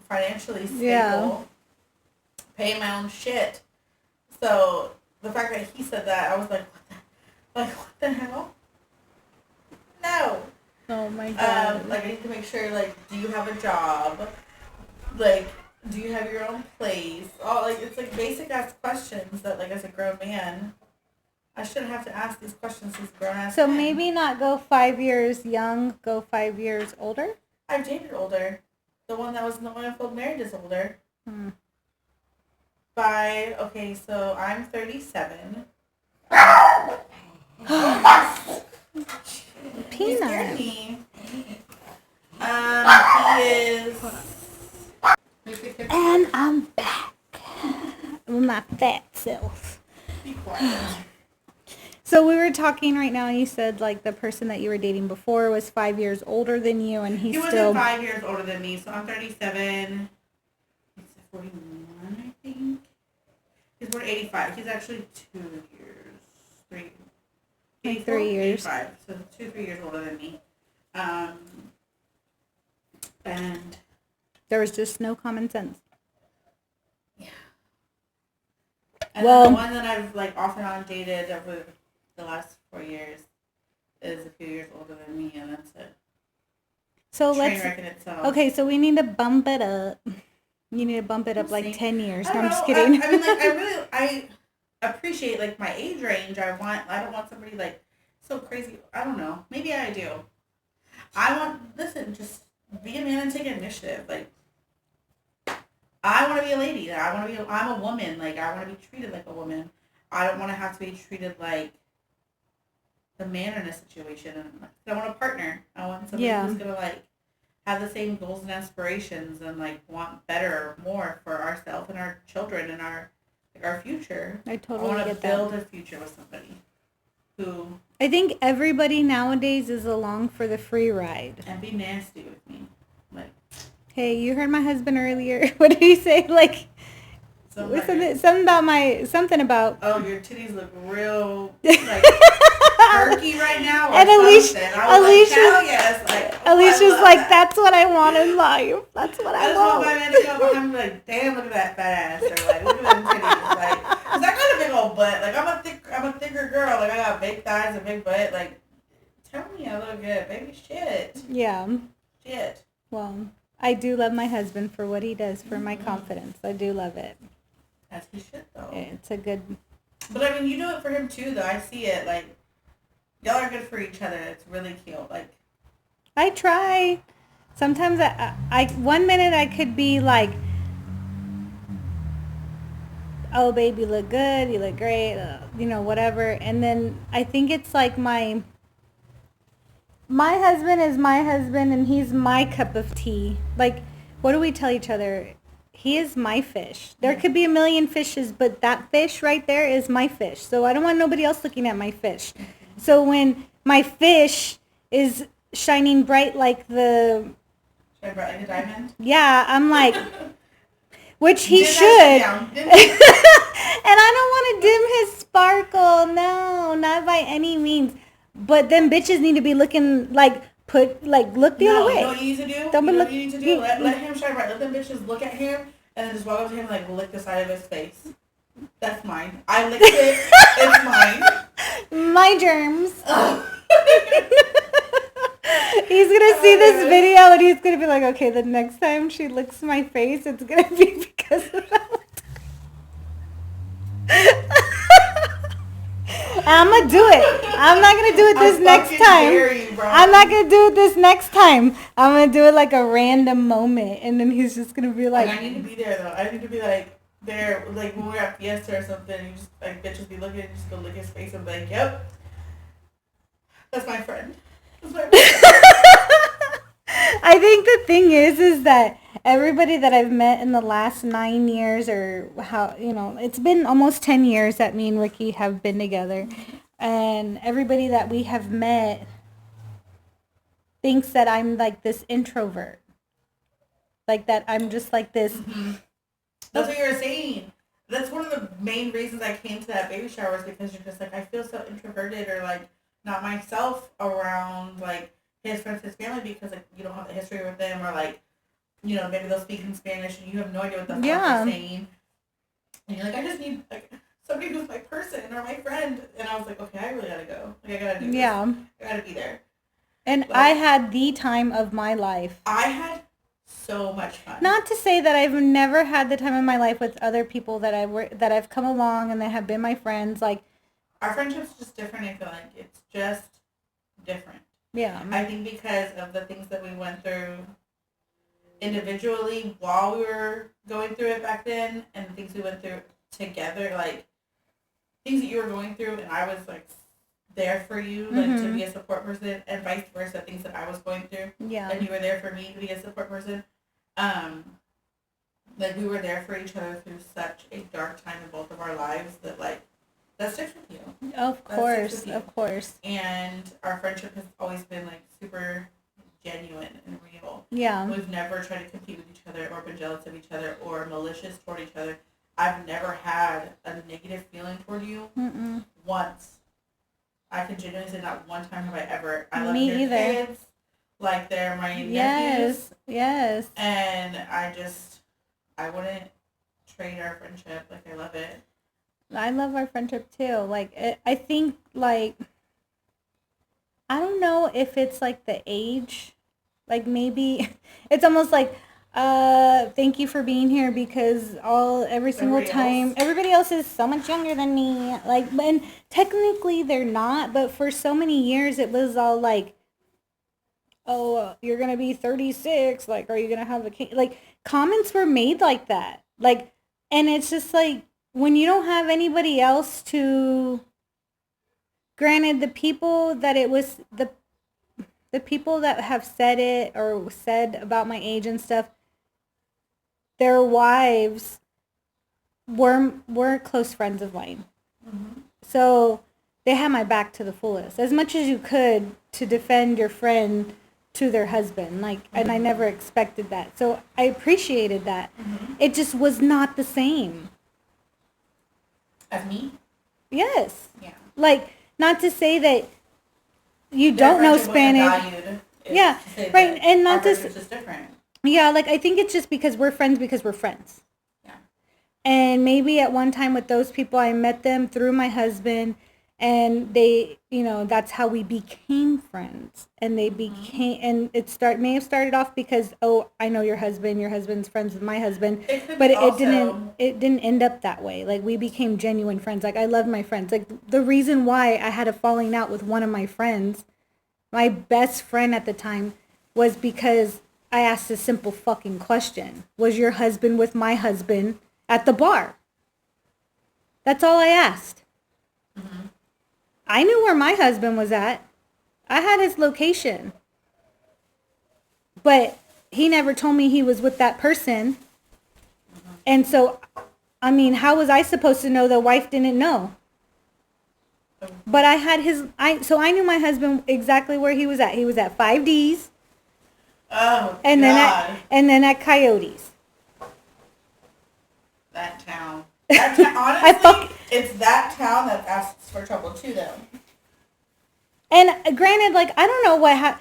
financially stable, paying my own shit. So the fact that he said that, I was like, what the hell? No. Oh my God. Like, I need to make sure, like, do you have a job? Like, do you have your own place? Oh, like, it's like basic ass questions that, like, as a grown man, I shouldn't have to ask these questions as a grown ass So man. maybe not go 5 years young, go 5 years older? I've dated older. The one that was the one I felt married is older. So I'm 37. Peanut. Me. He is. And I'm back with my fat self. Be quiet. So we were talking right now, and you said like the person that you were dating before was 5 years older than you, and He he's wasn't still 5 years older than me, so I'm 37. He's 41, I think. He's born 85. He's actually 2 years, 3. Like 3 years. 85, so 2-3 years older than me. And there was just no common sense. yeah. And Well, then the one that I've like off and on dated over the last 4 years is a few years older than me, and that's it. So Train wreck in itself. Okay, so we need to bump it up. You need to bump it up like 10 years. No, I'm just know. kidding. I mean, like, I appreciate like my age range. I don't want somebody like so crazy. I don't know. Maybe I do. Just be a man and take initiative. Like, I want to be a lady. I'm a woman. Like, I want to be treated like a woman. I don't want to have to be treated like the man in a situation. I want a partner. I want somebody who's going to, like, have the same goals and aspirations and, like, want better, more for ourselves and our children and our future. I totally get that. I want to build a future with somebody who... I think everybody nowadays is along for the free ride. And be nasty with me. Like, hey, you heard my husband earlier. What did he say? Like, something about. Oh, your titties look real like perky right now. And Alicia, Alicia's like, that's what I want in life. That's what I want. I just want my man to come behind me like, damn, look at that fat ass, or like, look at them titties, like, cause I got a big old butt. Like, I'm a thicker girl. Like, I got big thighs and big butt. Like, tell me I look good, baby. Shit. Yeah. Shit. Well, I do love my husband for what he does for my confidence. I do love it. As he should, though. It's a good... But, I mean, you do it for him, too, though. I see it. Like, y'all are good for each other. It's really cute. Like, I try. Sometimes I 1 minute I could be like, oh, baby, you look good. You look great. Whatever. And then I think it's like my husband is my husband and he's my cup of tea. Like, what do we tell each other? He is my fish. There could be a million fishes, but that fish right there is my fish. So I don't want nobody else looking at my fish. So when my fish is shining bright like the... Shine bright like a diamond? Yeah, I'm like... Which he Dim should. Dim And I don't want to dim his sparkle. No, not by any means. But them bitches need to be looking like... look the other way. You know what you need to do? What you need to do? Let him shine bright. Let them bitches look at him and then just walk up to him and like lick the side of his face. That's mine. I licked it. It's mine. My germs. He's going to see this video and he's going to be like, okay, the next time she licks my face, it's going to be because of that. I'm going to do it. I'm not going to do it this next time. I'm not going to do it this next time. I'm going to do it like a random moment. And then he's just going to be like... I need to be there, though. I need to be like there, like when we're at Fiesta or something. You just, like, bitches be looking and just go lick his face and be like, yep. That's my friend. That's my friend. I think the thing is that everybody that I've met in the last 9 years or it's been almost 10 years that me and Ricky have been together. And everybody that we have met thinks that I'm like this introvert. Like that I'm just like this. Mm-hmm. That's what you were saying. That's one of the main reasons I came to that baby shower is because you're just like, I feel so introverted or like not myself around like his friends, his family, because like you don't have the history with them or like, maybe they'll speak in Spanish and you have no idea what the fuck they're saying. And you're like, I just need like somebody who's my person or my friend. And I was like, okay, I really gotta go. Like I gotta do this. I gotta be there. And like, I had the time of my life. I had so much fun. Not to say that I've never had the time of my life with other people that I've come along and that have been my friends. Like our friendship's just different. I feel like it's just different. Yeah. I think because of the things that we went through individually while we were going through it back then and the things we went through together, like things that you were going through and I was like there for you, like to be a support person, and vice versa, things that I was going through. Yeah. And you were there for me to be a support person. Like we were there for each other through such a dark time in both of our lives that like that sticks with you. Of course, of course. And our friendship has always been like super genuine and real. Yeah. We've never tried to compete with each other or been jealous of each other or malicious toward each other. I've never had a negative feeling toward you once. I can genuinely say not one time have I ever. I love your kids like they're my nephews. Yes. And I wouldn't trade our friendship. Like I love it. I love our friendship too. Like I think like I don't know if it's like the age. Like maybe it's almost like thank you for being here because every single time everybody else is so much younger than me. Like and technically they're not, but for so many years it was all like, oh, you're gonna be 36. Like, are you gonna have a kid? Like comments were made like that. Like, and it's just like when you don't have anybody else to. Granted, the people that it was the people that have said it or said about my age and stuff, their wives were close friends of mine. So they had my back to the fullest, as much as you could to defend your friend to their husband. Like, and I never expected that. So I appreciated that. It just was not the same. As me? Yes. Yeah. Like, not to say that you don't know Spanish. Yeah, right, and not just different. Yeah, like I think it's just because we're friends. Yeah. And maybe at one time with those people, I met them through my husband, and they, that's how we became friends. And they became, and may have started off because, oh, I know your husband's friends with my husband, but it didn't end up that way. Like we became genuine friends. Like I loved my friends. Like the reason why I had a falling out with one of my friends, my best friend at the time, was because I asked a simple fucking question. Was your husband with my husband at the bar? That's all I asked. I knew where my husband was at. I had his location. But he never told me he was with that person. And so, I mean, how was I supposed to know the wife didn't know? But I had so I knew my husband exactly where he was at. He was at 5Ds. Oh, and God. Then at Coyotes. That town. Honestly, it's that town that asks for trouble too, though. And granted, like, I don't know what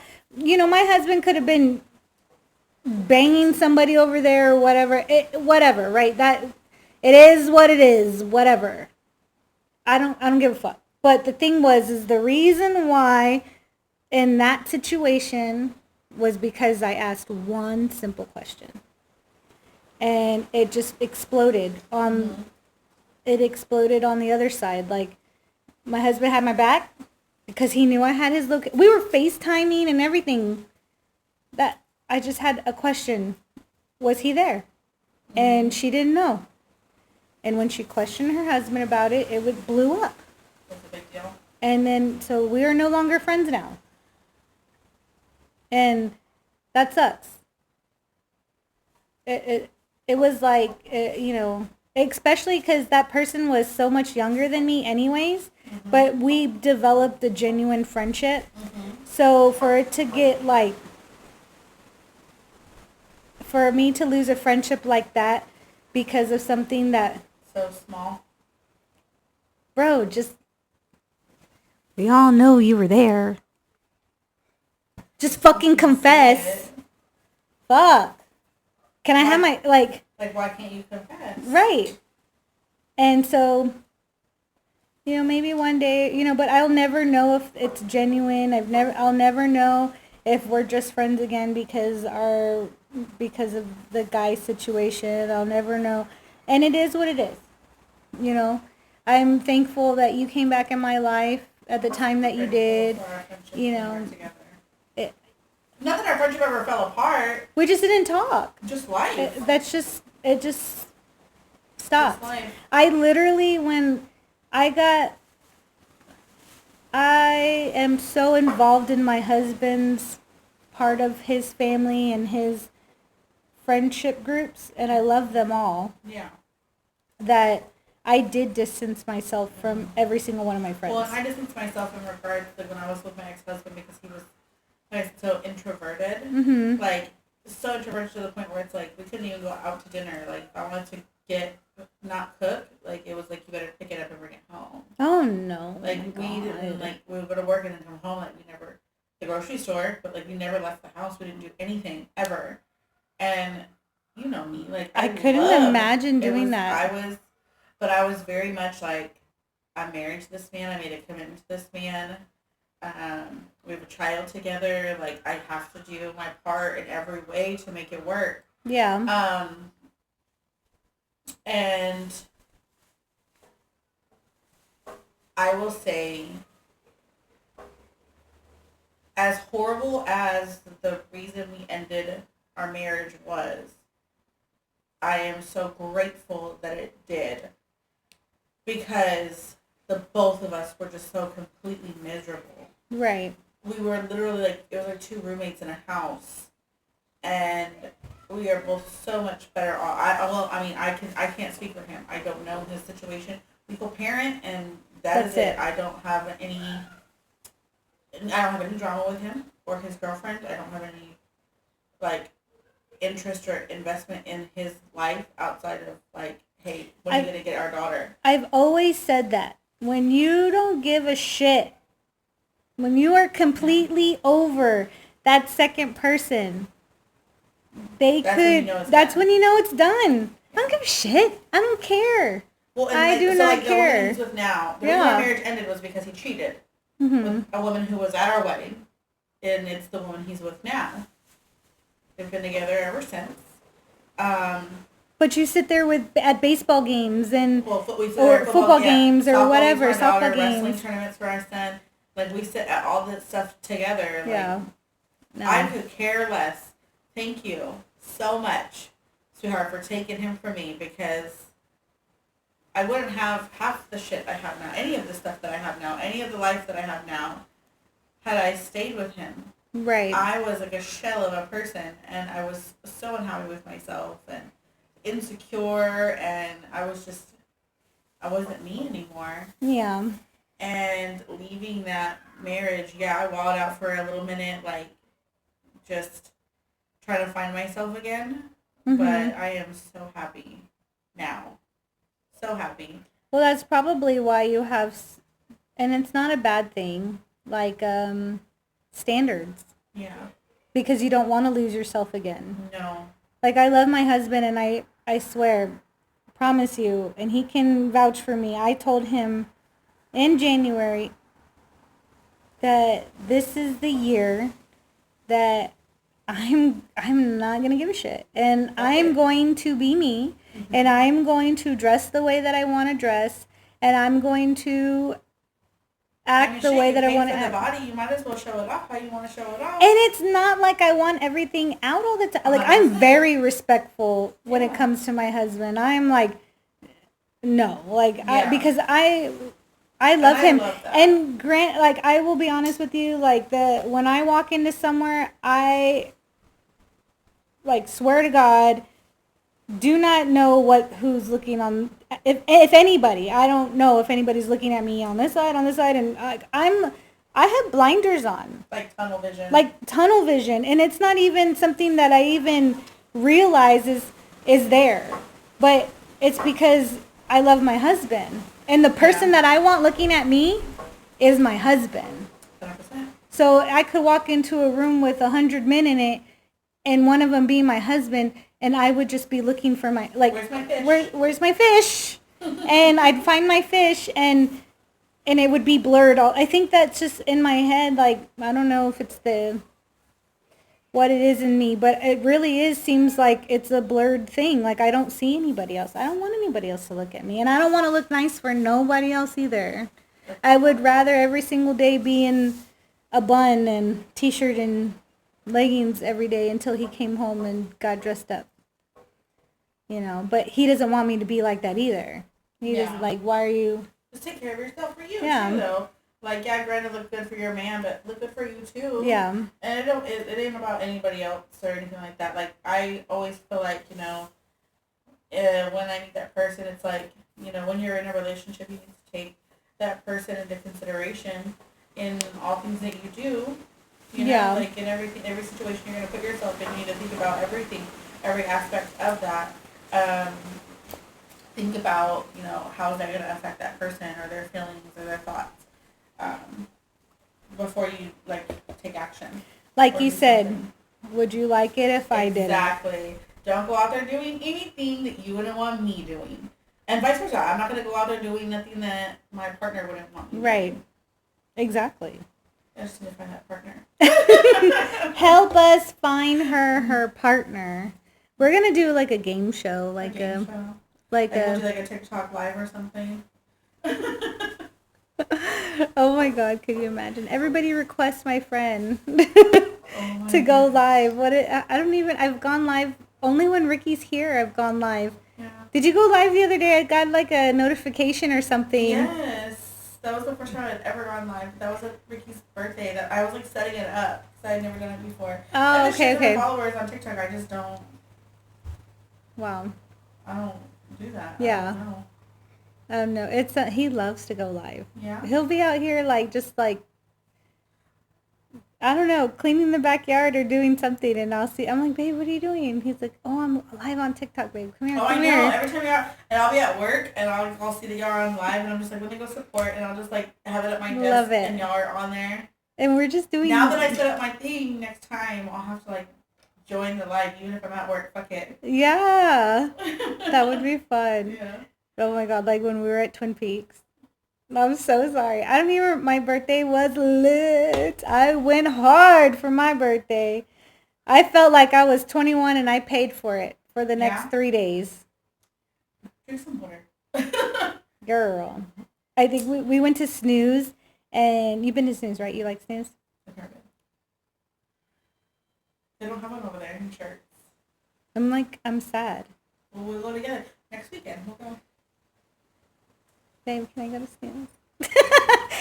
my husband could have been banging somebody over there or whatever. Whatever, right? That it is what it is. Whatever. I don't give a fuck. But the thing is the reason why in that situation was because I asked one simple question. And it just exploded on the other side. Like, my husband had my back because he knew I had his location. We were FaceTiming and everything. That I just had a question. Was he there? And she didn't know. And when she questioned her husband about it, it blew up. That's a big deal. And then, so we are no longer friends now. And that sucks. It was like, especially because that person was so much younger than me anyways, but we developed a genuine friendship. So for it to get like, for me to lose a friendship like that because of something that... So small. Bro, we all know you were there. Just fucking confess. Fuck. Can I have my, like, why can't you confess? Right. And so, maybe one day, but I'll never know if it's genuine. I'll never know if we're just friends again because of the guy situation. I'll never know. And it is what it is. I'm thankful that you came back in my life at the time that you did. Not that our friendship ever fell apart. We just didn't talk. Just life. It just stopped. Just life. I literally, when I I am so involved in my husband's part of his family and his friendship groups, and I love them all, Yeah. that I did distance myself from every single one of my friends. Well, and I distanced myself in regards to when I was with my ex-husband because he was so introverted. Mm-hmm. Like, so introverted to the point where it's like, we couldn't even go out to dinner. Like, if I wanted to not cook, like, it was like, you better pick it up and bring it home. Oh, no. Like, Oh we didn't, like, we would go to work and then come home. Like, we never, the grocery store, but, like, we never left the house. We didn't do anything, ever. And, you know me, like, I couldn't imagine doing that. I was very much like, I'm married to this man. I made a commitment to this man. We have a child together. Like, I have to do my part in every way to make it work. Yeah. And I will say, as horrible as the reason we ended our marriage was, I am so grateful that it did, because the both of us were just so completely miserable. Right. We were literally like, it was like two roommates in a house, and we are both so much better off. I can't speak for him. I don't know his situation. We co-parent, and that's it. I don't have any drama with him or his girlfriend. I don't have any, like, interest or investment in his life outside of, like, hey, when are you going to get our daughter? I've always said that. When you don't give a shit, when you are completely over that second person, that's when you know it's done. I don't give a shit. I don't care. Well, and I do not care. The woman he's with now, the reason our marriage ended was because he cheated with a woman who was at our wedding, and it's the woman he's with now. They've been together ever since. But you sit there at baseball games and or football games or whatever, softball games, wrestling tournaments for our son. Like, we sit at all this stuff together. Like, yeah. No. I could care less. Thank you so much, sweetheart, for taking him from me, because I wouldn't have half the shit I have now, any of the stuff that I have now, any of the life that I have now, had I stayed with him. Right. I was like a shell of a person, and I was so unhappy with myself and insecure, and I wasn't me anymore. Yeah. And leaving that marriage, I walled out for a little minute, like, just trying to find myself again. Mm-hmm. But I am so happy now. So happy. Well, that's probably why you have, and it's not a bad thing, like, standards. Yeah. Because you don't want to lose yourself again. No. Like, I love my husband, and I swear, promise you, and he can vouch for me. I told him in January that this is the year that I'm not going to give a shit. And okay. I'm going to be me, and I'm going to dress the way that I want to dress, and I'm going to act the way that I want to act. The body, you might as well show it off how you want to show it off. And it's not like I want everything out all the time. Like, I'm very respectful when it comes to my husband. I'm like, no, like, because I love him. And Grant, like, I will be honest with you, like, when I walk into somewhere, I, like, swear to God, do not know who's looking on, if anybody, I don't know if anybody's looking at me on this side, and I have blinders on. Like tunnel vision. Like tunnel vision, and it's not even something that I even realize is there, but it's because I love my husband, and the person that I want looking at me is my husband. 100%. So I could walk into a room with 100 men in it, and one of them being my husband, and I would just be looking for my, like, where's my fish? Where's my fish? And I'd find my fish, and it would be blurred. I think that's just in my head. Like, I don't know if it's what it is in me, but it really seems like it's a blurred thing. Like, I don't see anybody else. I don't want anybody else to look at me, and I don't want to look nice for nobody else either. I would rather every single day be in a bun and t-shirt and leggings every day until he came home and got dressed up. You know, but he doesn't want me to be like that either. He just like, why are you... Just take care of yourself for you, yeah. too, though. Like, yeah, granted, look good for your man, but look good for you too. Yeah. And it ain't about anybody else or anything like that. Like, I always feel like, you know, when I meet that person, it's like, you know, when you're in a relationship, you need to take that person into consideration in all things that you do. You know, Yeah. like in every situation you're going to put yourself in, you need to think about everything, every aspect of that. Think about, you know, how is that going to affect that person or their feelings or their thoughts before you, like, take action. Like you said, would you like it if I did it? Exactly. Don't go out there doing anything that you wouldn't want me doing. And vice versa. I'm not going to go out there doing nothing that my partner wouldn't want me Right. doing. Exactly. I just need to find that partner. Help us find her partner. We're going to do like a game show. Like game show. Like we'll do like a TikTok live or something. Oh my God, could you imagine? Everybody request my friend Oh to go live. I've gone live only when Ricky's here. I've gone live. Yeah. Did you go live the other day? I got like a notification or something. Yes. That was the first time I'd ever gone live. That was at Ricky's birthday. That I was like setting it up because I had never done it before. Oh, and okay. My followers on TikTok, I just don't. Wow. I don't do that. Yeah. I don't know. No, it's he loves to go live. Yeah. He'll be out here like just like I don't know, cleaning the backyard or doing something, and I'm like, babe, what are you doing? He's like, oh, I'm live on TikTok, babe. Come here, Oh, come I know. here. Every time you're out, and I'll be at work, and I'll see that y'all are on live, and I'm just like, let me go support, and I'll just like have it at my desk, Love it. and y'all are on there. And we're just doing. Now that I set up my thing, next time I'll have to like join the live, even if I'm at work. Fuck it. Yeah, that would be fun. Yeah. Oh my God, like when we were at Twin Peaks. I'm so sorry. I don't even. My birthday was lit. I went hard for my birthday. I felt like I was 21 and I paid for it for the next 3 days. Drink some water. Girl, I think we went to Snooze, and you've been to Snooze, right? You like Snooze? I've never been. They don't have one over there in shirts. I'm sad. Well, we'll go together next weekend. We'll go. Babe, can I go to Snooze?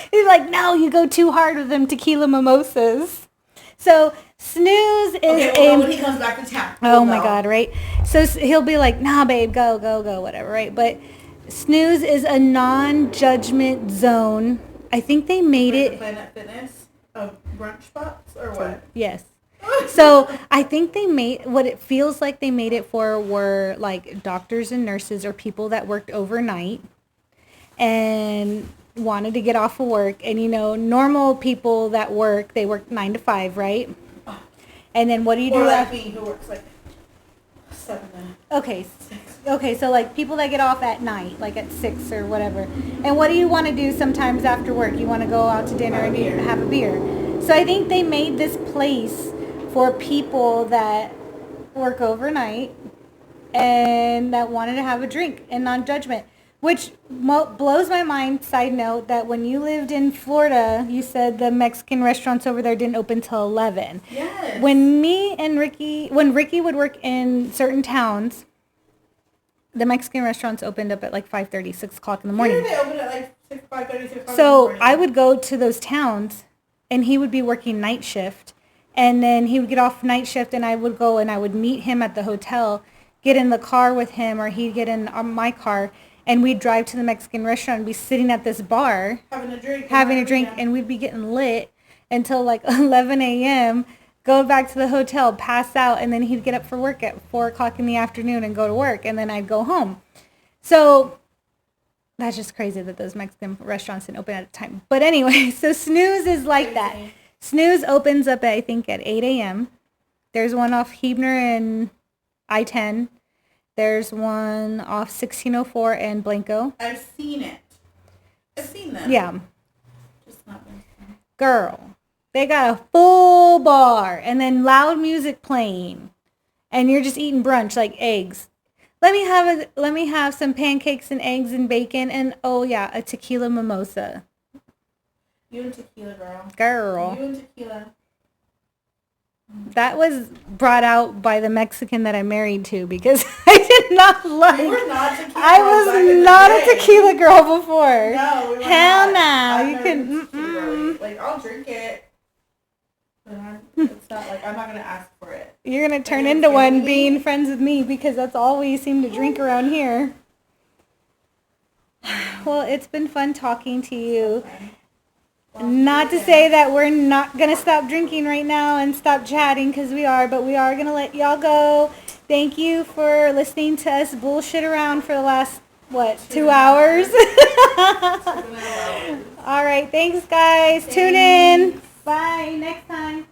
He's like, no, you go too hard with them tequila mimosas. So Snooze is when he comes back to town. Oh my God, right? So he'll be like, nah, babe, go, whatever, right? But Snooze is a non-judgment zone. I think they made it. Planet Fitness brunch spots or what? Yes. So I think they made, what it feels like they made it for were like doctors and nurses or people that worked overnight and wanted to get off of work. And, you know, normal people that work, they work 9 to 5, right? And then what do you do? Or like me, who works like 7 to Okay. 6. Okay, so like people that get off at night, like at 6 or whatever. And what do you want to do sometimes after work? You want to go out to dinner and have a beer. So I think they made this place for people that work overnight and that wanted to have a drink and non-judgment. Which blows my mind, side note, that when you lived in Florida, you said the Mexican restaurants over there didn't open till 11. Yes. When Ricky would work in certain towns, the Mexican restaurants opened up at like 5:30, 6 o'clock in the morning. Here they open at like 5:30, 6 o'clock in the So morning. I would go to those towns, and he would be working night shift. And then he would get off night shift, and I would go and I would meet him at the hotel, get in the car with him, or he'd get in my car, and we'd drive to the Mexican restaurant and be sitting at this bar having a drink, and we'd be getting lit until like 11 a.m., go back to the hotel, pass out, and then he'd get up for work at 4 o'clock in the afternoon and go to work, and then I'd go home. So that's just crazy that those Mexican restaurants didn't open at the time. But anyway, so Snooze is like that. Snooze opens up, I think, at 8 a.m. There's one off Hebner and I-10. There's one off 1604 and Blanco. I've seen it. I've seen them. Yeah. Just not been. Girl, they got a full bar and then loud music playing. And you're just eating brunch like eggs. Let me have some pancakes and eggs and bacon and oh yeah, a tequila mimosa. You and tequila, girl. Girl. You and tequila. That was brought out by the Mexican that I married to because I did not like. We were not tequila. I was not a tequila girl before. No, we were Hell not. no. I've You never can. been tequila Like, I'll drink it. But it's not like, I'm not going to ask for it. You're going to turn Like, into it's one gonna be- being friends with me because that's all we seem to drink around here. Well, it's been fun talking to you. Not to say that we're not going to stop drinking right now and stop chatting because we are, but we are going to let y'all go. Thank you for listening to us bullshit around for the last, 2 hours? All right. Thanks, guys. Tune in. Bye. Next time.